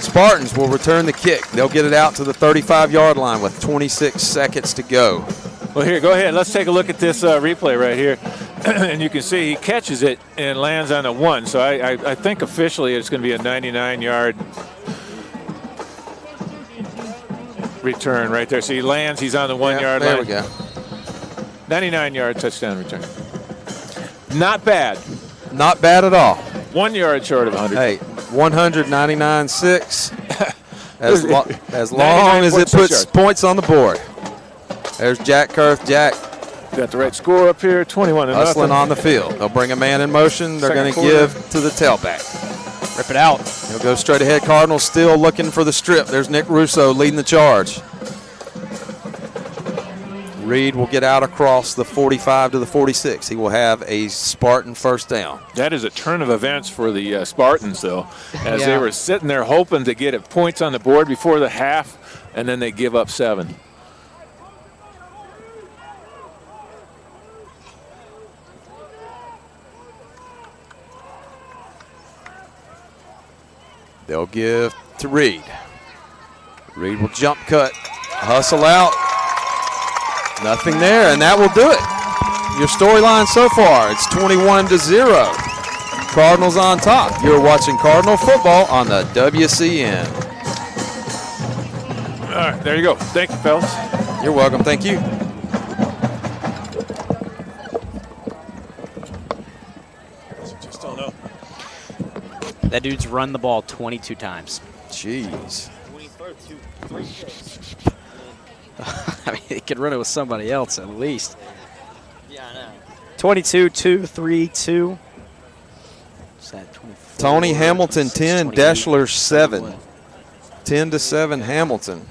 Spartans will return the kick. They'll get it out to the 35-yard line with 26 seconds to go. Well, here, go ahead. Let's take a look at this replay right here. And you can see he catches it and lands on a 1. So I think officially it's going to be a 99-yard return right there. So he lands. He's on the 1-yard line. There we go. 99-yard touchdown return. Not bad. Not bad at all. 1 yard short of 100. Hey, 199.6. As long as it 99.6 puts yards. points on the board. There's Jack Kurth. Jack Got the right score up here, 21-0. hustling on the field. They'll bring a man in motion. They're going to Second quarter. give to the tailback. Rip it out. He'll go straight ahead. Cardinals still looking for the strip. There's Nick Russo leading the charge. Reed will get out across the 45 to the 46. He will have a Spartan first down. That is a turn of events for the Spartans, though, as they Yeah. were sitting there hoping to get points on the board before the half, and then they give up 7. They'll give to Reed. Reed will jump cut, hustle out. Nothing there, and that will do it. Your storyline so far, it's 21-0. Cardinals on top. You're watching Cardinal football on the WCN. All right, there you go. Thank you, fellas. You're welcome. Thank you. Just don't know. That dude's run the ball 22 times. Jeez. I mean, he could run it with somebody else at least. Yeah, I know. 22, 2, 3, 2. What's that? 24, Tony Hamilton 10, 28, Deschler 7. 21. 10-7 Hamilton.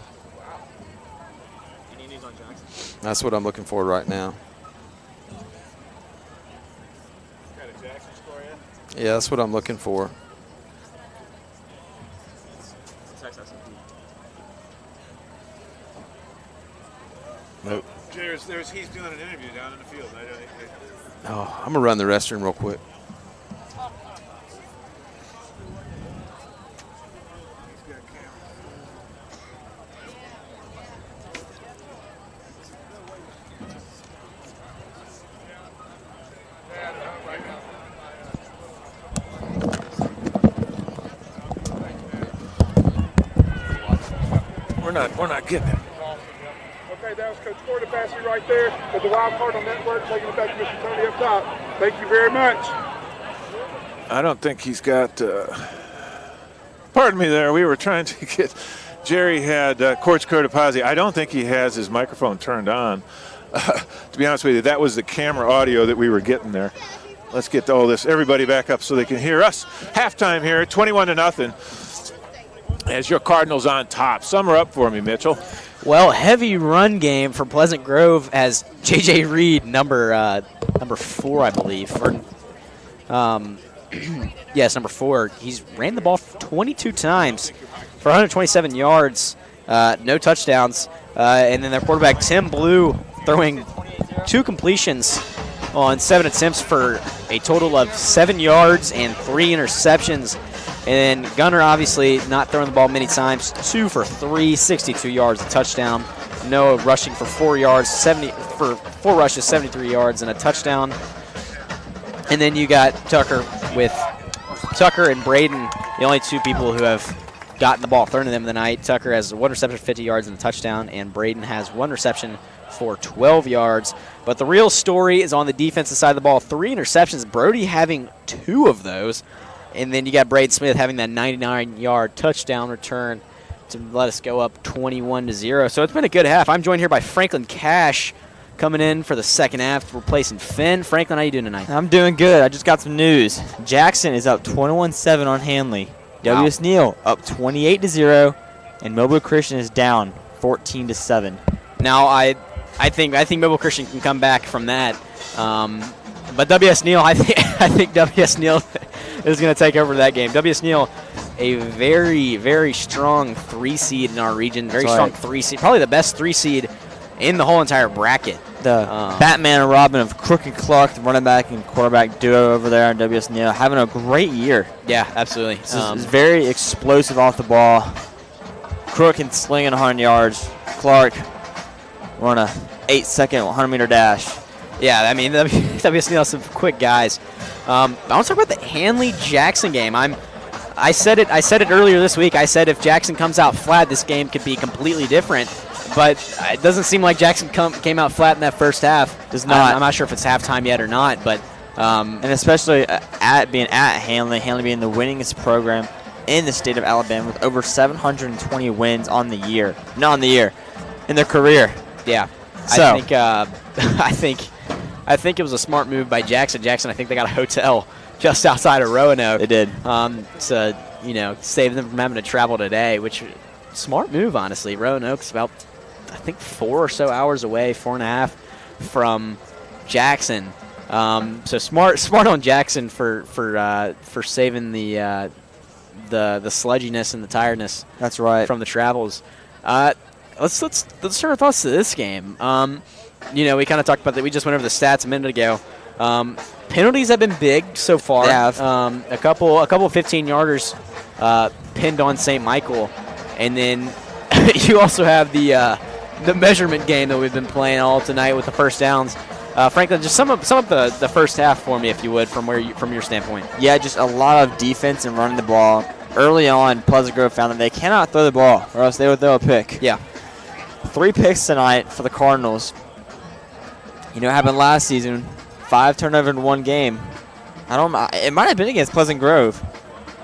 That's what I'm looking for right now. Yeah, that's what I'm looking for. Nope. He's doing an interview down in the field. Oh, I'm going to run the restroom real quick. We're not getting it. Okay, that was Coach Quarterpassy right there with the Wild Cardinal Network, taking it back to Mr. Tony up top. Thank you very much. I don't think he's got. Pardon me there. We were trying to get. Jerry had Coach Cortopazzi. I don't think he has his microphone turned on. To be honest with you, that was the camera audio that we were getting there. Let's get all this, everybody back up so they can hear us. Halftime here, 21-0. As your Cardinals on top. Sum her up for me, Mitchell. Well, heavy run game for Pleasant Grove as J.J. Reed, number 4, I believe. Yes, number 4. He's ran the ball 22 times for 127 yards, no touchdowns. And then their quarterback, Tim Blue, throwing 2 completions on 7 attempts for a total of 7 yards and 3 interceptions. And then Gunner obviously not throwing the ball many times, 2 for 3, 62 yards, a touchdown. Noah rushing for 4 yards, 4 rushes, 73 yards, and a touchdown. And then you got Tucker and Braden, the only 2 people who have gotten the ball thrown to them in the night. Tucker has 1 reception for 50 yards and a touchdown, and Braden has 1 reception for 12 yards. But the real story is on the defensive side of the ball. 3 interceptions, Brody having 2 of those. And then you got Braden Smith having that 99-yard touchdown return to let us go up 21-0. So it's been a good half. I'm joined here by Franklin Cash coming in for the second half, replacing Finn. Franklin, how you doing tonight? I'm doing good. I just got some news. Jackson is up 21-7 on Hanley. Wow. W.S. Neal up 28-0, and Mobile Christian is down 14-7. Now I think Mobile Christian can come back from that. But W.S. Neal, I think W.S. Neal is going to take over that game. W.S. Neal, a very, very strong 3 seed in our region. Very strong 3 seed. Probably the best 3 seed in the whole entire bracket. The Batman and Robin of Crook and Clark, the running back and quarterback duo over there on W.S. Neal, having a great year. Yeah, absolutely. It's very explosive off the ball. Crook and slinging 100 yards. Clark run a 8-second 100-meter dash. Yeah, I mean, W.S. Neal has some quick guys. I want to talk about the Hanley-Jackson game. I said it earlier this week. I said if Jackson comes out flat, this game could be completely different. But it doesn't seem like Jackson came out flat in that first half. Does not. I'm not sure if it's halftime yet or not. But and especially being at Hanley being the winningest program in the state of Alabama with over 720 wins on the year. Not on the year, in their career. Yeah. So I think it was a smart move by Jackson. I think they got a hotel just outside of Roanoke. They did. To save them from having to travel today, which smart move, honestly. Roanoke's about, I think, 4 or so hours away, 4.5 from Jackson. So smart on Jackson for saving the sludginess and the tiredness. That's right. From the travels. Let's turn our thoughts to this game. We kind of talked about that. We just went over the stats a minute ago. Penalties have been big so far. Yeah. A couple 15-yarders pinned on St. Michael, and then you also have the measurement game that we've been playing all tonight with the first downs. Franklin, just sum up the first half for me, if you would, from your standpoint. Yeah, just a lot of defense and running the ball. Early on, Pleasant Grove found that they cannot throw the ball, or else they would throw a pick. Yeah. 3 picks tonight for the Cardinals. What happened last season? 5 turnovers in 1 game. It might have been against Pleasant Grove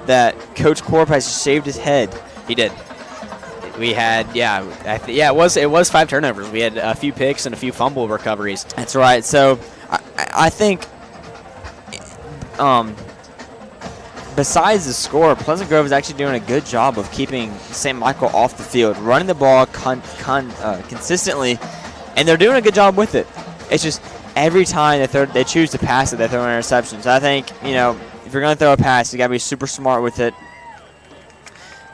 that Coach Corpus shaved his head. He did. We had, it was 5 turnovers. We had a few picks and a few fumble recoveries. That's right. So I think besides the score, Pleasant Grove is actually doing a good job of keeping St. Michael off the field, running the ball consistently, and they're doing a good job with it. It's just every time they choose to pass it, they throw an interception. So I think, if you're going to throw a pass, you got to be super smart with it.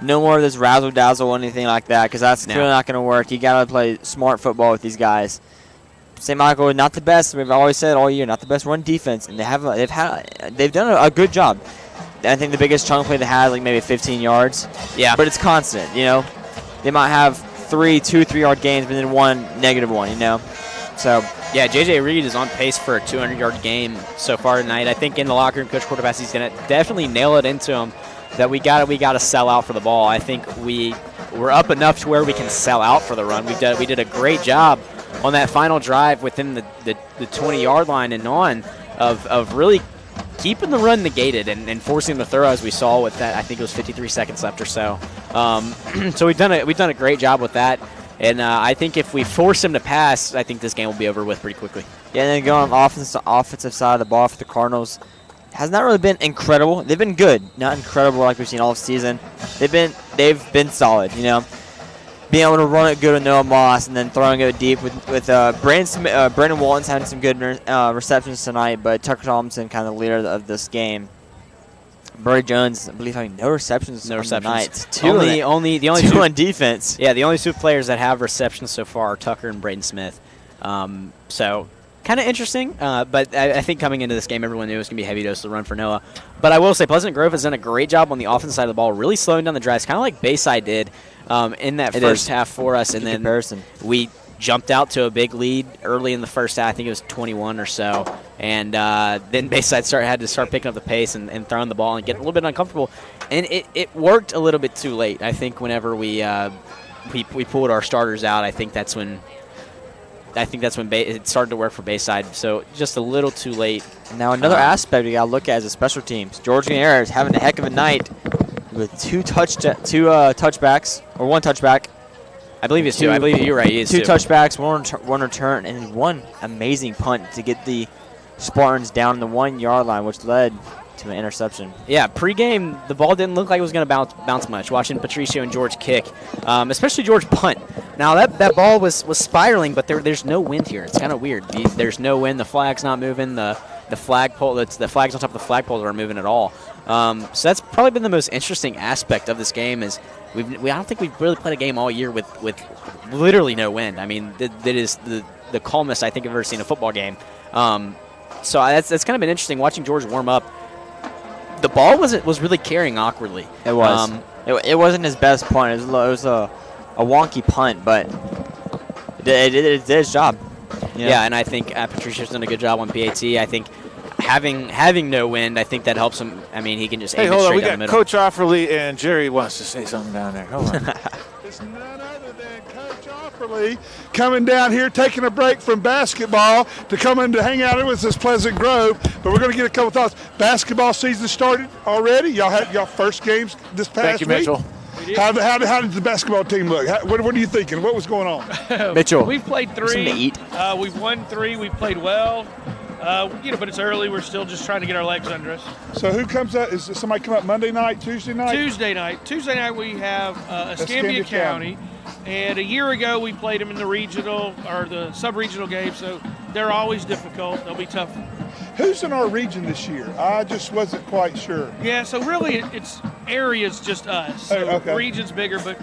No more of this razzle-dazzle or anything like that, because that's clearly not going to work. You got to play smart football with these guys. St. Michael, not the best. We've always said all year, not the best run defense, and they've done a good job. I think the biggest chunk play they had, like maybe 15 yards. Yeah. But it's constant, you know. They might have 3-yard games, but then one negative one, you know. So yeah, J.J. Reed is on pace for a 200-yard game so far tonight. I think in the locker room, Coach Quarterbass, he's going to definitely nail it into him that we got to sell out for the ball. I think we're up enough to where we can sell out for the run. We did a great job on that final drive within the 20-yard line and on of really keeping the run negated and forcing the throw, as we saw with that. I think it was 53 seconds left or so. So we've done a great job with that. And I think if we force him to pass, I think this game will be over with pretty quickly. Yeah, and then going on the offensive side of the ball for the Cardinals, has not really been incredible. They've been good, not incredible like we've seen all season. They've been solid, you know. Being able to run it good with Noah Moss and then throwing it deep with Brandon Walton's having some good receptions tonight, but Tucker Thompson kind of the leader of this game. Burry Jones, I believe, having no receptions. Tonight. The only two two on defense. Yeah, the only two players that have receptions so far are Tucker and Braden Smith. So kind of interesting, but I think coming into this game, everyone knew it was going to be a heavy dose to run for Noah. But I will say Pleasant Grove has done a great job on the offensive side of the ball, really slowing down the drives, kind of like Bayside did in that first half for us. And then we jumped out to a big lead early in the first half. I think it was 21 or so. And then Bayside had to start picking up the pace and throwing the ball and getting a little bit uncomfortable. And it worked a little bit too late. I think whenever we pulled our starters out, I think that's when it started to work for Bayside. So just a little too late. Now another aspect we got to look at is the special teams. George Guerrero is having a heck of a night with two touchbacks, or one touchback. I believe it's two. I believe you're right. He is two touchbacks, one return, and one amazing punt to get the Spartans down the 1 yard line, which led to an interception. Yeah, pregame, the ball didn't look like it was going to bounce much. Watching Patricio and George kick, especially George punt. Now that ball was spiraling, but there's no wind here. It's kind of weird. There's no wind. The flag's not moving. The flagpole, the flags on top of the flagpoles aren't moving at all. So that's probably been the most interesting aspect of this game. Is I don't think we've really played a game all year with literally no wind. I mean, that is the calmest I think I've ever seen a football game. So that's kind of been interesting watching George warm up. The ball was really carrying awkwardly. It was. It wasn't his best punt. It was a wonky punt, but it did its job. Yeah, and I think Patricia's done a good job on PAT. I think having no wind, I think that helps him. I mean, he can just aim it straight down the middle. Coach Offerly and Jerry wants to say something down there. Hold on. It's none other than Coach Offerly coming down here, taking a break from basketball to come in to hang out with us Pleasant Grove. But we're going to get a couple thoughts. Basketball season started already. Y'all had y'all first games this past week. Thank you, Mitchell. How did the basketball team look? What are you thinking? What was going on? Mitchell. We've played three. Something to eat. We've won three. We've played well. But it's early. We're still just trying to get our legs under us. So who comes up? Is somebody come up Monday night, Tuesday night? Tuesday night we have Escambia County. And a year ago we played them in the regional or the sub-regional game, so they're always difficult. They'll be tough. Who's in our region this year? I just wasn't quite sure. Yeah, so really it's area's just us. So okay. Region's bigger, but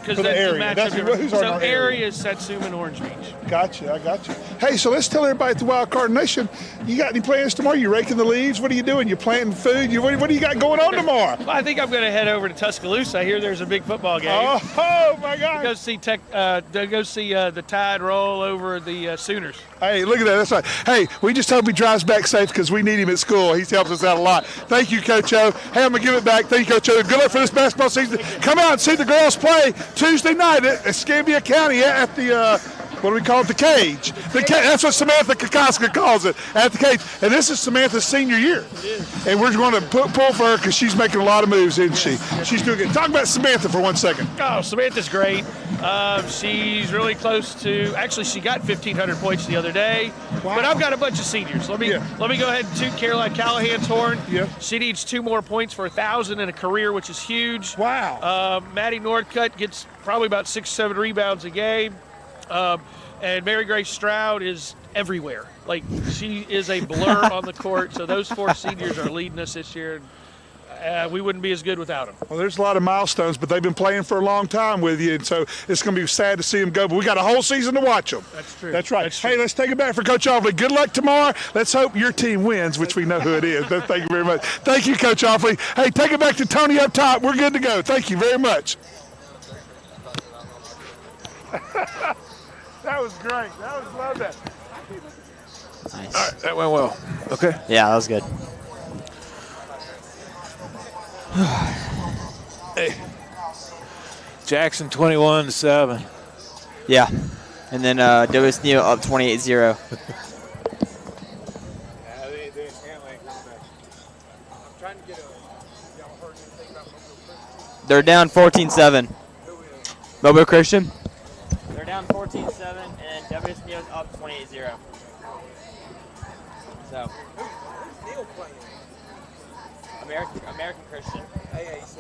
because For the area. matchup That's different. who's So our area. area is Satsuma and Orange Beach. Gotcha, I got you. Hey, so let's tell everybody at the Wild Card Nation, you got any plans tomorrow? You raking the leaves? What are you doing? You planting food? What do you got going on tomorrow? Well, I think I'm going to head over to Tuscaloosa. I hear there's a big football game. Oh my God! Go see the Tide roll over the Sooners. Hey, look at that. That's right. Hey, we just hope he drives back safe because we need him at school. He helps us out a lot. Thank you, Coach O. Hey, I'm going to give it back. Thank you, Coach O. Good luck for this basketball season. Come out and see the girls play Tuesday night at Escambia County at the, what do we call it, the cage. That's what Samantha Kokoska calls it, at the cage. And this is Samantha's senior year. And we're going to pull for her because she's making a lot of moves, isn't she? She's doing good. Talk about Samantha for 1 second. Oh, Samantha's great. She's really close to. Actually, she got 1,500 points the other day. Wow. But I've got a bunch of seniors. Let me go ahead and toot Caroline Callahan's horn. Yeah. She needs 2 more points for 1,000 in a career, which is huge. Wow. Maddie Northcutt gets probably about 6 or 7 rebounds a game. And Mary Grace Stroud is everywhere. Like, she is a blur on the court. So those 4 seniors are leading us this year. we wouldn't be as good without them. Well, there's a lot of milestones, but they've been playing for a long time with you, and so it's going to be sad to see them go. But we got a whole season to watch them. That's true. That's right. That's true. Hey, let's take it back for Coach Offley. Good luck tomorrow. Let's hope your team wins, which we know who it is. But thank you very much. Thank you, Coach Offley. Hey, take it back to Tony up top. We're good to go. Thank you very much. That was great. Love that. Nice. All right, that went well. Okay. Yeah, that was good. Hey. Jackson 21-7. Yeah. And then WSNU up 28-0. They're down 14-7. Mobile Christian? They're down 14-7, and WSNU is up 28-0. So. American Christian. AAC.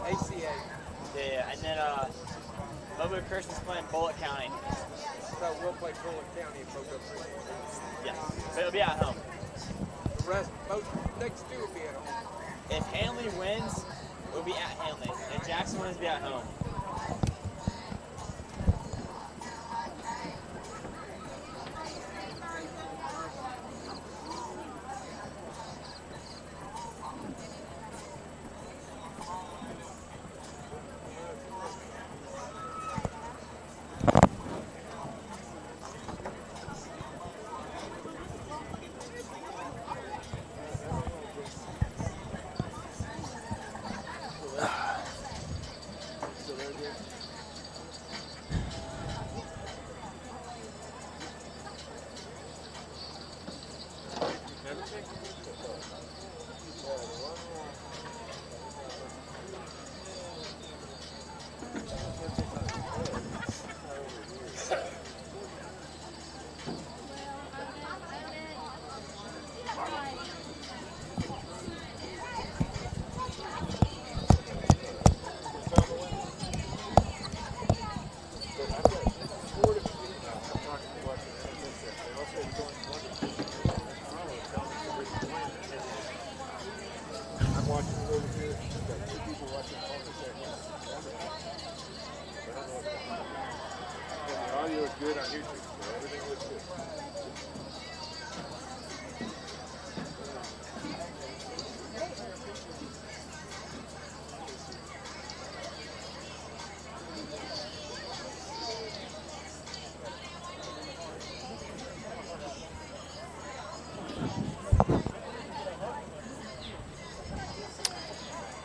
ACA. Yeah, and then Mobile Christian's playing Bullitt County. So we'll play Bullitt County and Mobile Christian. Yes, but it'll be at home. The rest, both next two will be at home. If Hanley wins, it'll be at Hanley. If Jackson wins, it'll be at home.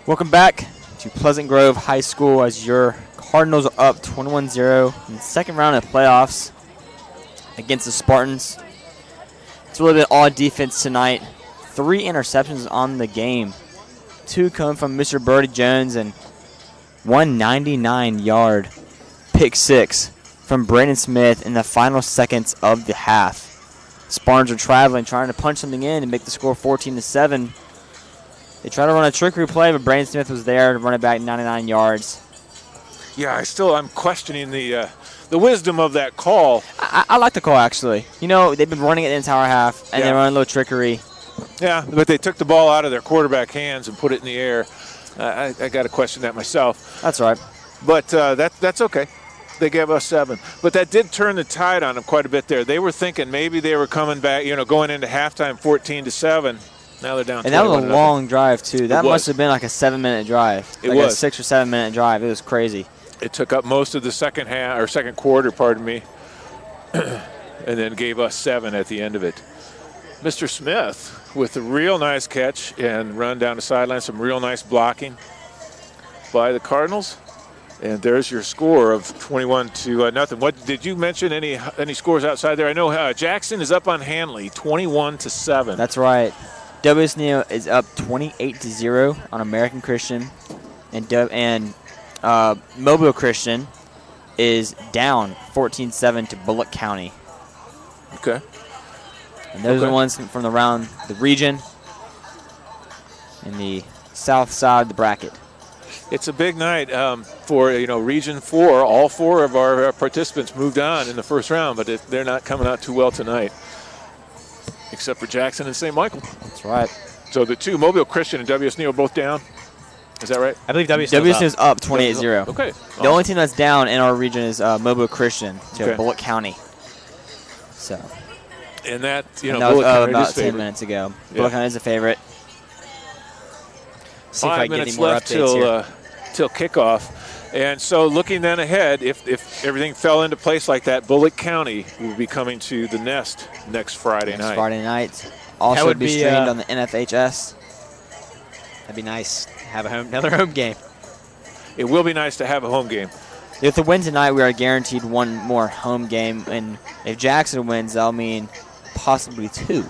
Welcome back to Pleasant Grove High School as your Cardinals are up 21-0 in the second round of playoffs against the Spartans. It's really been all defense tonight. 3 interceptions on the game. 2 come from Mr. Birdie Jones and 199-yard pick 6 from Brandon Smith in the final seconds of the half. Spartans are traveling, trying to punch something in and make the score 14-7. They tried to run a trickery play, but Brandon Smith was there to run it back 99 yards. Yeah, I'm questioning the wisdom of that call. I like the call, actually. You know, they've been running it the entire half, and they run a little trickery. Yeah, but they took the ball out of their quarterback hands and put it in the air. I got to question that myself. That's right. But that's okay. They gave us 7. But that did turn the tide on them quite a bit there. They were thinking maybe they were coming back, going into halftime 14-7. Now they're down. And that was a long drive, too. That must have been like a 7-minute drive. It was. A 6 or 7 minute drive. It was crazy. It took up most of the second quarter, pardon me, and then gave us 7 at the end of it. Mr. Smith with a real nice catch and run down the sideline, some real nice blocking by the Cardinals. And there's your score of 21-0. What did you mention? Any scores outside there? I know Jackson is up on Hanley, 21-7. That's right. WSNU is up 28-0 on American Christian, and Mobile Christian is down 14-7 to Bullitt County. Okay. And those are the ones from the region in the south side of the bracket. It's a big night for Region 4. All 4 of our participants moved on in the first round, but they're not coming out too well tonight, except for Jackson and St. Michael. That's right. So the 2, Mobile Christian and WSNU, are both down. Is that right? I believe WSU is up 28-0. Okay. The only team that's down in our region is Mobile Christian to Okay. Bullock County. So. And that, And that was Bullock County about is 10 favored. minutes ago. Yeah. Bullock County is a favorite. See if I 5 can get minutes any more left updates till kickoff. And so looking then ahead, if everything fell into place like that, Bullock County will be coming to the Nest next Friday night. Friday night. Also would be be, streamed on the NFHS. That'd be nice. Have another home game. It will be nice to have a home game. If the win tonight, we are guaranteed one more home game. And if Jackson wins, that'll mean possibly 2.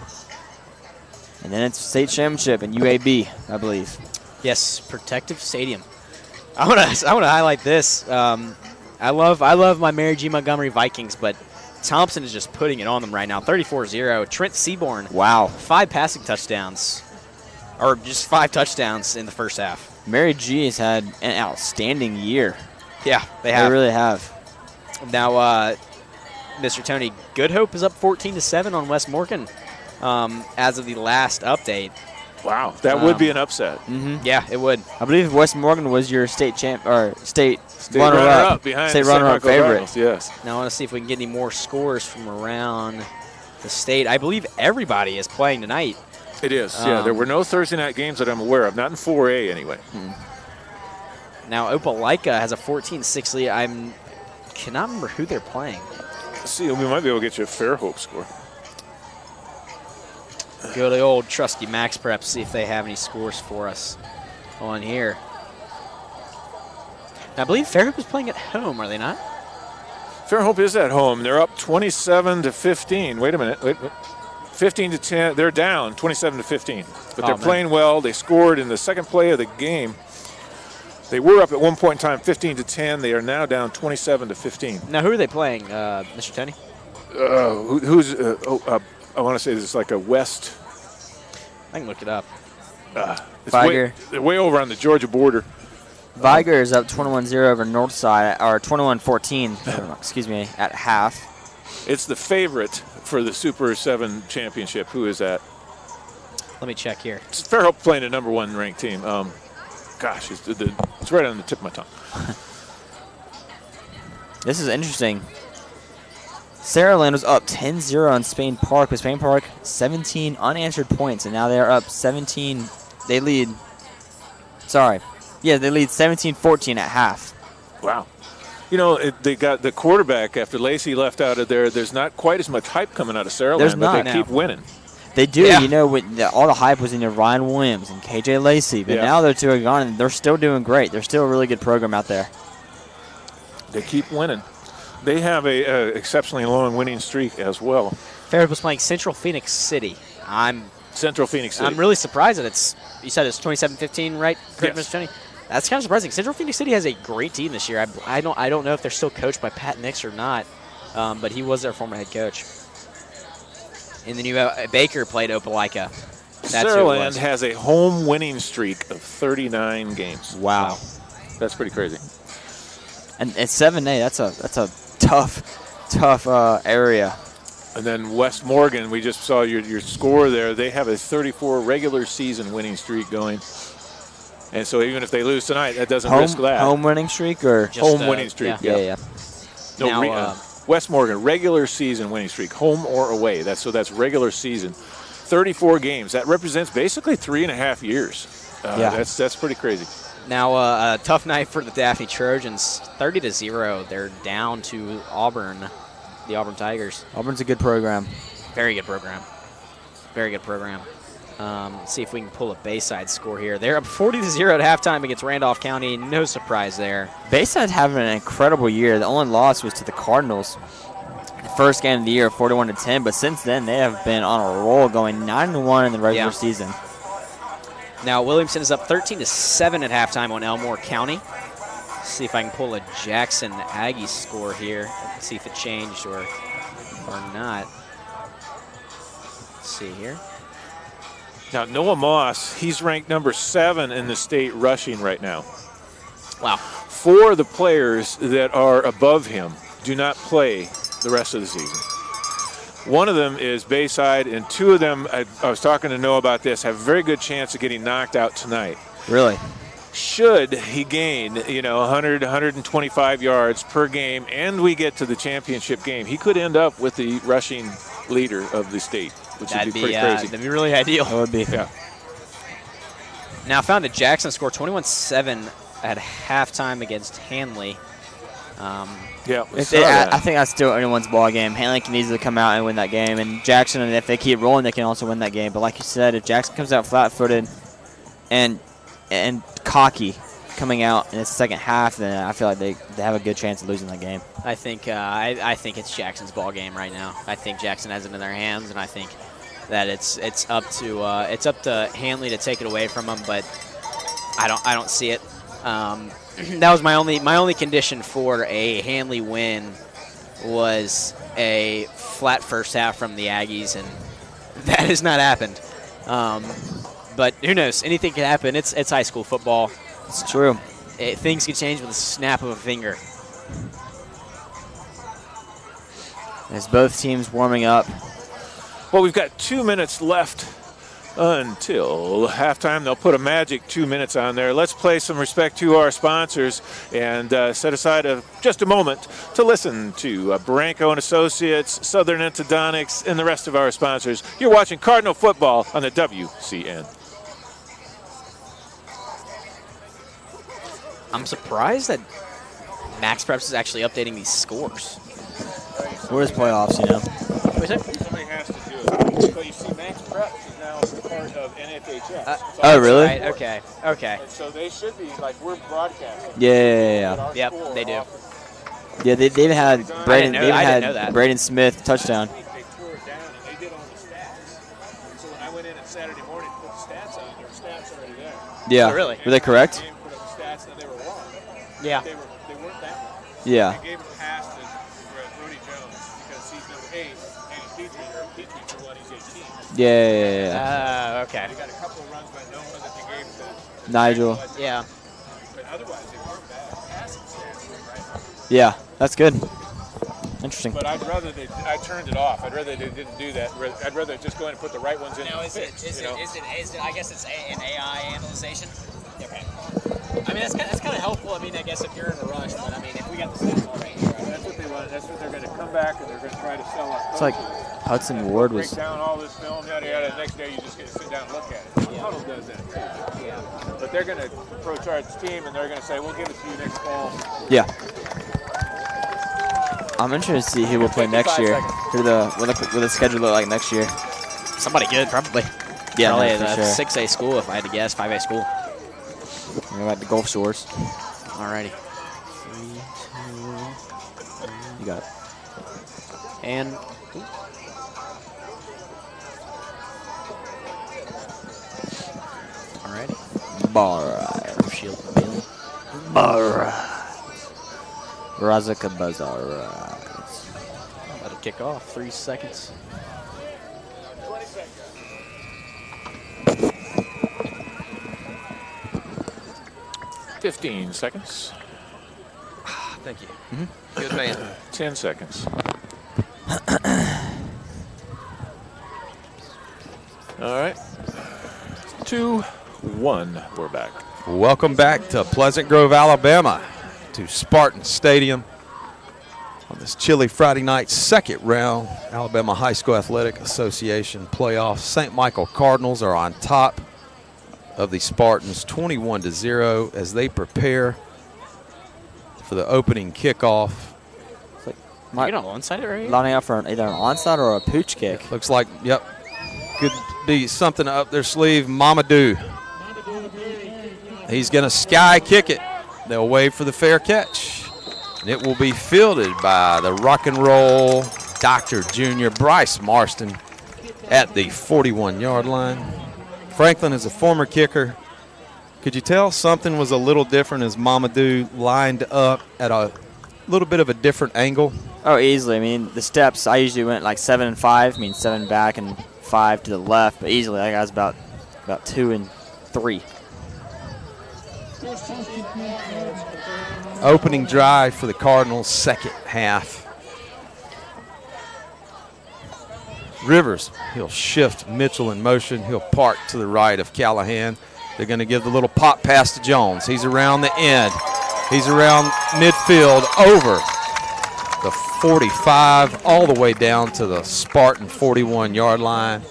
And then it's state championship in UAB, I believe. Yes, Protective Stadium. I want to highlight this. I love my Mary G. Montgomery Vikings, but Thompson is just putting it on them right now. 34-0. Trent Seaborn. Wow. 5 passing touchdowns, or just 5 touchdowns in the first half. Mary G has had an outstanding year. Yeah, they They have. really have. Now, Mr. Tony Goodhope is up 14-7 on West Morgan as of the last update. Wow, that would be an upset. Yeah, it would. I believe West Morgan was your state champ or state runner-up behind state the St. runner-up Michael favorite. Cardinals, yes. Now I want to see if we can get any more scores from around the state. I believe everybody is playing tonight. It is, yeah. There were no Thursday night games that I'm aware of, not in 4A anyway. Now Opelika has a 14-6 lead. I cannot remember who they're playing. Let's see, we might be able to get you a Fairhope score. Go to the old trusty Max Prep, see if they have any scores for us on here. Now, I believe Fairhope is playing at home, are they not? Fairhope is at home. They're up 27-15. Wait a minute. Wait. 15-10. They're down 27-15. But they're playing well. They scored in the second play of the game. They were up at one point in time 15-10. They are now down 27-15. Now, who are they playing, Mr. Tony? I want to say this is like a West. I can look it up. Viger. They're way over on the Georgia border. Viger is up 21-0 over Northside, or 21-14, excuse me, at half. It's the favorite for the Super 7 championship. Who is that? Let me check here. It's Fairhope playing a number 1 ranked team. Gosh, it's right on the tip of my tongue. This is interesting. Saraland was up 10-0 on Spain Park, but Spain Park 17 unanswered points, and now they are up 17. They lead. Sorry. Yeah, they lead 17-14 at half. Wow. They got the quarterback after Lacey left out of there. There's not quite as much hype coming out of Saraland, but they keep winning. They do. Yeah. All the hype was in Ryan Williams and KJ Lacey, but now they're 2 are gone, and they're still doing great. They're still a really good program out there. They keep winning. They have a exceptionally long winning streak as well. Fairhope was playing Central Phoenix City. Central Phoenix City. I'm really surprised that you said it's 27-15, right? Correct, Yes. Mr. Tony? That's kind of surprising. Central Phoenix City has a great team this year. I don't know if they're still coached by Pat Nix or not, but he was their former head coach. And then Baker played Opelika. Saraland has a home winning streak of 39 games. Wow. That's pretty crazy. And at 7A, that's a tough area. And then West Morgan, we just saw your score there. They have a 34 regular season winning streak going. And so even if they lose tonight, that doesn't risk that. Home winning streak or? Home winning streak, Yeah. No, Now, West Morgan, regular season winning streak, home or away. That's regular season. 34 games. That represents basically 3.5 years. That's pretty crazy. Now, a tough night for the Daphne Trojans. 30-0. They're down to Auburn, the Auburn Tigers. Auburn's a good program. Very good program. Very good program. Let's see if we can pull a Bayside score here. They're up 40-0 at halftime against Randolph County. No surprise there. Bayside's having an incredible year. The only loss was to the Cardinals. The first game of the year, 41-10, but since then they have been on a roll, going 9-1 in the regular season. Now Williamson is up 13-7 at halftime on Elmore County. Let's see if I can pull a Jackson Aggie score here. Let's see if it changed or not. Let's see here. Now, Noah Moss, he's ranked number 7 in the state rushing right now. Wow. 4 of the players that are above him do not play the rest of the season. One of them is Bayside, and 2 of them, I was talking to Noah about this, have a very good chance of getting knocked out tonight. Really? should he gain, 100, 125 yards per game, and we get to the championship game, he could end up with the rushing leader of the state, which would be pretty crazy. That'd be really ideal. That would be. Yeah. Now, I found that Jackson scored 21-7 at halftime against Hanley. Yeah, I think that's still anyone's ball game. Hanley can easily come out and win that game, and Jackson, and if they keep rolling, they can also win that game. But like you said, if Jackson comes out flat-footed and cocky coming out in the second half, then I feel like they have a good chance of losing that game. I think I think it's Jackson's ball game right now. I think Jackson has it in their hands, and I think that it's up to Hanley to take it away from them. But I don't see it. That was my only condition for a Hanley win was a flat first half from the Aggies, and that has not happened. But who knows? Anything can happen. It's high school football. It's true. Things can change with a snap of a finger. As both teams warming up. Well, we've got 2 minutes left until halftime. They'll put a magic 2 minutes on there. Let's play some respect to our sponsors and set aside just a moment to listen to Branco and Associates, Southern Orthodontics, and the rest of our sponsors. You're watching Cardinal football on the WCN. I'm surprised that Max Preps is actually updating these scores. We're just playoffs, you know. Somebody has to do it. So you see, Max Preps is now part of NFHS. Oh, really? Right, okay. And so they should be, like, we're broadcasting. Yeah. Yep, they do. Yeah, they even had Braden. I didn't know that. Braden Smith touchdown. They tore it down, and they did all the stats. So when I went in on Saturday morning to put the stats on, there were stats already there. Yeah. Oh, really? Were they correct? They put up the stats, and they were wrong. Yeah. They weren't that wrong. Yeah. They gave a pass to Brody Jones because he's number 8, and Petrie for what, he's 18. Yeah. Okay. They got a couple of runs by Noah that they gave to Nigel. Yeah. But otherwise, they weren't bad passing stats, right? Yeah, that's good. Interesting. But I turned it off. I'd rather they didn't do that. I'd rather just go in and put the right ones in. Now, and is fix, it, I guess it's an AI analyzation? Okay. I mean, that's kind of helpful. I mean, I guess if you're in a rush, but I mean, if we got the stats already. That's what they want. That's what they're going to come back and they're going to try to sell us. It's like Hudson Ward was. Break down all this film, yada yada. The next day you just get to sit down and look at it. Yeah. Huddle does that too. Yeah. But they're going to pro-charge the team and they're going to say, we'll give it to you next fall. Yeah. I'm interested to see who will play next year. What the schedule look like next year? Somebody good, probably. Yeah, probably no, for a sure. 6A school, if I had to guess, 5A school. What about the Gulf Shores? Alrighty. 3, 2, You got it. and alrighty. Bar. Shield reveal. Bar. Razaka Bazaar. About to kick off. 3 seconds. 20 seconds. 15 seconds. Thank you. Good man. 10 seconds. All right. 2-1. We're back. Welcome back to Pleasant Grove, Alabama, to Spartan Stadium on this chilly Friday night, second round Alabama High School Athletic Association playoffs. St. Michael Cardinals are on top of the Spartans 21-0 as they prepare for the opening kickoff. You don't onside it right here? Lining up for either an onside or a pooch kick. Looks like, yep, could be something up their sleeve. Mamadou. He's going to sky kick it. They'll wave for the fair catch. And it will be fielded by the rock and roll Dr. Jr. Bryce Marston at the 41-yard line. Franklin is a former kicker. Could you tell something was a little different as Mamadou lined up at a little bit of a different angle? Oh, easily. I mean, the steps, I usually went like 7 and 5. I mean, 7 back and 5 to the left. But easily, I was about 2 and 3. Opening drive for the Cardinals, second half. Rivers, he'll shift Mitchell in motion. He'll park to the right of Callahan. They're going to give the little pop pass to Jones. He's around the end. He's around midfield over the 45 all the way down to the Spartan 41-yard line.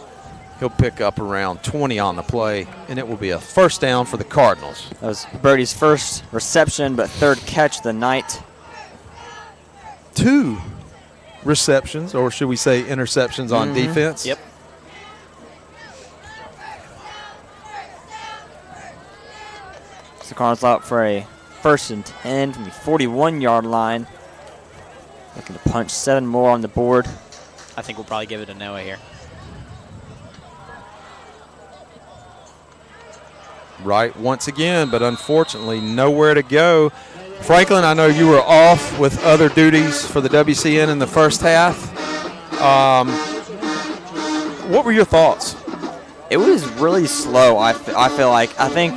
He'll pick up around 20 on the play, and it will be a first down for the Cardinals. That was Birdie's first reception, but third catch of the night. 2 receptions, or should we say interceptions on defense? Yep. So Cardinals out for a 1st and 10 from the 41-yard line. Looking to punch 7 more on the board. I think we'll probably give it to Noah here. Right once again, but unfortunately nowhere to go. Franklin, I know you were off with other duties for the WCN in the first half. What were your thoughts? It was really slow, I feel like. I think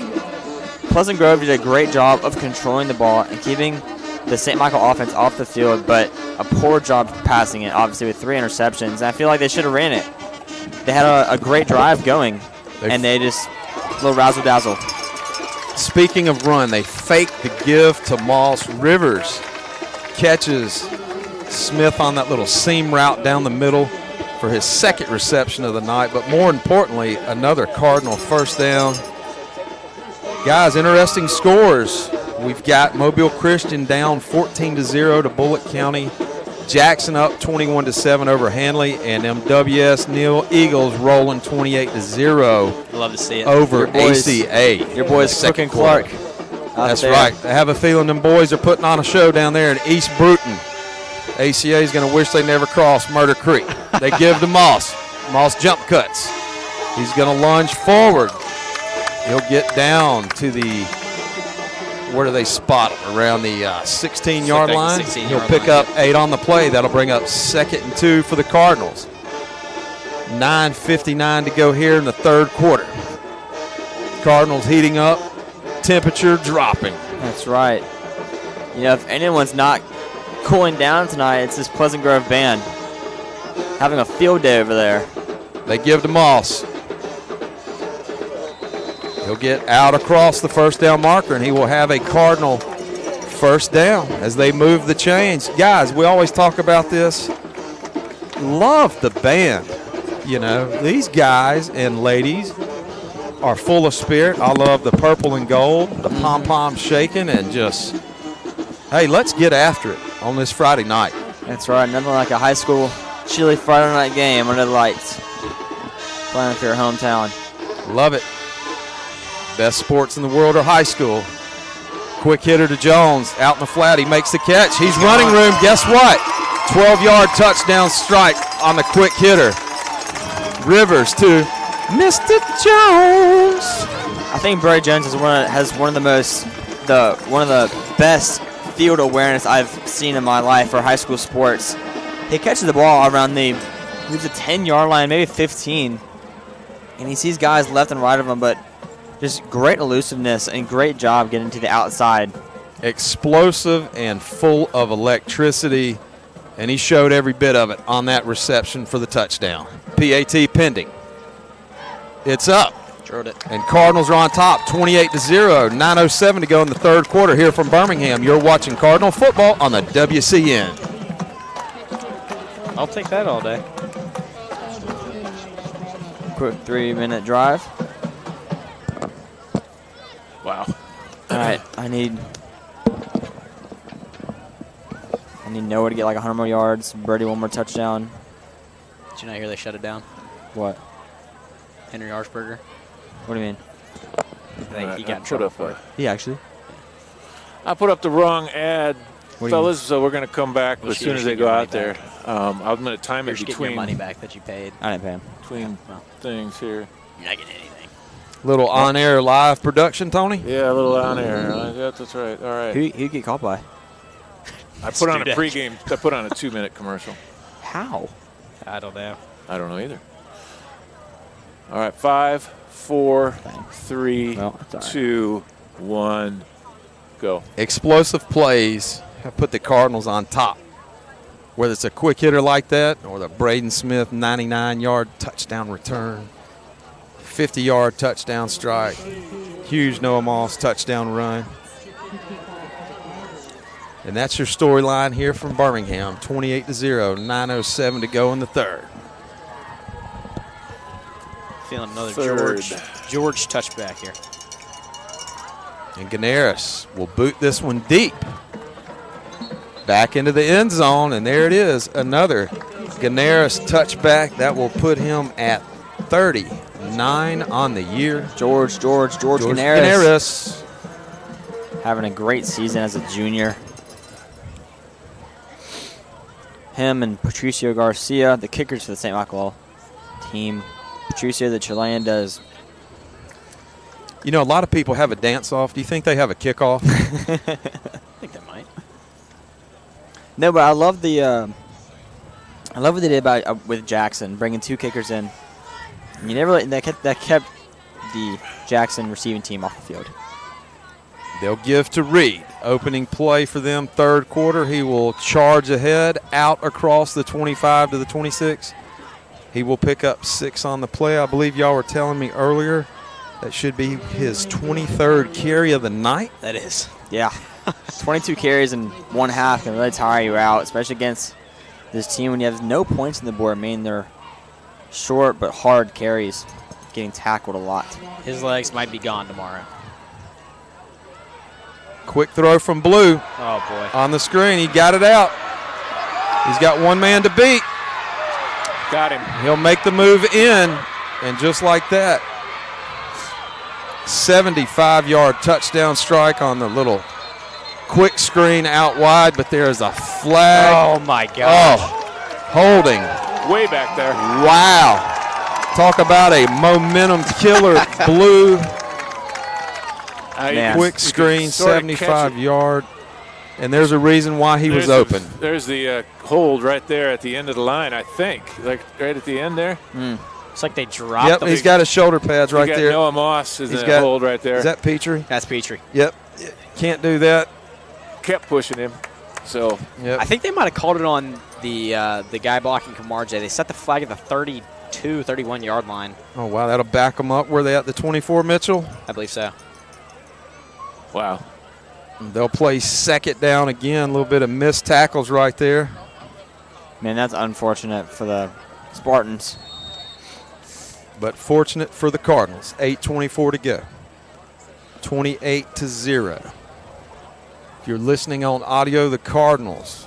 Pleasant Grove did a great job of controlling the ball and keeping the St. Michael offense off the field, but a poor job passing it, obviously, with 3 interceptions. And I feel like they should have ran it. They had a great drive going, and they just a little razzle-dazzle. Speaking of run, they faked the give to Moss. Rivers catches Smith on that little seam route down the middle for his 2nd reception of the night, but more importantly, another Cardinal first down. Guys, interesting scores. We've got Mobile Christian down 14-0 to Bullock County. Jackson up 21-7 over Hanley, and MWS Neal Eagles rolling 28-0. I love to see it. Over boys, ACA. Your boys Cook and Clark. That's right. I have a feeling them boys are putting on a show down there in East Bruton. ACA is going to wish they never crossed Murder Creek. They give to Moss. Moss jump cuts. He's going to lunge forward. He'll get down to the, where do they spot him? Around the 16-yard line. He'll pick up 8 on the play. That'll bring up 2nd and 2 for the Cardinals. 9:59 to go here in the 3rd quarter. Cardinals heating up, temperature dropping. That's right. You know, if anyone's not cooling down tonight, it's this Pleasant Grove band. Having a field day over there. They give to Moss. He'll get out across the first down marker, and he will have a Cardinal first down as they move the chains. Guys, we always talk about this. Love the band. You know, these guys and ladies are full of spirit. I love the purple and gold, the pom-pom shaking, and just, hey, let's get after it on this Friday night. That's right. Nothing like a high school chilly Friday night game under the lights. Playing for your hometown. Love it. Best sports in the world are high school. Quick hitter to Jones. Out in the flat. He makes the catch. He's running room. Guess what? 12-yard touchdown strike on the quick hitter. Rivers to Mr. Jones. I think Brady Jones has one of the best field awareness I've seen in my life for high school sports. He catches the ball around the 10-yard line, maybe 15, and he sees guys left and right of him, but just great elusiveness and great job getting to the outside. Explosive and full of electricity, and he showed every bit of it on that reception for the touchdown. PAT pending. It's up. Throwed it. And Cardinals are on top, 28-0. 9:07 to go in the 3rd quarter here from Birmingham. You're watching Cardinal football on the WCN. I'll take that all day. Quick 3-minute drive. Wow. All right, I need Noah to get like 100 more yards. Birdie 1 more touchdown. Did you not hear they shut it down? What? Henry Arsberger. What do you mean? I think he got in trouble for it. He actually. I put up the wrong ad, What do you fellas, so we're going to come back Well, as she- soon as she they get go your out money there. I'm going to time You're it just getting your between money back that you paid. I didn't pay him. Well, things here. you're not getting anything. Little on-air live production, Tony. Yeah, a little on air. That's right. All right. Who'd get caught by? I put on a Student. pregame. I put on a 2-minute commercial. How? I don't know. I don't know either. All right, 5, 4, 3, Well, it's all right. 2, 1, go. Explosive plays have put the Cardinals on top. Whether it's a quick hitter like that or the Braden Smith 99-yard touchdown return, 50-yard touchdown strike. Huge Noah Moss touchdown run. And that's your storyline here from Birmingham. 28-0, 9:07 to go in the third. Feeling another Third. George touchback here. And Ganaris will boot this one deep. Back into the end zone, and there it is. Another Ganaris touchback. That will put him at 39 on the year. George Ganaris. Having a great season as a junior. Him and Patricio Garcia, the kickers for the St. Michael team. Patricio, the Chilean, does. You know, a lot of people have a dance-off. Do you think they have a kickoff? I think they might. No, but I love what they did about with Jackson, bringing 2 kickers in. And you never that kept the Jackson receiving team off the field. They'll give to Reed. Opening play for them, third quarter. He will charge ahead, out across the 25 to the 26. He will pick up 6 on the play. I believe y'all were telling me earlier that should be his 23rd carry of the night. That is. Yeah. 22 carries in one half can really tire you out, especially against this team when you have no points on the board. I mean, they're short but hard carries, getting tackled a lot. His legs might be gone tomorrow. Quick throw from Blue Oh, boy. on the screen. He got it out. He's got one man to beat. Got him. He'll make the move in, and just like that, 75-yard touchdown strike on the little quick screen out wide, but there is a flag. Oh, my gosh. Oh, holding. Way back there. Wow. Talk about a momentum killer. Blue. Man. Quick screen, 75-yard. And there's a reason why he was open. There's the hold right there at the end of the line, I think. Like right at the end there. It's like they dropped Yep, them. he's got his shoulder pads right You got there. Noah Moss is He's in got- a hold right there. Is that Petrie? That's Petrie. Yep. Can't do that. Kept pushing him. So Yep. I think they might have called it on the guy blocking Kamarje. They set the flag at the 32, 31-yard line. Oh, wow, that'll back them up. Were they at the 24, Mitchell? I believe so. wow. They'll play second down again. A little bit of missed tackles right there. Man, that's unfortunate for the Spartans. But fortunate for the Cardinals. 8:24 to go. 28-0. If you're listening on audio, the Cardinals.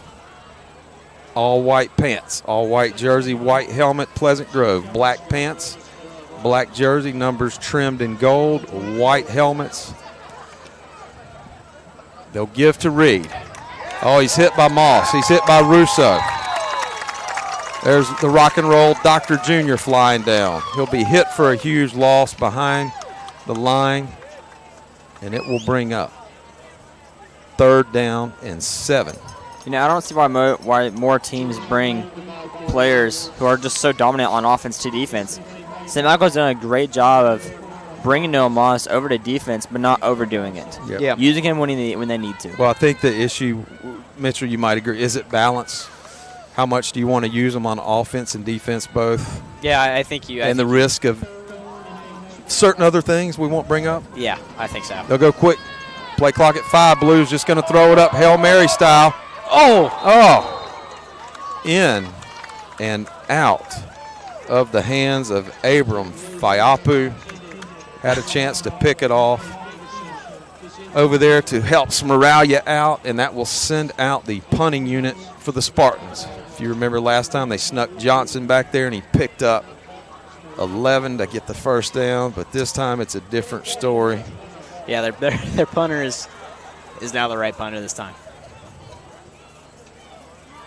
All white pants, all white jersey, white helmet, Pleasant Grove. Black pants, black jersey, numbers trimmed in gold, white helmets. They'll give to Reed. Oh, he's hit by Moss. He's hit by Russo. There's the rock and roll Dr. Jr. flying down. He'll be hit for a huge loss behind the line, and it will bring up 3rd down and 7. You know, I don't see why more teams bring players who are just so dominant on offense to defense. St. Michael's done a great job of bringing Noah Moss over to defense, but not overdoing it. Yep. Yeah. Using him when they need to. Well, I think the issue, Mitchell, you might agree, is it balance? How much do you want to use them on offense and defense both? Yeah, I think you. And the risk of certain other things we won't bring up? Yeah, I think so. They'll go quick. Play clock at 5. Blues just going to throw it up Hail Mary style. Oh! In and out of the hands of Abram Fayapu. Had a chance to pick it off over there to help Smaralia out, and that will send out the punting unit for the Spartans. If you remember last time, they snuck Johnson back there, and he picked up 11 to get the first down, but this time it's a different story. Yeah, their punter is now the right punter this time.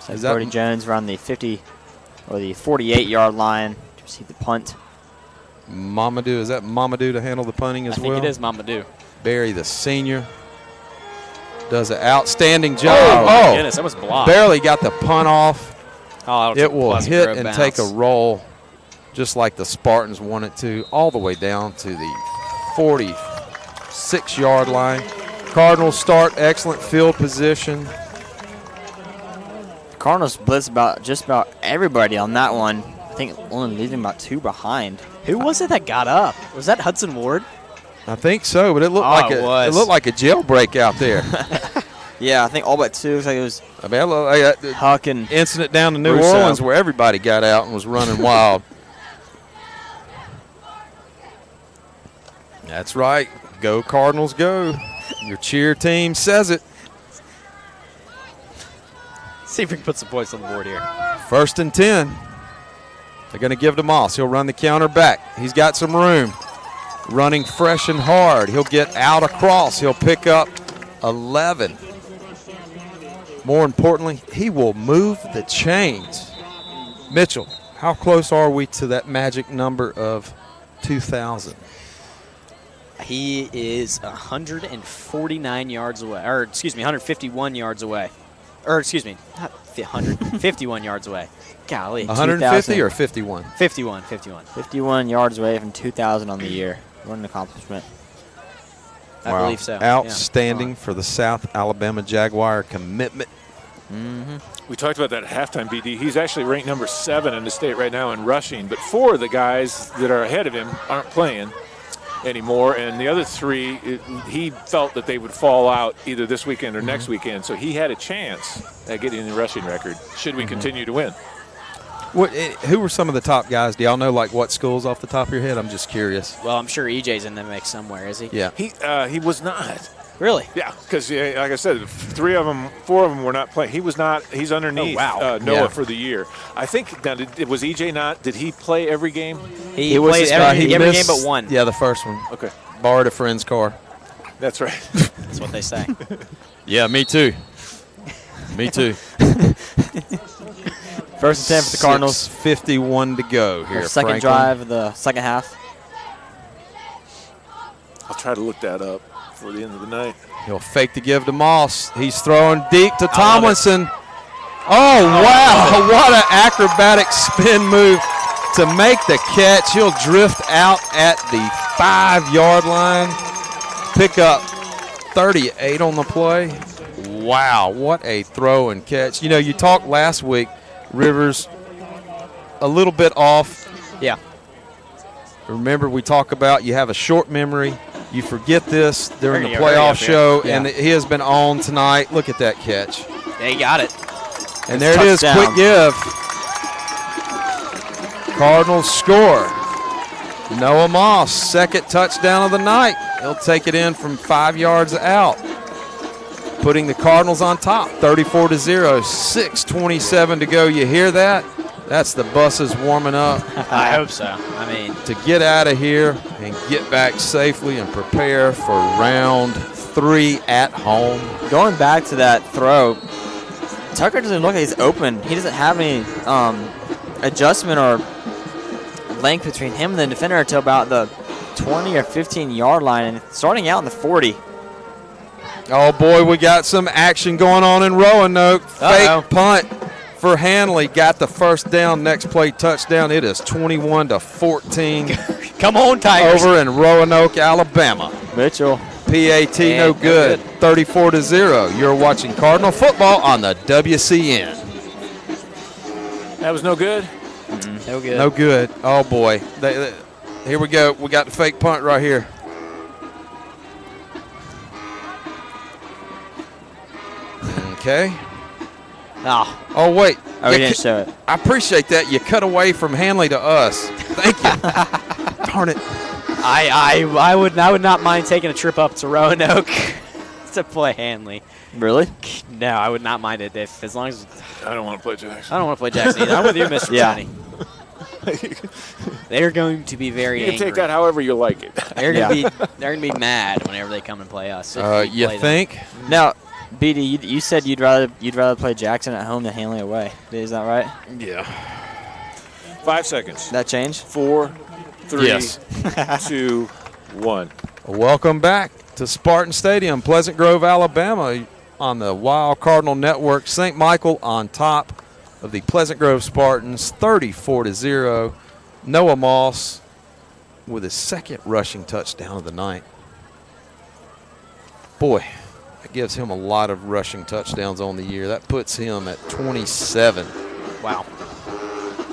So Brody Jones around the 50 or the 48-yard line to receive the punt. Mamadou, is that Mamadou to handle the punting as well? I think it is Mamadou. Barry, the senior, does an outstanding job. Oh, my goodness, that was blocked. Barely got the punt off. Oh, it will Pleasant hit Grove and bounce. take a roll just like the Spartans want it to, all the way down to the 46-yard line. Cardinals start, excellent field position. The Cardinals blitz just about everybody on that one. I think only leaving about 2 behind. Who was it that got up? Was that Hudson Ward? I think so, but it looked it looked like a jailbreak out there. Yeah, I think all but two. Like it was I mean, I got Huck and incident down in New Russo. Orleans where everybody got out and was running wild. That's right. Go Cardinals, go. Your cheer team says it. See if we can put some points on the board here. 1st and 10. They're going to give to Moss. He'll run the counter back. He's got some room. Running fresh and hard. He'll get out across. He'll pick up 11. More importantly, he will move the chains. Mitchell, how close are we to that magic number of 2,000? He is 149 yards away, or excuse me, 151 yards away. Or excuse me, not 151 yards away. Golly. 150 or 51? 51. 51 yards away from 2,000 on the year. What an accomplishment. I Wow. believe so. Outstanding for the South Alabama Jaguar commitment. We talked about that at halftime, BD. He's actually ranked number 7 in the state right now in rushing, but 4 of the guys that are ahead of him aren't playing anymore, and the other 3, he felt that they would fall out either this weekend or next weekend, so he had a chance at getting the rushing record should we continue to win. Who were some of the top guys? Do y'all know like what schools off the top of your head? I'm just curious. Well, I'm sure EJ's in the mix somewhere, is he? Yeah. He was not. Really? Yeah, because like I said, 4 of them were not playing. He was not. He's underneath Noah Yeah. for the year. I think now was EJ not? Did he play every game? He played every game missed- but one. Yeah, the first one. Okay, Borrowed a friend's car. that's right. That's what they say. Yeah, me too. Me too. 1st and 10 for the Cardinals. 6:51 to go here. Their second Franklin. drive of the second half. I'll try to look that up before the end of the night. He'll fake to give to Moss. He's throwing deep to Tomlinson. Oh, wow. What an acrobatic spin move to make the catch. He'll drift out at the 5-yard line. Pick up 38 on the play. Wow, what a throw and catch. You know, you talked last week, Rivers, a little bit off. Yeah. Remember, we talk about you have a short memory. You forget this during the Hurry playoff up here. show, Yeah. and he has been on tonight. Look at that catch. Yeah, he got it. And there it is, touchdown. quick give. Cardinals score. Noah Moss, second touchdown of the night. He'll take it in from 5 yards out, putting the Cardinals on top, 34-0, 6:27 to go. You hear that? That's the buses warming up I hope so. I mean, to get out of here and get back safely and prepare for round 3 at home. Going back to that throw, Tucker doesn't look like he's open. He doesn't have any adjustment or length between him and the defender until about the 20 or 15-yard line, and starting out in the 40. Oh, boy, we got some action going on in Roanoke. Uh-oh. Fake punt for Hanley. Got the first down. Next play, touchdown. It is 21-14 come on, Tigers. over in Roanoke, Alabama. Mitchell. PAT no good. 34-0. You're watching Cardinal football on the WCN. That was no good. No good. No good. Oh, boy. Here we go. We got the fake punt right here. Okay. Oh, wait. Oh, we You didn't ca- show it. I appreciate that. You cut away from Hanley to us. Thank you. Darn it. I would not mind taking a trip up to Roanoke to play Hanley. Really? No, I would not mind it as long as I don't want to play Jackson. I don't want to play Jackson either. I'm with you, Mr. Yeah. Johnny. They're going to be very You can angry. take that however you like it. They're gonna be mad whenever they come and play us. if we You play them. think? Now, BD, you said you'd rather play Jackson at home than Hanley away. Is that right? Yeah. 5 seconds. That changed? 4, 3, Yes. 2, 1. Welcome back to Spartan Stadium, Pleasant Grove, Alabama, on the Wild Cardinal Network. St. Michael on top of the Pleasant Grove Spartans, 34-0. Noah Moss with his second rushing touchdown of the night. Boy, that gives him a lot of rushing touchdowns on the year. That puts him at 27. Wow.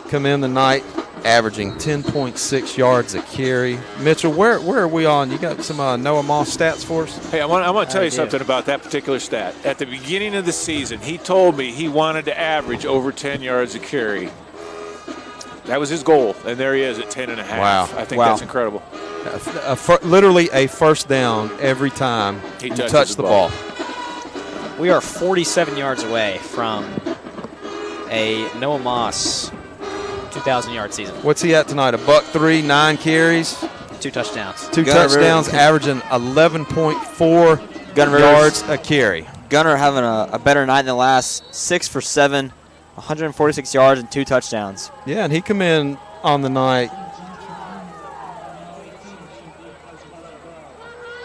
Come in the night averaging 10.6 yards a carry. Mitchell, where are we on? You got some Noah Moss stats for us? Hey, I want to tell you something about that particular stat. At the beginning of the season, he told me he wanted to average over 10 yards a carry. That was his goal, and there he is at 10 and a half. Wow. I think that's incredible. Literally a first down every time he touched the ball. We are 47 yards away from a Noah Moss 2,000-yard season. What's he at tonight? $103, 9 carries. 2 touchdowns. Two touchdowns, averaging 11.4 yards a carry. Gunner having a better night than the last. 6 for 7, 146 yards and 2 touchdowns. Yeah, and he come in on the night.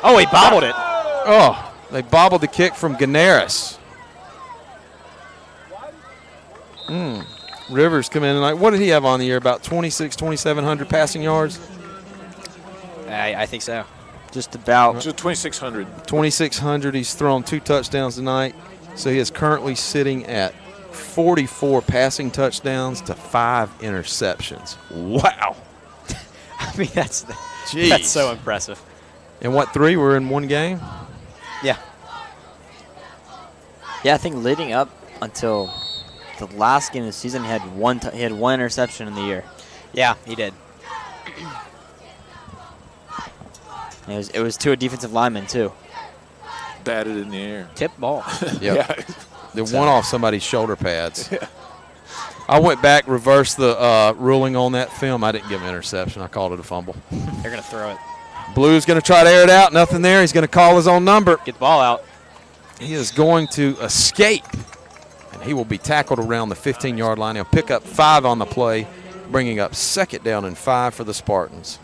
Oh, he bobbled it. Oh, they bobbled the kick from Ganaris. Rivers come in tonight. What did he have on the year? About 2,700 passing yards? I think so. Just about. Just 2,600. 2,600. He's thrown 2 touchdowns tonight. So he is currently sitting at 44 passing touchdowns to 5 interceptions. Wow. I mean, that's Jeez. so impressive. And what, 3 were in one game? Yeah. Yeah, I think leading up until the last game of the season, he had one interception in the year. Yeah, he did. It was to a defensive lineman, too. Batted in the air. Tip ball. Yeah. They went off somebody's shoulder pads. Yeah. I went back, reversed the ruling on that film. I didn't give him an interception. I called it a fumble. They're going to throw it. Blue's going to try to air it out. Nothing there. He's going to call his own number. Get the ball out. He is going to escape, and he will be tackled around the 15-yard line. He'll pick up 5 on the play, bringing up 2nd down and 5 for the Spartans.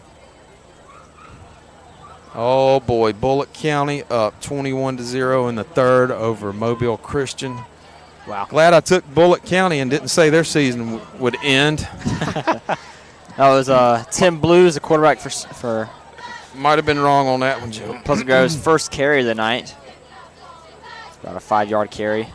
Oh, boy, Bullock County up 21-0 in the 3rd over Mobile Christian. Wow. Glad I took Bullock County and didn't say their season would end. That was Tim Blues, the quarterback for Might have been wrong on that one, Joe. Pleasant Grove's first carry of the night. It's about a 5-yard carry.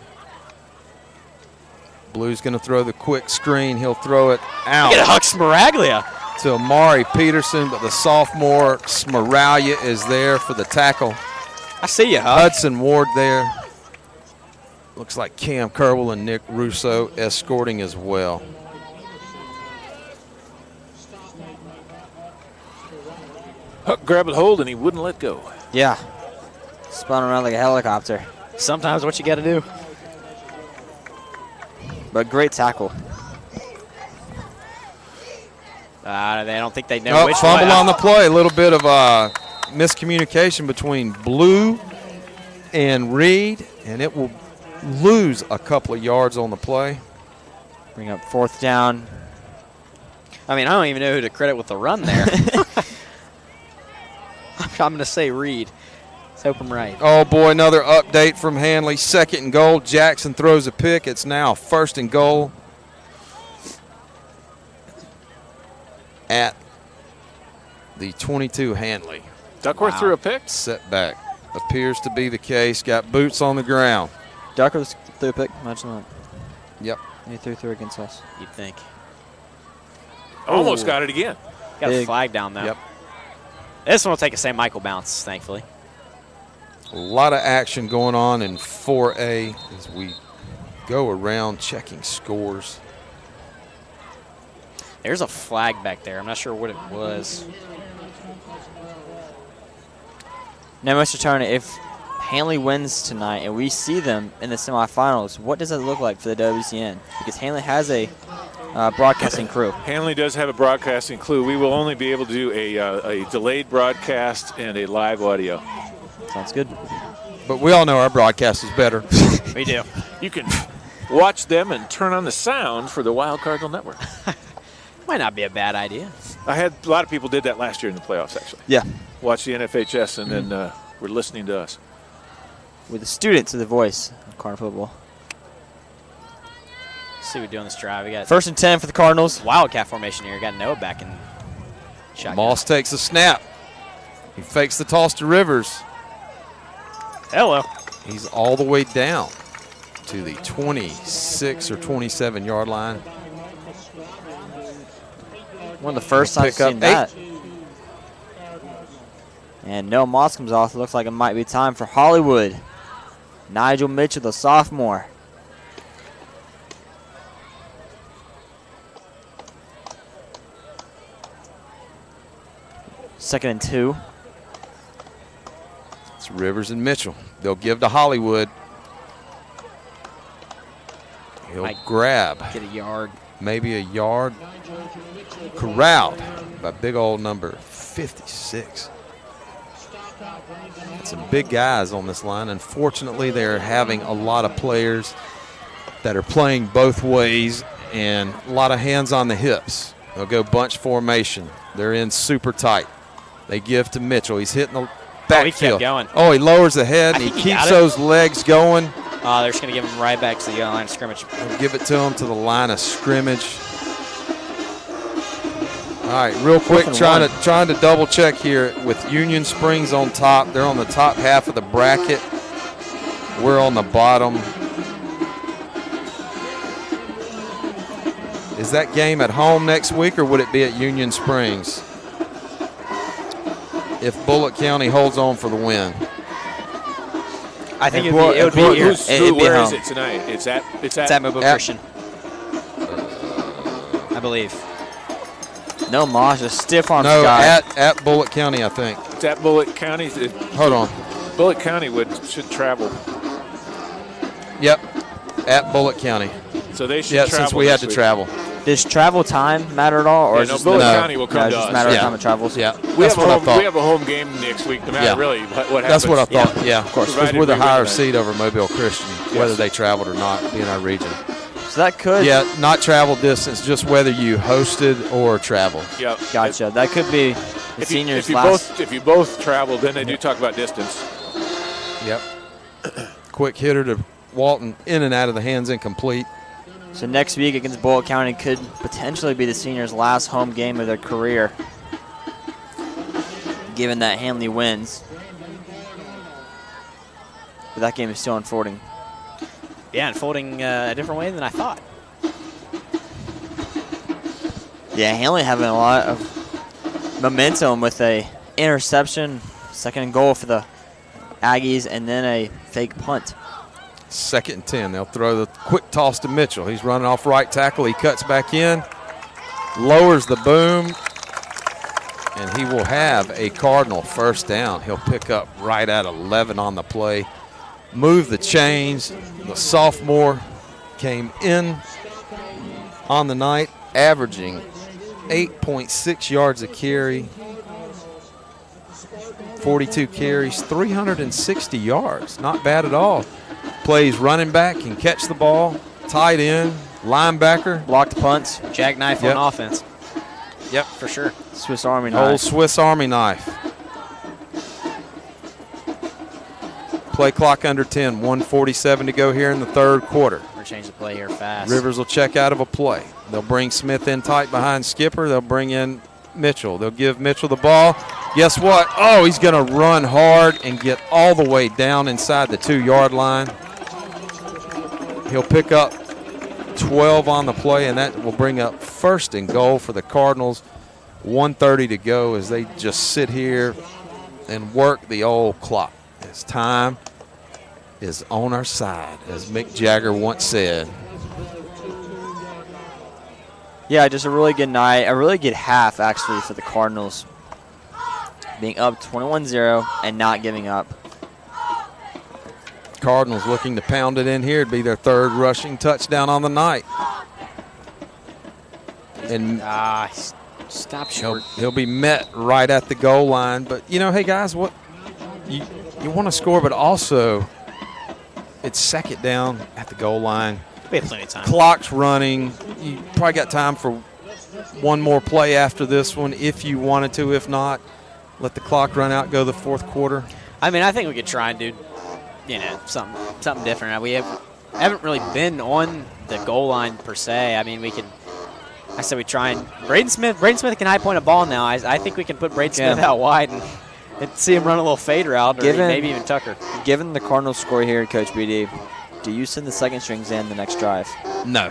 Blue's going to throw the quick screen. He'll throw it out. Get a Huck Smaraglia. To Amari Peterson, but the sophomore Smaralia is there for the tackle. I see you, Huck. Hudson Ward there. Looks like Cam Kerwell and Nick Russo escorting as well. Huck grabbed hold and he wouldn't let go. Yeah. Spun around like a helicopter. Sometimes what you got to do. But great tackle. I don't think they know which fumble way. on the play. A little bit of miscommunication between Blue and Reed, and it will lose a couple of yards on the play. Bring up 4th down. I mean, I don't even know who to credit with the run there. I'm going to say Reed. Let's hope I'm right. Oh, boy, another update from Hanley. 2nd and goal. Jackson throws a pick. It's now 1st and goal at the 22 Hanley. Duckworth threw a pick? Setback. Appears to be the case. Got boots on the ground. Duckworth threw a pick. Imagine that. Yep. He threw against us. You'd think. Almost got it again. Got a flag down, though. Yep. This one will take a St. Michael bounce, thankfully. A lot of action going on in 4A as we go around checking scores. There's a flag back there. I'm not sure what it was. Now, Mr. Turner, if Hanley wins tonight and we see them in the semifinals, what does that look like for the WCN? Because Hanley has a broadcasting crew. Hanley does have a broadcasting crew. We will only be able to do a delayed broadcast and a live audio. Sounds good. But we all know our broadcast is better. We do. You can watch them and turn on the sound for the Wild Cardinal Network. Might not be a bad idea. I had a lot of people did that last year in the playoffs, actually. Yeah. Watch the NFHS and then were listening to us. With the students of the voice of Cardinal football. Let's see what we do on this drive. We got 1st and 10 for the Cardinals. Wildcat formation here. We got Noah back in shotgun. Moss takes a snap. He fakes the toss to Rivers. Hello. He's all the way down to the 26 or 27-yard line. One of the first times Pick I've up seen that. And no Moss comes off. It looks like it might be time for Hollywood. Nigel Mitchell, the sophomore. Second and 2. It's Rivers and Mitchell. They'll give to Hollywood. He'll Might grab. Get a yard. Maybe a yard. Corralled by big old number 56. Some big guys on this line. Unfortunately, they're having a lot of players that are playing both ways and a lot of hands on the hips. They'll go bunch formation. They're in super tight. They give to Mitchell. He's hitting the backfield. He kept going. Oh, he lowers the head. I He think he keeps got it. those legs going. They're just going to give him right back to the line of scrimmage. He'll give it to him to the line of scrimmage. All right, real quick, trying to double check here with Union Springs on top. They're on the top half of the bracket. We're on the bottom. Is that game at home next week, or would it be at Union Springs? If Bullock County holds on for the win. I think it would be here. Where is it tonight? It's at Mobile Christian. I believe. No Moss, a stiff arm No, guy. at Bullock County, I think. It's at Bullock County. Hold on. Bullock County should travel. Yep, at Bullock County. So they should Yeah, travel since we had this to week. travel. Does travel time matter at all, or Yeah, is no, just Bullock no. County will come to just us. a matter Yeah. of time it travels? Yeah, We that's what I thought. we have a home game next week, no matter Yeah. really what happens. That's what I thought. Yeah, of course. Because Provided we're the we win higher tonight. seed over Mobile Christian, whether Yes. they traveled or not, being our region. So that could. Yeah, not travel distance, just whether you hosted or traveled. Yep. Gotcha. That could be the If seniors' you last. if you both travel, then they do talk about distance. Yep. Quick hitter to Walton, in and out of the hands, incomplete. So next week against Bullock County could potentially be the seniors' last home game of their career, given that Hanley wins. But that game is still unfolding. Yeah, unfolding a different way than I thought. Yeah, Hanley having a lot of momentum with a interception, second and goal for the Aggies, and then a fake punt. 2nd and 10. They'll throw the quick toss to Mitchell. He's running off right tackle. He cuts back in, lowers the boom, and he will have a Cardinal first down. He'll pick up right at 11 on the play. Move the chains. The sophomore came in on the night, averaging 8.6 yards a carry, 42 carries, 360 yards. Not bad at all. Plays running back, can catch the ball, tight end, linebacker. Blocked punts. Jackknife Yep. on offense. Yep. For sure. Swiss Army Old knife. Swiss Army knife. Play clock under 10, 1:47 to go here in the third quarter. We're changing the play here fast. Rivers will check out of a play. They'll bring Smith in tight behind Skipper. They'll bring in Mitchell. They'll give Mitchell the ball. Guess what? Oh, he's going to run hard and get all the way down inside the 2-yard line. He'll pick up 12 on the play, and that will bring up first and goal for the Cardinals. 1:30 to go as they just sit here and work the old clock. As time is on our side, as Mick Jagger once said. Yeah, just a really good night, a really good half, actually, for the Cardinals. Being up 21-0 and not giving up. Cardinals looking to pound it in here. It'd be their third rushing touchdown on the night. And Stop he'll, short. he'll be met right at the goal line. But, you know, hey, guys, what you want to score, but also it's second down at the goal line. We have plenty of time. Clock's running. You probably got time for one more play after this one if you wanted to. If not, let the clock run out, go the fourth quarter. I mean, I think we could try and do, something different. We haven't really been on the goal line per se. I mean, I said we try and Braden Smith can high point a ball now. I think we can put Braden Smith out wide and see him run a little fade route, or maybe even Tucker. Given the Cardinals score here, Coach BD, do you send the second strings in the next drive? No.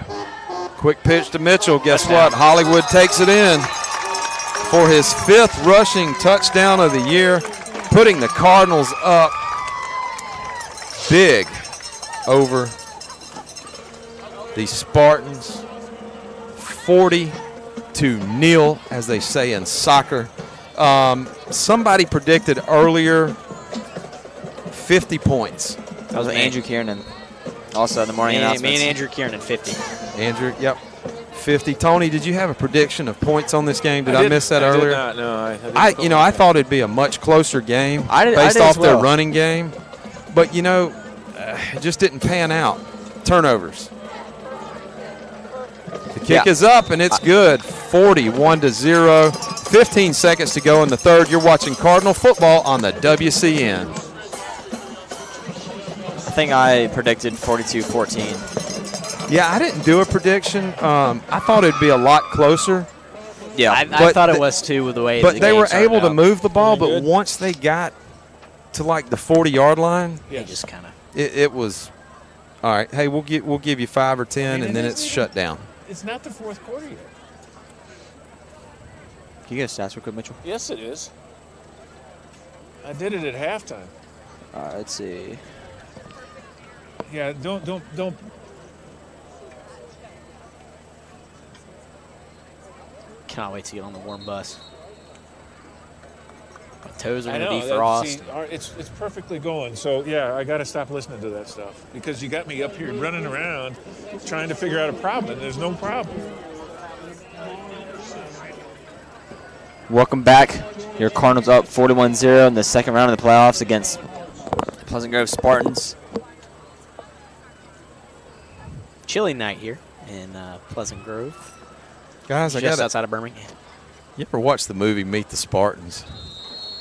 Quick pitch to Mitchell. Guess what? Hollywood takes it in. for his 5th rushing touchdown of the year, putting the Cardinals up big over the Spartans, 40-0, as they say in soccer. Somebody predicted earlier 50 points. That was Andrew Kiernan. Also in the morning announcements. Me and Andrew Kiernan, 50. Andrew, yep, 50. Tony, did you have a prediction of points on this game? Did I miss that earlier? I did not, no. I thought it'd be a much closer game based off their running game, but it just didn't pan out. Turnovers. The kick is up and it's good. 41-0. 15 seconds to go in the third. You're watching Cardinal football on the WCN. I think I predicted 42-14. Yeah, I didn't do a prediction. I thought it'd be a lot closer. Yeah, I thought it was too with the way. But they were able to move the ball. But once they got to like the 40-yard line, they just kind of. It was all right. Hey, we'll give you 5 or 10, and then it's shut down. It's not the fourth quarter yet. Can you get a stats real quick, Mitchell? Yes, it is. I did it at halftime. Let's see. Yeah, don't. Cannot wait to get on the warm bus. My toes are I going to know. defrost. See, it's perfectly going. So, yeah, I got to stop listening to that stuff because you got me up here running around trying to figure out a problem, and there's no problem. Welcome back. Your Cardinals up 41-0 in the second round of the playoffs against Pleasant Grove Spartans. Chilly night here in Pleasant Grove. Guys, just outside of Birmingham. You ever watch the movie Meet the Spartans?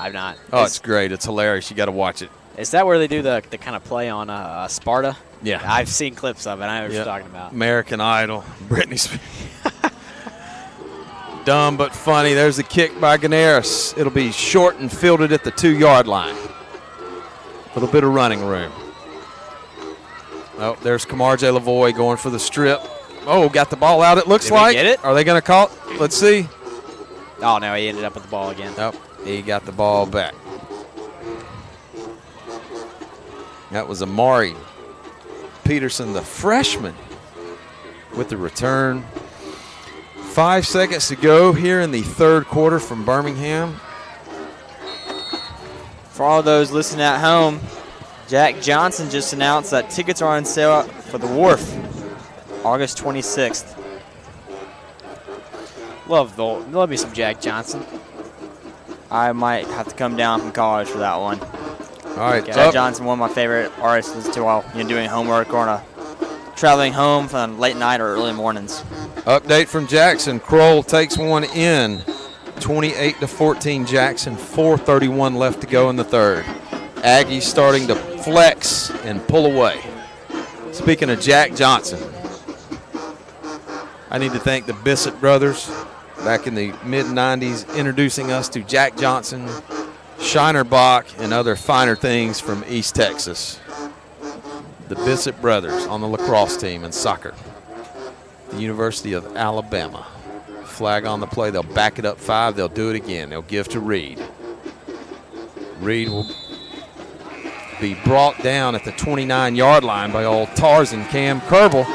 I've not. Oh, it's great. It's hilarious. You got to watch it. Is that where they do the kind of play on Sparta? Yeah. I've seen clips of it. I know what you're talking about. American Idol, Britney Spears. Dumb but funny. There's the kick by Ganaris. It'll be short and fielded at the 2-yard line. A little bit of running room. Oh, there's Camarje Lavoie going for the strip. Oh, got the ball out, it looks like. Get it? Are they going to call it? Let's see. Oh, no, he ended up with the ball again. Oh, he got the ball back. That was Amari Peterson, the freshman, with the return. 5 seconds to go here in the third quarter from Birmingham. For all those listening at home, Jack Johnson just announced that tickets are on sale for the Wharf, August 26th. Love me some Jack Johnson. I might have to come down from college for that one. All right, Jack Johnson, one of my favorite artists to listen to while doing homework or on traveling home from late night or early mornings. Update from Jackson. Kroll takes one in. 28-14 Jackson. 4:31 left to go in the third. Aggies starting to flex and pull away. Speaking of Jack Johnson, I need to thank the Bissett brothers back in the mid-'90s introducing us to Jack Johnson, Shiner Bach, and other finer things from East Texas. The Bissett brothers on the lacrosse team in soccer. The University of Alabama. Flag on the play. They'll back it up 5. They'll do it again. They'll give to Reed. Reed will be brought down at the 29-yard line by old Tarzan Cam Kerbel.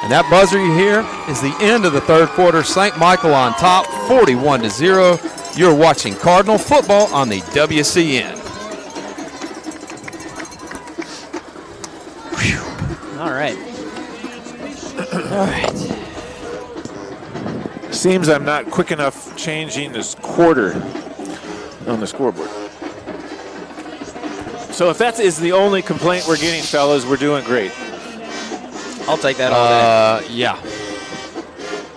And that buzzer you hear is the end of the third quarter. St. Michael on top, 41-0. You're watching Cardinal football on the WCN. All right. All right. Seems I'm not quick enough changing this quarter on the scoreboard. So if that is the only complaint we're getting, fellas, we're doing great. I'll take that all day. Yeah.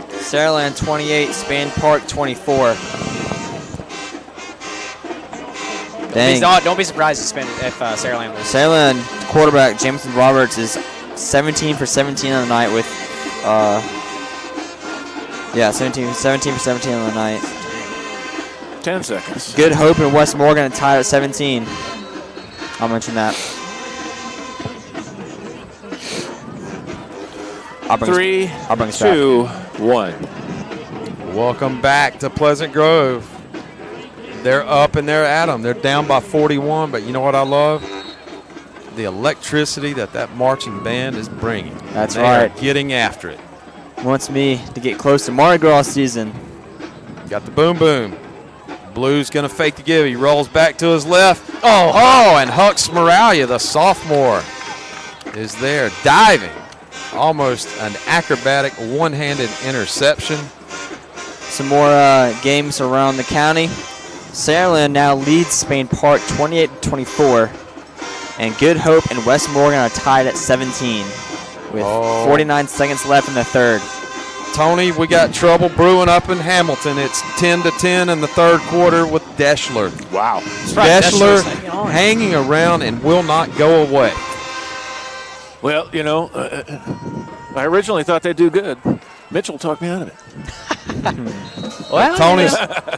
Saraland 28, Span Park 24. Dang. Don't be surprised if Saraland was. Saraland quarterback Jameson Roberts is 17 for 17 on the night with 17 for 17 on the night. 10 seconds. Good Hope and West Morgan tied at 17. I'll mention that. 3, 2, 1. Welcome back to Pleasant Grove. They're up and they're at them. They're down by 41, but you know what I love? The electricity that marching band is bringing. That's they right. Are getting after it. Wants me to get close to Mardi Gras season. Got the boom boom. Blue's going to fake the give. He rolls back to his left. Oh, and Huck Smaralia, the sophomore, is there diving. Almost an acrobatic one-handed interception. Some more games around the county. Saraland now leads Spain Park 28-24. And Good Hope and West Morgan are tied at 17 with 49 seconds left in the third. Tony, we got trouble brewing up in Hamilton. It's 10-10 in the third quarter with Deschler. Wow. Deschler hanging around and will not go away. Well, you know, I originally thought they'd do good. Mitchell talked me out of it. Well,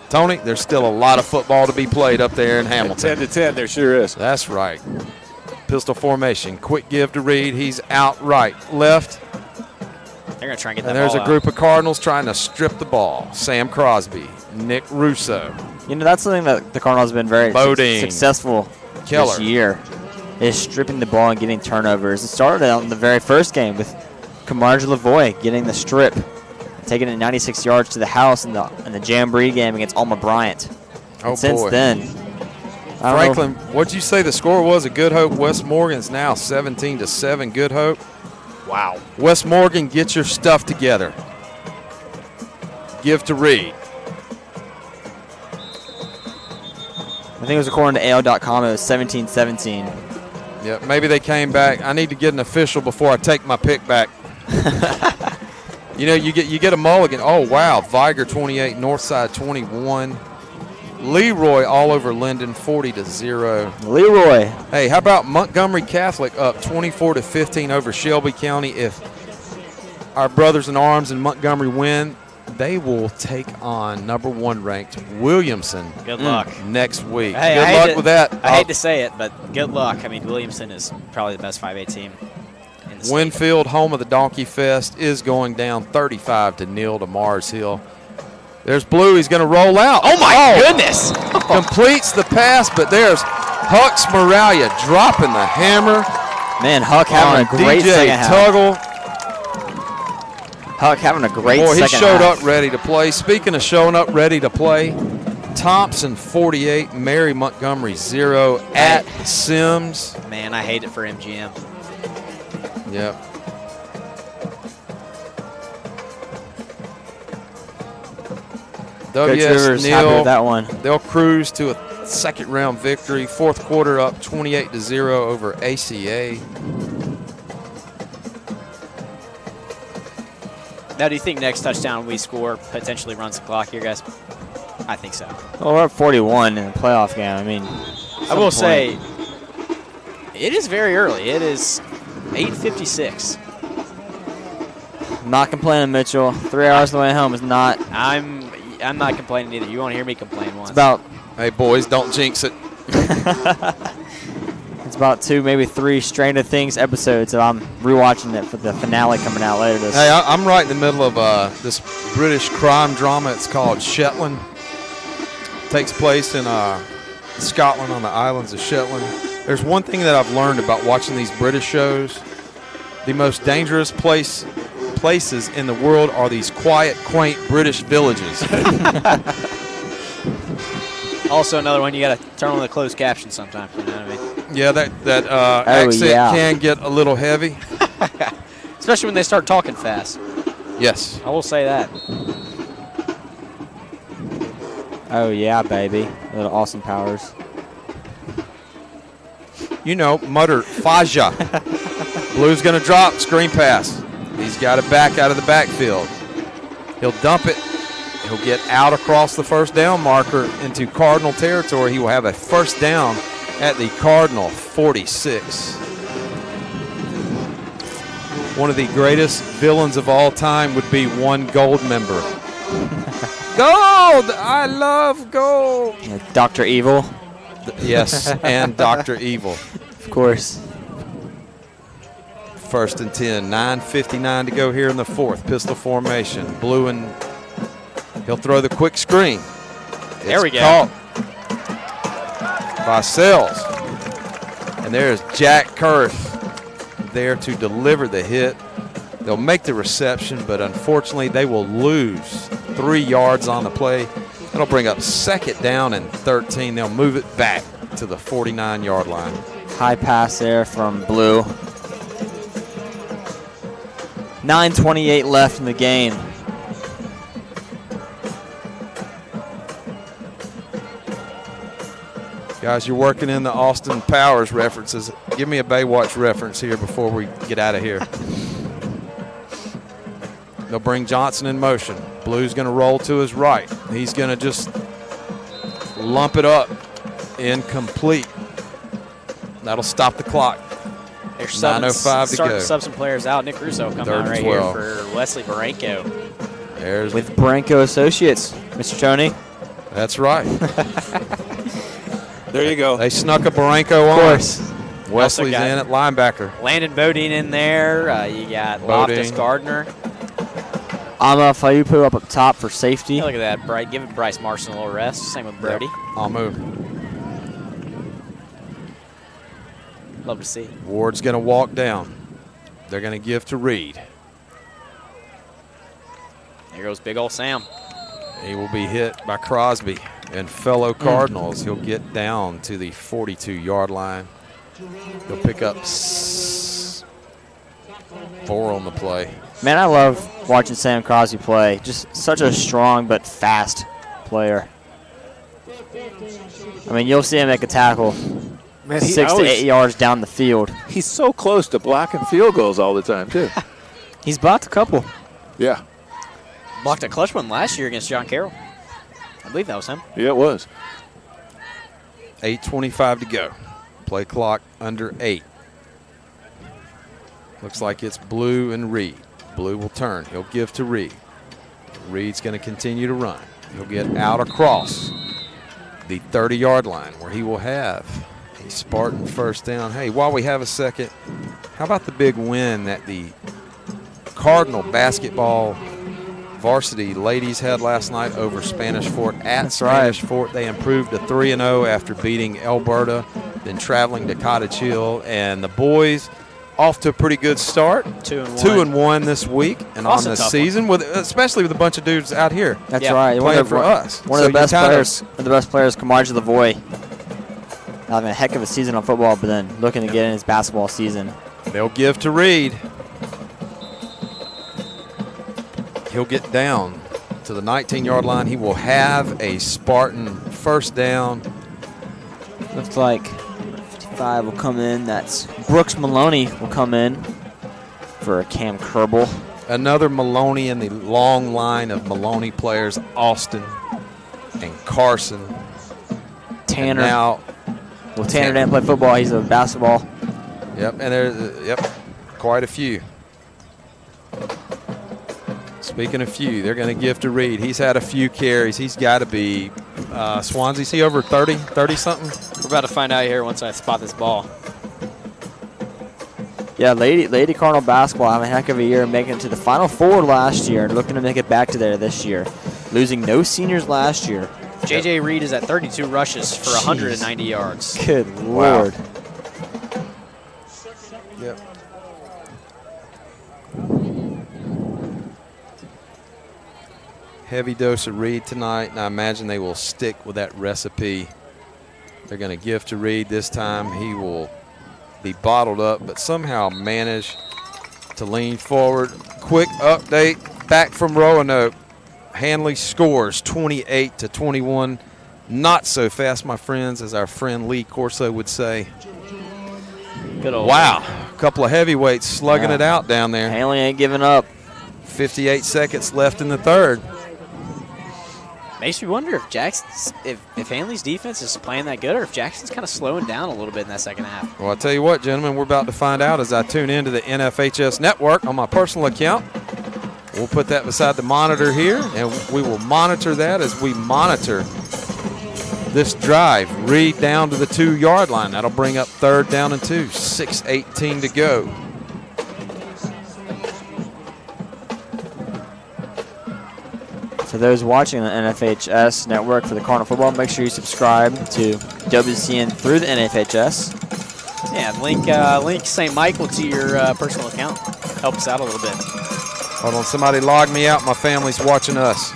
Tony, there's still a lot of football to be played up there in Hamilton. 10-10, there sure is. That's right. Pistol formation. Quick give to Reed. He's out right. Left. They're going to try and get that And there's ball a group of Cardinals trying to strip the ball. Sam Crosby, Nick Russo. You know, that's something that the Cardinals have been very successful this year, is stripping the ball and getting turnovers. It started out in the very first game with Camarge Lavoie getting the strip, taking it 96 yards to the house in the Jamboree game against Alma Bryant. And since then, Franklin, what'd you say the score was at Good Hope? West Morgan's now 17-7 Good Hope. Wow. West Morgan, get your stuff together. Give to Reed. I think it was according to AL.com, it was 17-17. Yeah, maybe they came back. I need to get an official before I take my pick back. You know, you get a mulligan. Oh, wow. Viger 28, Northside 21. Leroy all over Linden 40-0. Leroy. Hey, how about Montgomery Catholic up 24-15 over Shelby County? If our brothers in arms in Montgomery win, they will take on number 1 ranked Williamson. Good luck next week. Hey, good luck with that. I hate to say it, but good luck. I mean, Williamson is probably the best 5A team in the state. Winfield, home of the Donkey Fest, is going down 35-0 to Mars Hill. There's Blue. He's going to roll out. Oh, my goodness. Completes the pass, but there's Huck Smaralia dropping the hammer. Man, Huck having a great second half. Tuggle. Huck having a great second half. Boy, he showed up ready to play. Speaking of showing up ready to play, Thompson 48, Mary Montgomery 0 at Sims. Man, I hate it for MGM. Yep. WS Neal, happy with that one. They'll cruise to a second round victory. Fourth quarter up 28-0 over ACA. Now, do you think next touchdown we score potentially runs the clock here, guys? I think so. Well, we're up 41 in the playoff game. I mean, I will say it is very early. It is 8:56. I'm not complaining, Mitchell. 3 hours on the way home is not. I'm not complaining either. You won't hear me complain once. It's about. Hey, boys, don't jinx it. It's about 2, maybe 3 Stranger Things episodes, and I'm rewatching it for the finale coming out later this. Hey, I'm right in the middle of this British crime drama. It's called Shetland. Takes place in Scotland on the islands of Shetland. There's one thing that I've learned about watching these British shows. The most dangerous places in the world are these quiet, quaint British villages. Also, another one, you got to turn on the closed caption sometimes. You know what I mean? Yeah, that accent can get a little heavy. Especially when they start talking fast. Yes. I will say that. Oh, yeah, baby. Little Austin Powers. You know, mutter, Faja. Blue's going to drop, screen pass. He's got it back out of the backfield. He'll dump it. He'll get out across the first down marker into Cardinal territory. He will have a first down at the Cardinal 46. One of the greatest villains of all time would be one gold member. Gold! I love gold! Dr. Evil. Yes, and Dr. Evil. Of course. First and 10, 9:59 to go here in the fourth. Pistol formation. Blue and He'll throw the quick screen. There we go. Caught by Sells. And there's Jack Kurth there to deliver the hit. They'll make the reception, but unfortunately they will lose 3 yards on the play. That'll bring up 2nd down and 13. They'll move it back to the 49-yard line. High pass there from Blue. 9:28 left in the game. Guys, you're working in the Austin Powers references. Give me a Baywatch reference here before we get out of here. They'll bring Johnson in motion. Blue's going to roll to his right. He's going to just lump it up. Incomplete. That'll stop the clock. There's 9:05 to starting go. to sub some players out. Nick Russo coming 3rd out and right 12. here for Wesley Baranko. There's With Branco Associates, Mr. Tony. That's right. There you go. They snuck a Baranko on. Of course. Wesley's got in at linebacker. Landon Bodine in there. You got Loftus Bodine. Gardner. Ama Fayupu up top for safety. Hey, look at that. Give Bryce Marson a little rest. Same with Brody. I'll move. Love to see. Ward's going to walk down. They're going to give to Reed. There goes big old Sam. He will be hit by Crosby and fellow Cardinals. He'll get down to the 42-yard line. He'll pick up 4 on the play. Man, I love watching Sam Crosby play. Just such a strong but fast player. I mean, you'll see him make a tackle Man, 6 to 8 yards down the field. He's so close to blocking field goals all the time, too. He's blocked a couple. Yeah. Blocked a clutch one last year against John Carroll. I believe that was him. Yeah, it was. 8:25 to go. Play clock under 8. Looks like it's Blue and Reed. Blue will turn. He'll give to Reed. Reed's going to continue to run. He'll get out across the 30-yard line where he will have a Spartan 1st down. Hey, while we have a second, how about the big win that the Cardinal basketball varsity ladies had last night over Spanish Fort at Spanish Fort? They improved to 3-0 after beating Alberta, then traveling to Cottage Hill. And the boys off to a pretty good start. 2-1. 2-1 this week and Awesome, on the tough season, especially with a bunch of dudes out here. That's Yeah, right. playing for us. One of the best players. One of the best players, Kamarja Lavoie, having a heck of a season on football, but then looking to get in his basketball season. They'll give to Reed. He'll get down to the 19-yard line. He will have a Spartan 1st down. Looks like 55 will come in. That's Brooks Maloney will come in for Cam Kerbel. Another Maloney in the long line of Maloney players, Austin and Carson. Tanner. And now, Well, Tanner didn't play football. He's a basketball. Yep, and there's quite a few. Speaking of few, they're going to give to Reed. He's had a few carries. He's got to be Swansea. Is he over 30-something? We're about to find out here once I spot this ball. Yeah, Lady Cardinal basketball having a heck of a year, making it to the Final Four last year and looking to make it back to there this year. Losing no seniors last year. J.J. Reed is at 32 rushes for 190 yards. Good Lord. Yep. Heavy dose of Reed tonight, and I imagine they will stick with that recipe. They're going to give to Reed this time. He will be bottled up, but somehow manage to lean forward. Quick update back from Roanoke. Hanley scores 28-21. Not so fast, my friends, as our friend Lee Corso would say. Good old Wow, a couple of heavyweights slugging it out down there. Hanley ain't giving up. 58 seconds left in the 3rd. Makes me wonder if Jackson's, if Hanley's defense is playing that good, or if Jackson's kind of slowing down a little bit in that second half. Well, I'll tell you what, gentlemen, we're about to find out as I tune into the NFHS network on my personal account. We'll put that beside the monitor here, and we will monitor that as we monitor this drive. Reed down to the 2-yard line. That'll bring up 3rd down and 2. 6:18 to go. To those watching on the NFHS network for the Cardinal football, make sure you subscribe to WCN through the NFHS. Yeah, link St. Michael to your personal account. Helps out a little bit. Hold on, somebody log me out. My family's watching us.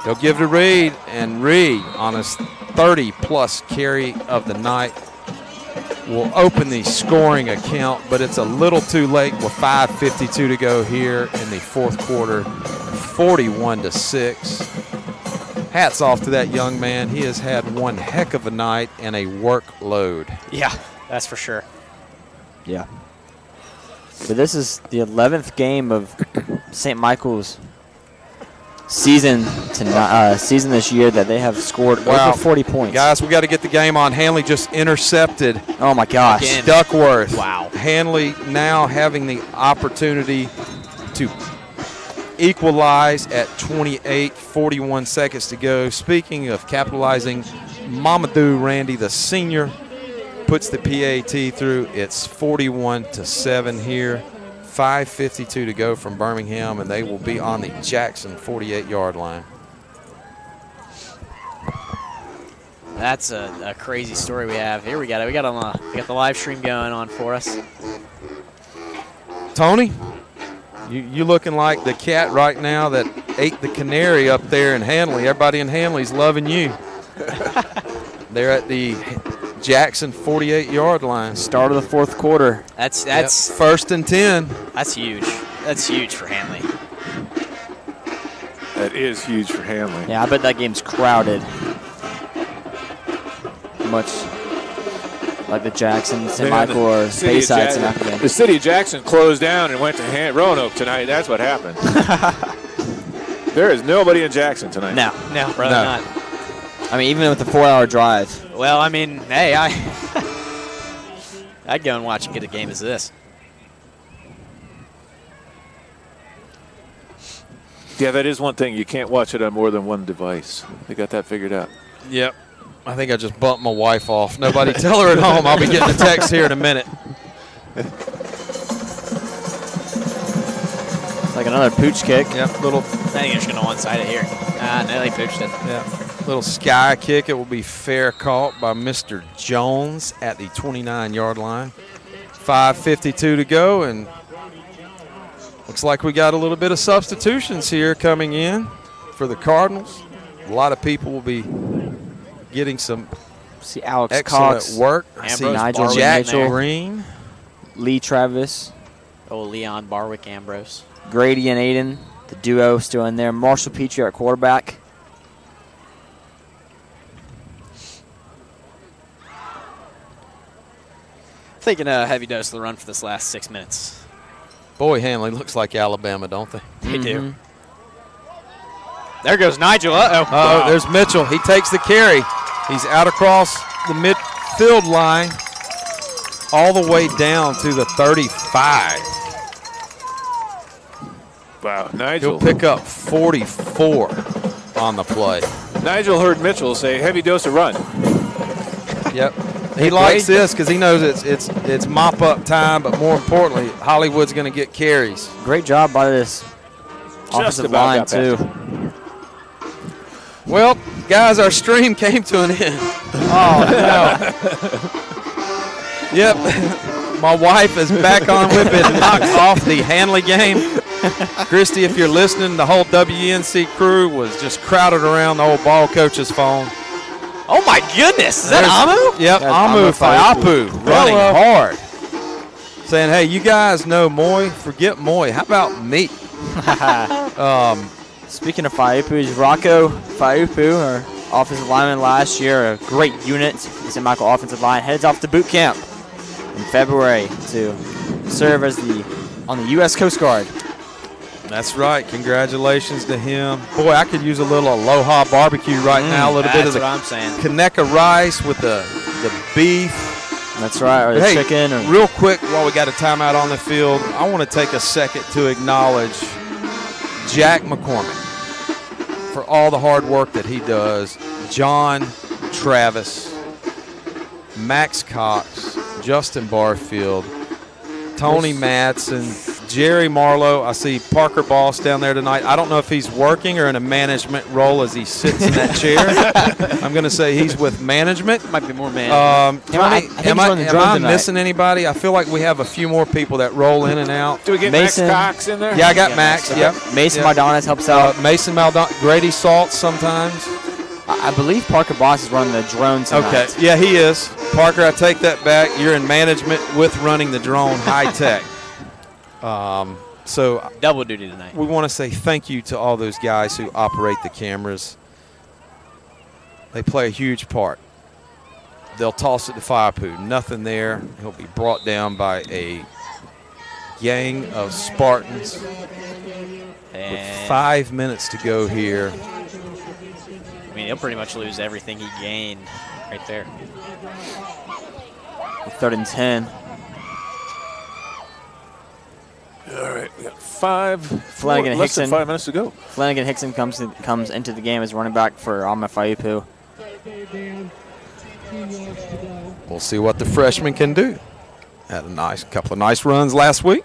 They'll give to Reed, and Reed on his 30-plus carry of the night will open the scoring account, but it's a little too late with 5:52 to go here in the fourth quarter, 41-6. Hats off to that young man. He has had one heck of a night and a workload. Yeah, that's for sure. Yeah. But this is the 11th game of St. Michael's season this year that they have scored over 40 points. Guys, we got to get the game on. Hanley just intercepted. Oh, my gosh. Again. Duckworth. Wow. Hanley now having the opportunity to equalize at 28, 41 seconds to go. Speaking of capitalizing, Mamadou Randy, the senior, puts the PAT through. It's 41-7 here. 5:52 to go from Birmingham, and they will be on the Jackson 48-yard line. That's a crazy story we have. Here we got it. We got the live stream going on for us. Tony, you looking like the cat right now that ate the canary up there in Hanley. Everybody in Hanley's loving you. They're at the Jackson 48-yard line. Start of the fourth quarter. That's first and 10. That's huge. That's huge for Hanley. That is huge for Hanley. Yeah, I bet that game's crowded. Much like the Jackson, St. Michael, or Bayside St. Michael game. The city of Jackson closed down and went to Roanoke tonight. That's what happened. There is nobody in Jackson tonight. No, brother, not. I mean, even with the 4-hour drive. Well, I mean, hey, I'd go and watch and get a game as this. Yeah, that is one thing. You can't watch it on more than one device. They got that figured out. Yep. I think I just bumped my wife off. Nobody tell her at home. I'll be getting a text here in a minute. Like another pooch kick. Yep, little. I think you're just going to one-side it here. No, they pooched it. Yeah. Little sky kick. It will be fair caught by Mr. Jones at the 29-yard line. 5:52 to go, and looks like we got a little bit of substitutions here coming in for the Cardinals. A lot of people will be getting some see Alex excellent Cox, work. Ambrose, See Nigel Jack Mitchell, Green, Lee Travis, Leon Barwick Ambrose. Grady and Aiden, the duo still in there. Marshall Petrie at quarterback. Taking a heavy dose of the run for this last 6 minutes. Boy, Hanley looks like Alabama, don't they? They do. There goes Nigel. Uh-oh. Oh, there's Mitchell. He takes the carry. He's out across the midfield line all the way down to the 35. Wow, Nigel. He'll pick up 44 on the play. Nigel heard Mitchell say, heavy dose of run. Yep. He likes this because he knows it's mop-up time, but more importantly, Hollywood's going to get carries. Great job by this offensive line, too. Well, guys, our stream came to an end. Oh, no. Yep. My wife is back on with it and knocked off the Hanley game. Christy, if you're listening, the whole WNC crew was just crowded around the old ball coach's phone. Oh, my goodness. Is that Amu? Yep, Amu Faiapu running hard. Saying, hey, you guys know Moy. Forget Moy. How about me? Speaking of Faiupu, is Rocco Faiupu, our offensive lineman last year, a great unit. The St. Michael offensive line heads off to boot camp in February to serve as on the U.S. Coast Guard. That's right. Congratulations to him. Boy, I could use a little Aloha barbecue right now. A little bit of the I'm saying. Kaneka rice with the beef. That's right, or the chicken. Or real quick, while we got a timeout on the field, I want to take a second to acknowledge Jack McCormick for all the hard work that he does. John Travis, Max Cox, Justin Barfield, Tony Madsen, Jerry Marlowe. I see Parker Boss down there tonight. I don't know if he's working or in a management role as he sits in that chair. I'm going to say he's with management. Might be more management. Tony, am I missing anybody? I feel like we have a few more people that roll in and out. Do we get Mason. Max Cox in there? Yeah, I got Max. Okay. Yep. Mason Yep. Mardones helps out. Mason Maldon, Grady Saltz sometimes. I believe Parker Boss is running the drone tonight. Okay, yeah, he is. Parker, I take that back. You're in management with running the drone high tech. So Double duty tonight. we want to say thank you to all those guys who operate the cameras. They play a huge part. They'll toss it to Fairhope. Nothing there. He'll be brought down by a gang of Spartans. With 5 minutes to go here. I mean, he'll pretty much lose everything he gained right there. 3rd and 10. All right, we got less than 5 minutes to go. Flanagan Hickson comes into the game as running back for Alma Fairhope. We'll see what the freshman can do. Had a couple of nice runs last week.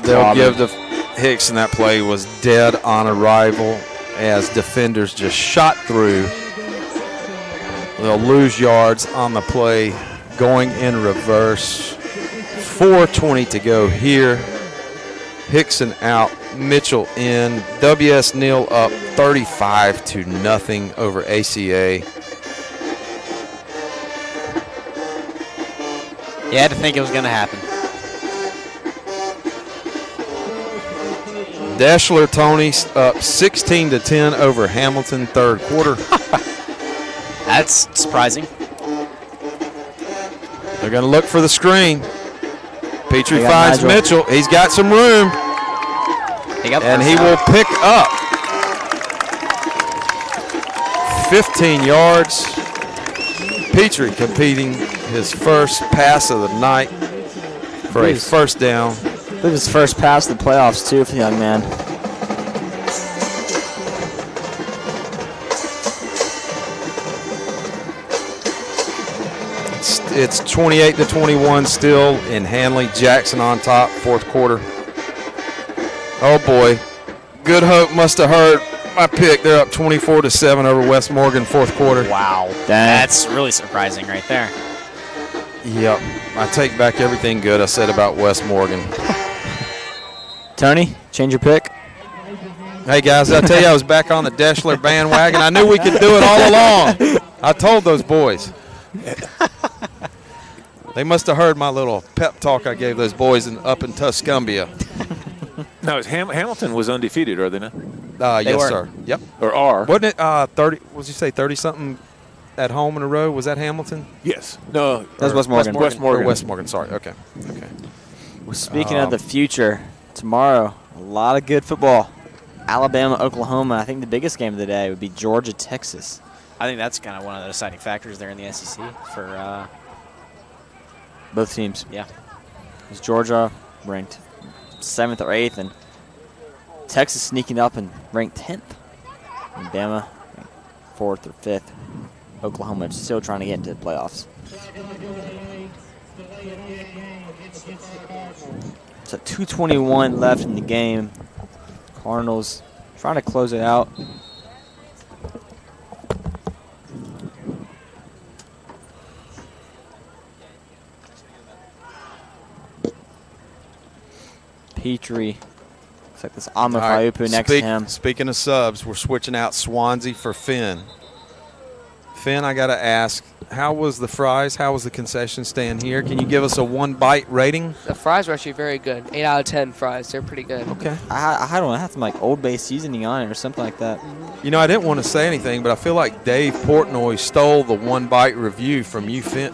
They'll give the Hickson. That play was dead on arrival as defenders just shot through. They'll lose yards on the play going in reverse. 4:20 to go here. Hickson out, Mitchell in. W.S. Neal up 35-0 over ACA. You had to think it was going to happen. Deschler Tony up 16-10 over Hamilton, third quarter. That's surprising. They're going to look for the screen. Petrie They finds got Nigel. Mitchell. He's got some room, and he will pick up 15 yards. Petrie completing his first pass of the night for a first down. I believe his first pass of the playoffs, too, for the young man. It's 28-21 still in Hanley. Jackson on top, fourth quarter. Oh, boy. Good Hope must have heard my pick. They're up 24-7 over West Morgan, fourth quarter. Wow. That's really surprising right there. Yep. I take back everything good I said about West Morgan. Tony, change your pick. Hey, guys, I tell you, I was back on the Deschler bandwagon. I knew we could do it all along. I told those boys. They must have heard my little pep talk I gave those boys up in Tuscumbia. No, Hamilton was undefeated, are they not? Yes, were. sir. Yep. Or are? Wasn't it 30? What did you say, 30-something at home in a row? Was that Hamilton? Yes. No. That's West Morgan. West Morgan. Or West Morgan, sorry. Okay. Well, speaking of the future, tomorrow, a lot of good football. Alabama, Oklahoma. I think the biggest game of the day would be Georgia, Texas. I think that's kind of one of the deciding factors there in the SEC for Both teams. yeah. Because Georgia ranked 7th or 8th, and Texas sneaking up and ranked 10th. And Bama ranked 4th or 5th. Oklahoma still trying to get into the playoffs. So 2:21 left in the game. Cardinals trying to close it out. Petrie. Looks like this Amma All right, Fairhope next to him. Speaking of subs, we're switching out Swansea for Finn. Finn, I got to ask, how was the fries? How was the concession stand here? Can you give us a one-bite rating? The fries were actually very good. 8 out of 10 fries. They're pretty good. Okay. I don't know. I have some like Old Bay seasoning on it or something like that. You know, I didn't want to say anything, but I feel like Dave Portnoy stole the one-bite review from you, Finn.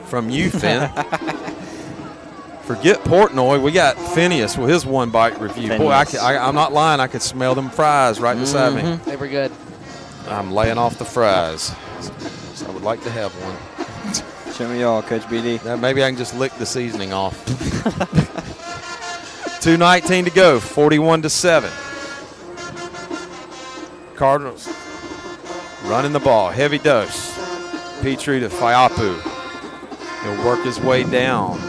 Forget Portnoy. We got Phineas with his one-bite review. Boy, I'm not lying. I could smell them fries right beside me. They were good. I'm laying off the fries. So I would like to have one. Show me y'all, Coach BD. Now maybe I can just lick the seasoning off. 2:19 to go, 41-7. Cardinals running the ball. Heavy dose. Petrie to Fairhope. He'll work his way down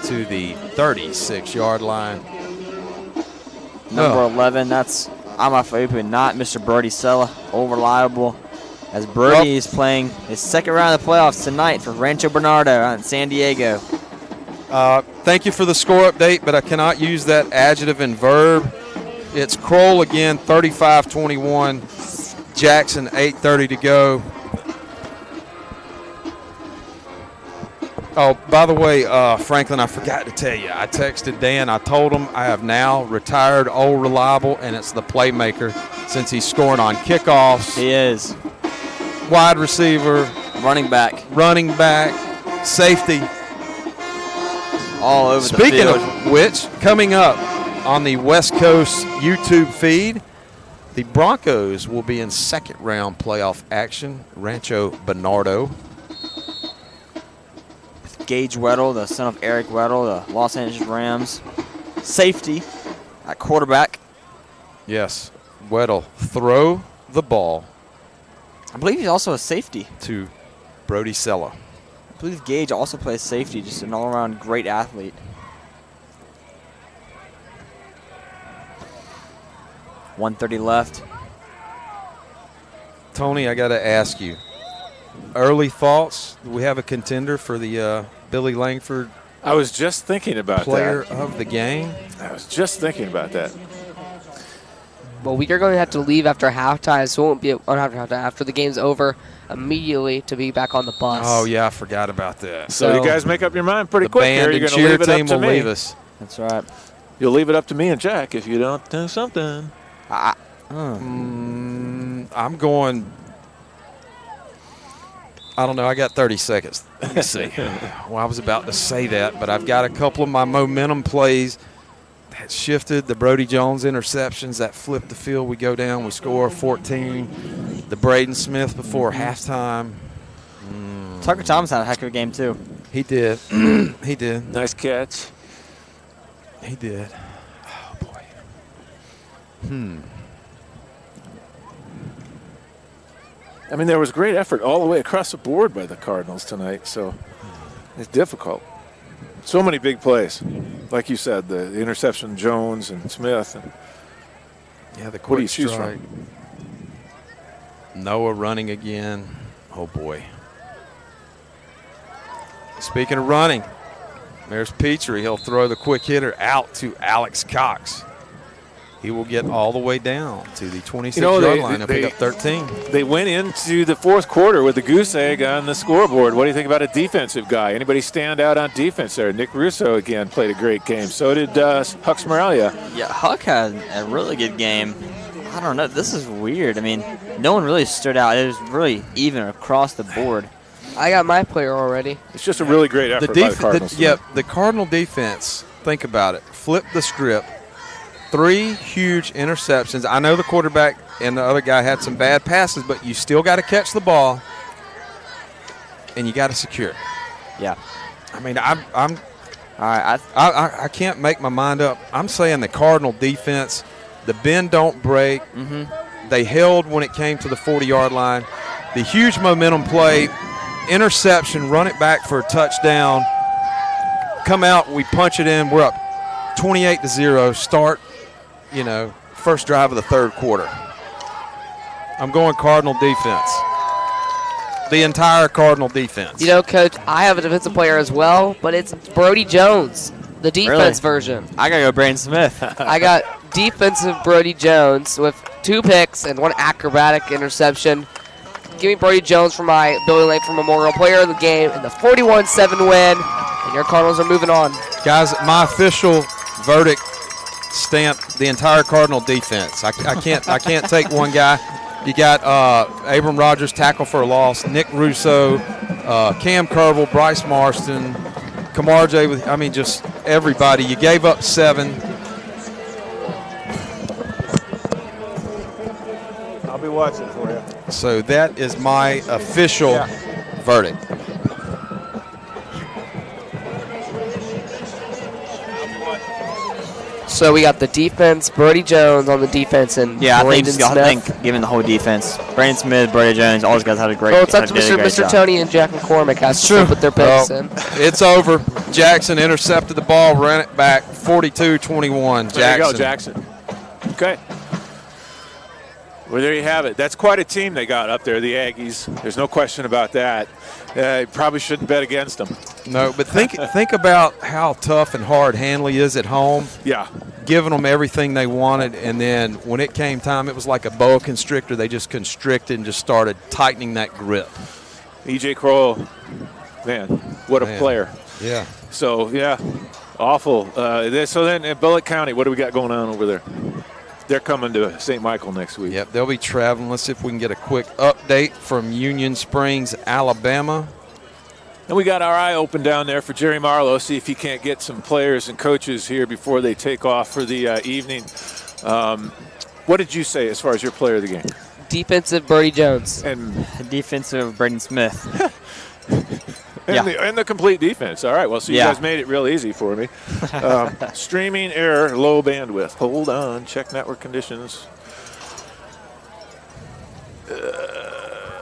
to the 36-yard line. Number 11, that's Fairhope, not Mr. Brody Sella. All reliable. As Brody is playing his second round of the playoffs tonight for Rancho Bernardo out in San Diego. Thank you for the score update, but I cannot use that adjective and verb. It's Kroll again, 35-21. Jackson, 8:30 to go. Oh, by the way, Franklin, I forgot to tell you. I texted Dan. I told him I have now retired Old Reliable, and it's the playmaker since he's scoring on kickoffs. He is. Wide receiver. Running back. Safety. All over the field. Speaking of which, coming up on the West Coast YouTube feed, the Broncos will be in second-round playoff action. Rancho Bernardo. Gage Weddle, the son of Eric Weddle, the Los Angeles Rams. Safety at quarterback. Yes, Weddle throw the ball. I believe he's also a safety. To Brody Sella. I believe Gage also plays safety, just an all-around great athlete. 1:30 left. Tony, I got to ask you. Early thoughts? Do we have a contender for the Billy Langford I was just thinking about player that. of the game? I was just thinking about that. Well, we are going to have to leave after halftime, so we won't be after the game's over immediately to be back on the bus. Oh, yeah, I forgot about that. So you guys make up your mind pretty the quick band here. You're and going to cheer leave it team up to will me. leave us. That's right. You'll leave it up to me and Jack if you don't do something. I'm going. I don't know. I got 30 seconds. Let me see. Well, I was about to say that, but I've got a couple of my momentum plays that shifted. The Brody Jones interceptions that flipped the field. We go down. We score 14. The Braden Smith before halftime. Tucker Thomas had a heck of a game, too. He did. He did. Nice catch. He did. Oh, boy. I mean, there was great effort all the way across the board by the Cardinals tonight, so it's difficult. So many big plays. Like you said, the interception, Jones and Smith. And Yeah, the what do you quick choose strike. from? Noah running again. Oh, boy. Speaking of running, there's Petrie. He'll throw the quick hitter out to Alex Cox. He will get all the way down to the 26-yard line and pick up 13. They went into the fourth quarter with the goose egg on the scoreboard. What do you think about a defensive guy? Anybody stand out on defense there? Nick Russo, again, played a great game. So did Huck Smoralia. Yeah, Huck had a really good game. I don't know. This is weird. I mean, no one really stood out. It was really even across the board. I got my player already. It's just a really great effort by the Cardinals. The Cardinal defense, think about it. Flip the script. 3 huge interceptions. I know the quarterback and the other guy had some bad passes, but you still got to catch the ball, and you got to secure it. Yeah. I mean, I'm All right. I can't make my mind up. I'm saying the Cardinal defense, the bend don't break. They held when it came to the 40-yard line. The huge momentum play, interception, run it back for a touchdown. Come out, we punch it in. We're up 28-0. Start, first drive of the third quarter. I'm going Cardinal defense. The entire Cardinal defense. Coach, I have a defensive player as well, but it's Brody Jones, the defense version. I got to go Braden Smith. I got defensive Brody Jones with 2 picks and 1 acrobatic interception. Give me Brody Jones for my Billy Langford Memorial Player of the Game and the 41-7 win. And your Cardinals are moving on. Guys, my official verdict stamped the entire Cardinal defense. I can't take one guy. You got Abram Rogers, tackle for a loss, Nick Russo, Cam Kerbel, Bryce Marston, Kamar J. Just everybody. You gave up 7. I'll be watching for you. So that is my official verdict. So we got the defense, Brody Jones on the defense, and Brandon Smith. I think given the whole defense, Brandon Smith, Brody Jones, all those guys had a great. Well, it's up to Mr. Tony and Jack McCormick has to put their picks in. It's over. Jackson intercepted the ball, ran it back, 42-21. There you go, Jackson. Okay. Well, there you have it. That's quite a team they got up there, the Aggies. There's no question about that. You probably shouldn't bet against them. No, but think about how tough and hard Hanley is at home. Yeah. Giving them everything they wanted, and then when it came time, it was like a boa constrictor. They just constricted and just started tightening that grip. E.J. Crowell, man, what a player. Yeah. So, yeah, awful. So then in Bullitt County, what do we got going on over there? They're coming to St. Michael next week. Yep, they'll be traveling. Let's see if we can get a quick update from Union Springs, Alabama. And we got our eye open down there for Jerry Marlowe, see if he can't get some players and coaches here before they take off for the evening. What did you say as far as your player of the game? Defensive Brody Jones. And defensive Braden Smith. And the complete defense. All right, well, so you guys made it real easy for me. Streaming error, low bandwidth. Hold on, check network conditions.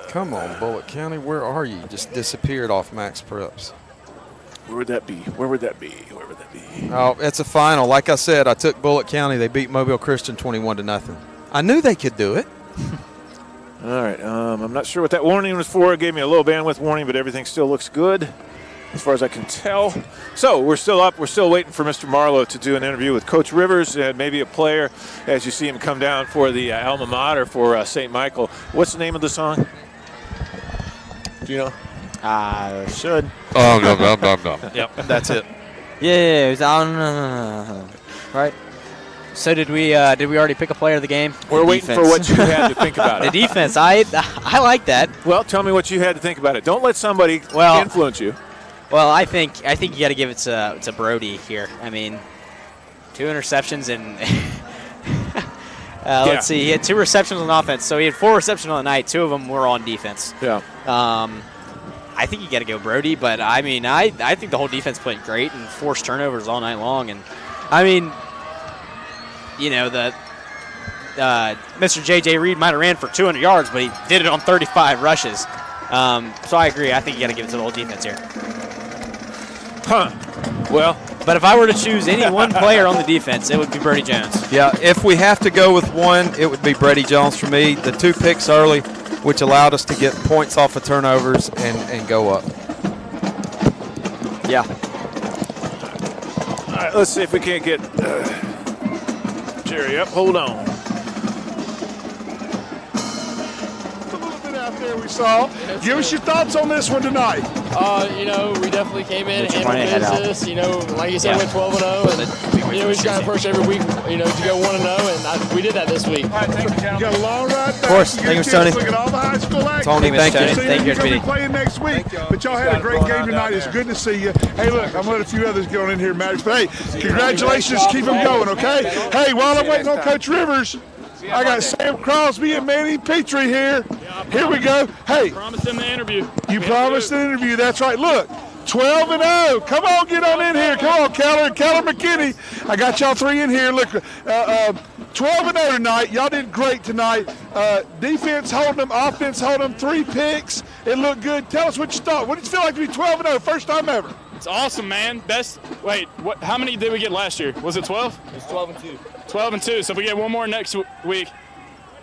Come on, Bullitt County, where are you? You just disappeared off Max Preps. Where would that be? Where would that be? Where would that be? Oh, it's a final. Like I said, I took Bullitt County. They beat Mobile Christian 21-0. I knew they could do it. All right, I'm not sure what that warning was for. It gave me a low bandwidth warning, but everything still looks good as far as I can tell. So we're still up. We're still waiting for Mr. Marlowe to do an interview with Coach Rivers and maybe a player as you see him come down for the alma mater for St. Michael. What's the name of the song? Do you know? I should. Oh, no. Yep, that's it. Yeah, it was on. Right. So did we already pick a player of the game? We're waiting for what you had to think about The it. defense, I like that. Well, tell me what you had to think about it. Don't let somebody influence you. Well, I think you got to give it to Brody here. I mean, 2 interceptions and let's see, he had 2 receptions on offense. So he had 4 receptions on the night. 2 of them were on defense. Yeah. I think you got to go Brody, but I mean, I think the whole defense played great and forced turnovers all night long. And I mean, you know, Mr. J.J. Reed might have ran for 200 yards, but he did it on 35 rushes. So I agree. I think you got to give it to the whole defense here. Well, but if I were to choose any one player on the defense, it would be Brody Jones. Yeah, if we have to go with one, it would be Brady Jones for me. The 2 picks early, which allowed us to get points off of turnovers and go up. Yeah. All right, let's see if we can't get Jerry up. Hold on. There we saw. Give us your thoughts on this one tonight. You know, we definitely came in and handled business. You know, like you said, we went 12-0, and you know, we just got to approach every week, you know, to go 1-0, and we did that this week. All right, thank you. You got a long ride back. Of course. Thank you, Tony. Look at all the high school action. Tony, thank you. Thank you, You'll be playing next week, but y'all had a great game tonight. It's good to see you. Hey, look, I'm going to let a few others get on in here, Max. But hey, congratulations. Keep them going, okay? Hey, while I'm waiting on Coach Rivers, I got Sam Crosby and Manny Petrie here. Here we go. Hey. Promised him the interview. You promised an interview. That's right. Look, 12-0. Come on, get on in here. Come on, Keller McKinney. I got y'all 3 in here. Look, 12-0 tonight. Y'all did great tonight. Defense holding them, offense holding them. 3 picks. It looked good. Tell us what you thought. What did you feel like to be 12-0? First time ever. It's awesome, man. Wait, what? How many did we get last year? Was it 12? It was 12-2. 12-2. So if we get one more next week,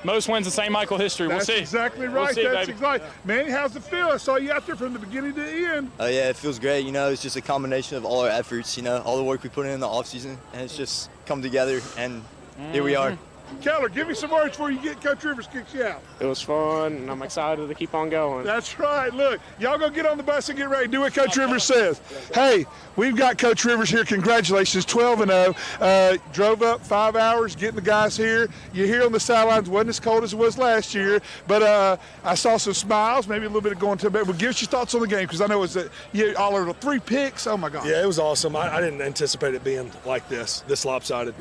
most wins in St. Michael history. We'll see. That's exactly right. We'll see, That's baby. exactly. Manny, how's it feel? I saw you out there from the beginning to the end. Oh, yeah, it feels great. You know, it's just a combination of all our efforts, you know, all the work we put in the offseason, and it's just come together, and here we are. Keller, give me some words before you get Coach Rivers kicks you out. It was fun, and I'm excited to keep on going. That's right. Look, y'all go get on the bus and get ready. Do what Coach Rivers says. Hey, we've got Coach Rivers here. Congratulations, 12-0. Drove up 5 hours getting the guys here. You're here on the sidelines. Wasn't as cold as it was last year, but I saw some smiles, maybe a little bit of going to bed. Well, give us your thoughts on the game, because I know it's all over 3 picks. Oh, my God. Yeah, it was awesome. I didn't anticipate it being like this lopsided.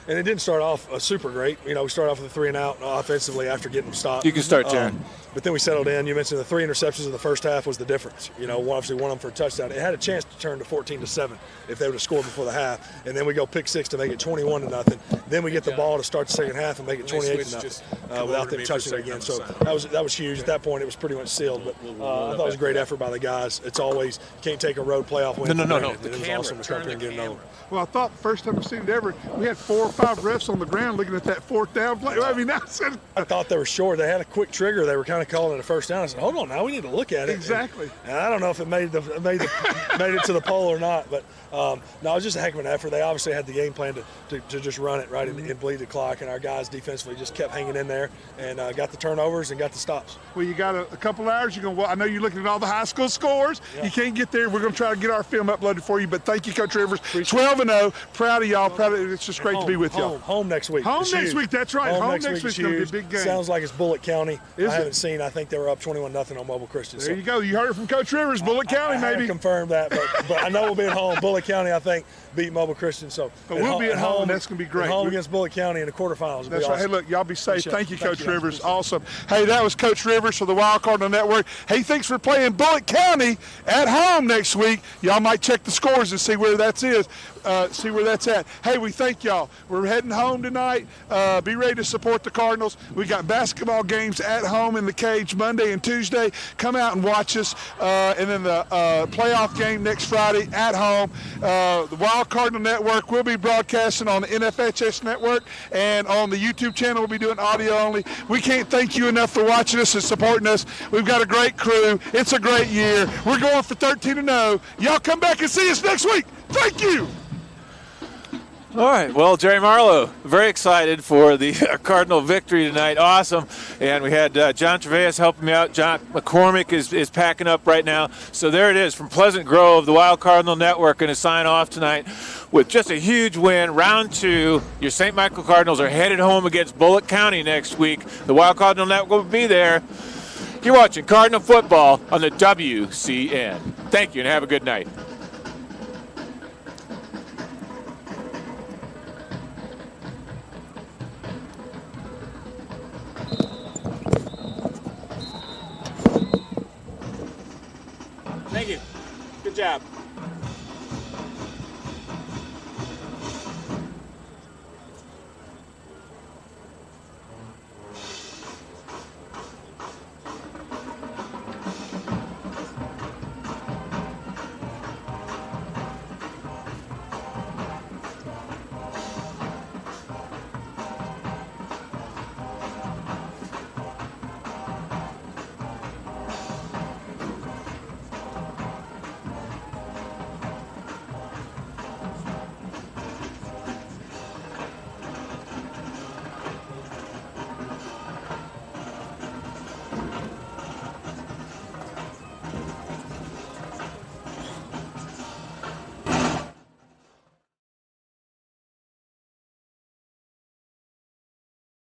And it didn't start off super great. You know, we started off with a 3-and-out offensively after getting stopped. You can start, Taryn. but then we settled in. You mentioned the 3 interceptions in the first half was the difference. Obviously one of them for a touchdown. It had a chance to turn to 14-7 if they would have scored before the half, and then we go pick 6 to make it 21-0. Then we get the ball to start the second half and make it 28-0 without them touching it again. So that was huge. At that point, it was pretty much sealed. But I thought it was a great effort by the guys. It's always you can't take a road playoff win. No. It was awesome to come here and get another. Well, I thought the first time I've seen it ever, we had 4 or 5 refs on the ground looking at that 4th down play. I mean, that's it. I thought they were short. They had a quick trigger. They were kind of calling it a first down. I said, hold on now, we need to look at it. Exactly. And I don't know if it made it to the pole or not, but no, it was just a heck of an effort. They obviously had the game plan to just run it right and bleed the clock, and our guys defensively just kept hanging in there and got the turnovers and got the stops. Well, you got a couple hours. I know you're looking at all the high school scores. Yeah. You can't get there. We're going to try to get our film uploaded for you, but thank you, Coach Rivers. 12-0. Proud of y'all. It's just great to be with y'all. Home next week. Home next week. That's right. Home next week's going to be a big game. Sounds like it's Bullitt County. I haven't seen. I think they were up 21-0 on Mobile Christian. There you go. You heard it from Coach Rivers. Bullitt County, maybe. I haven't confirmed that, but I know we'll be at home. Bullitt County, I think, beat Mobile Christian. But we'll be at home. That's going to be great. Home against Bullitt County in the quarterfinals. That's right. Awesome. Hey, look, y'all be safe. Thank you, Coach Rivers. Awesome. Hey, that was Coach Rivers for the Wild Cardinal Network. Hey, thanks for playing Bullitt County at home next week. Y'all might check the scores and see where that's at. Hey, we thank y'all. We're heading home tonight. Be ready to support the Cardinals. We got basketball games at home in the Cage Monday and Tuesday. Come out and watch us. And then the playoff game next Friday at home. The Wild Cardinal Network will be broadcasting on the NFHS Network, and on the YouTube channel we'll be doing audio only. We can't thank you enough for watching us and supporting us. We've got a great crew. It's a great year. We're going for 13-0. Y'all come back and see us next week. Thank you. All right. Well, Jerry Marlowe, very excited for the Cardinal victory tonight. Awesome. And we had John Treveas helping me out. John McCormick is packing up right now. So there it is from Pleasant Grove, the Wild Cardinal Network, going to sign off tonight with just a huge win. Round 2. Your St. Michael Cardinals are headed home against Bullitt County next week. The Wild Cardinal Network will be there. You're watching Cardinal football on the WCN. Thank you and have a good night. Thank you. Good job.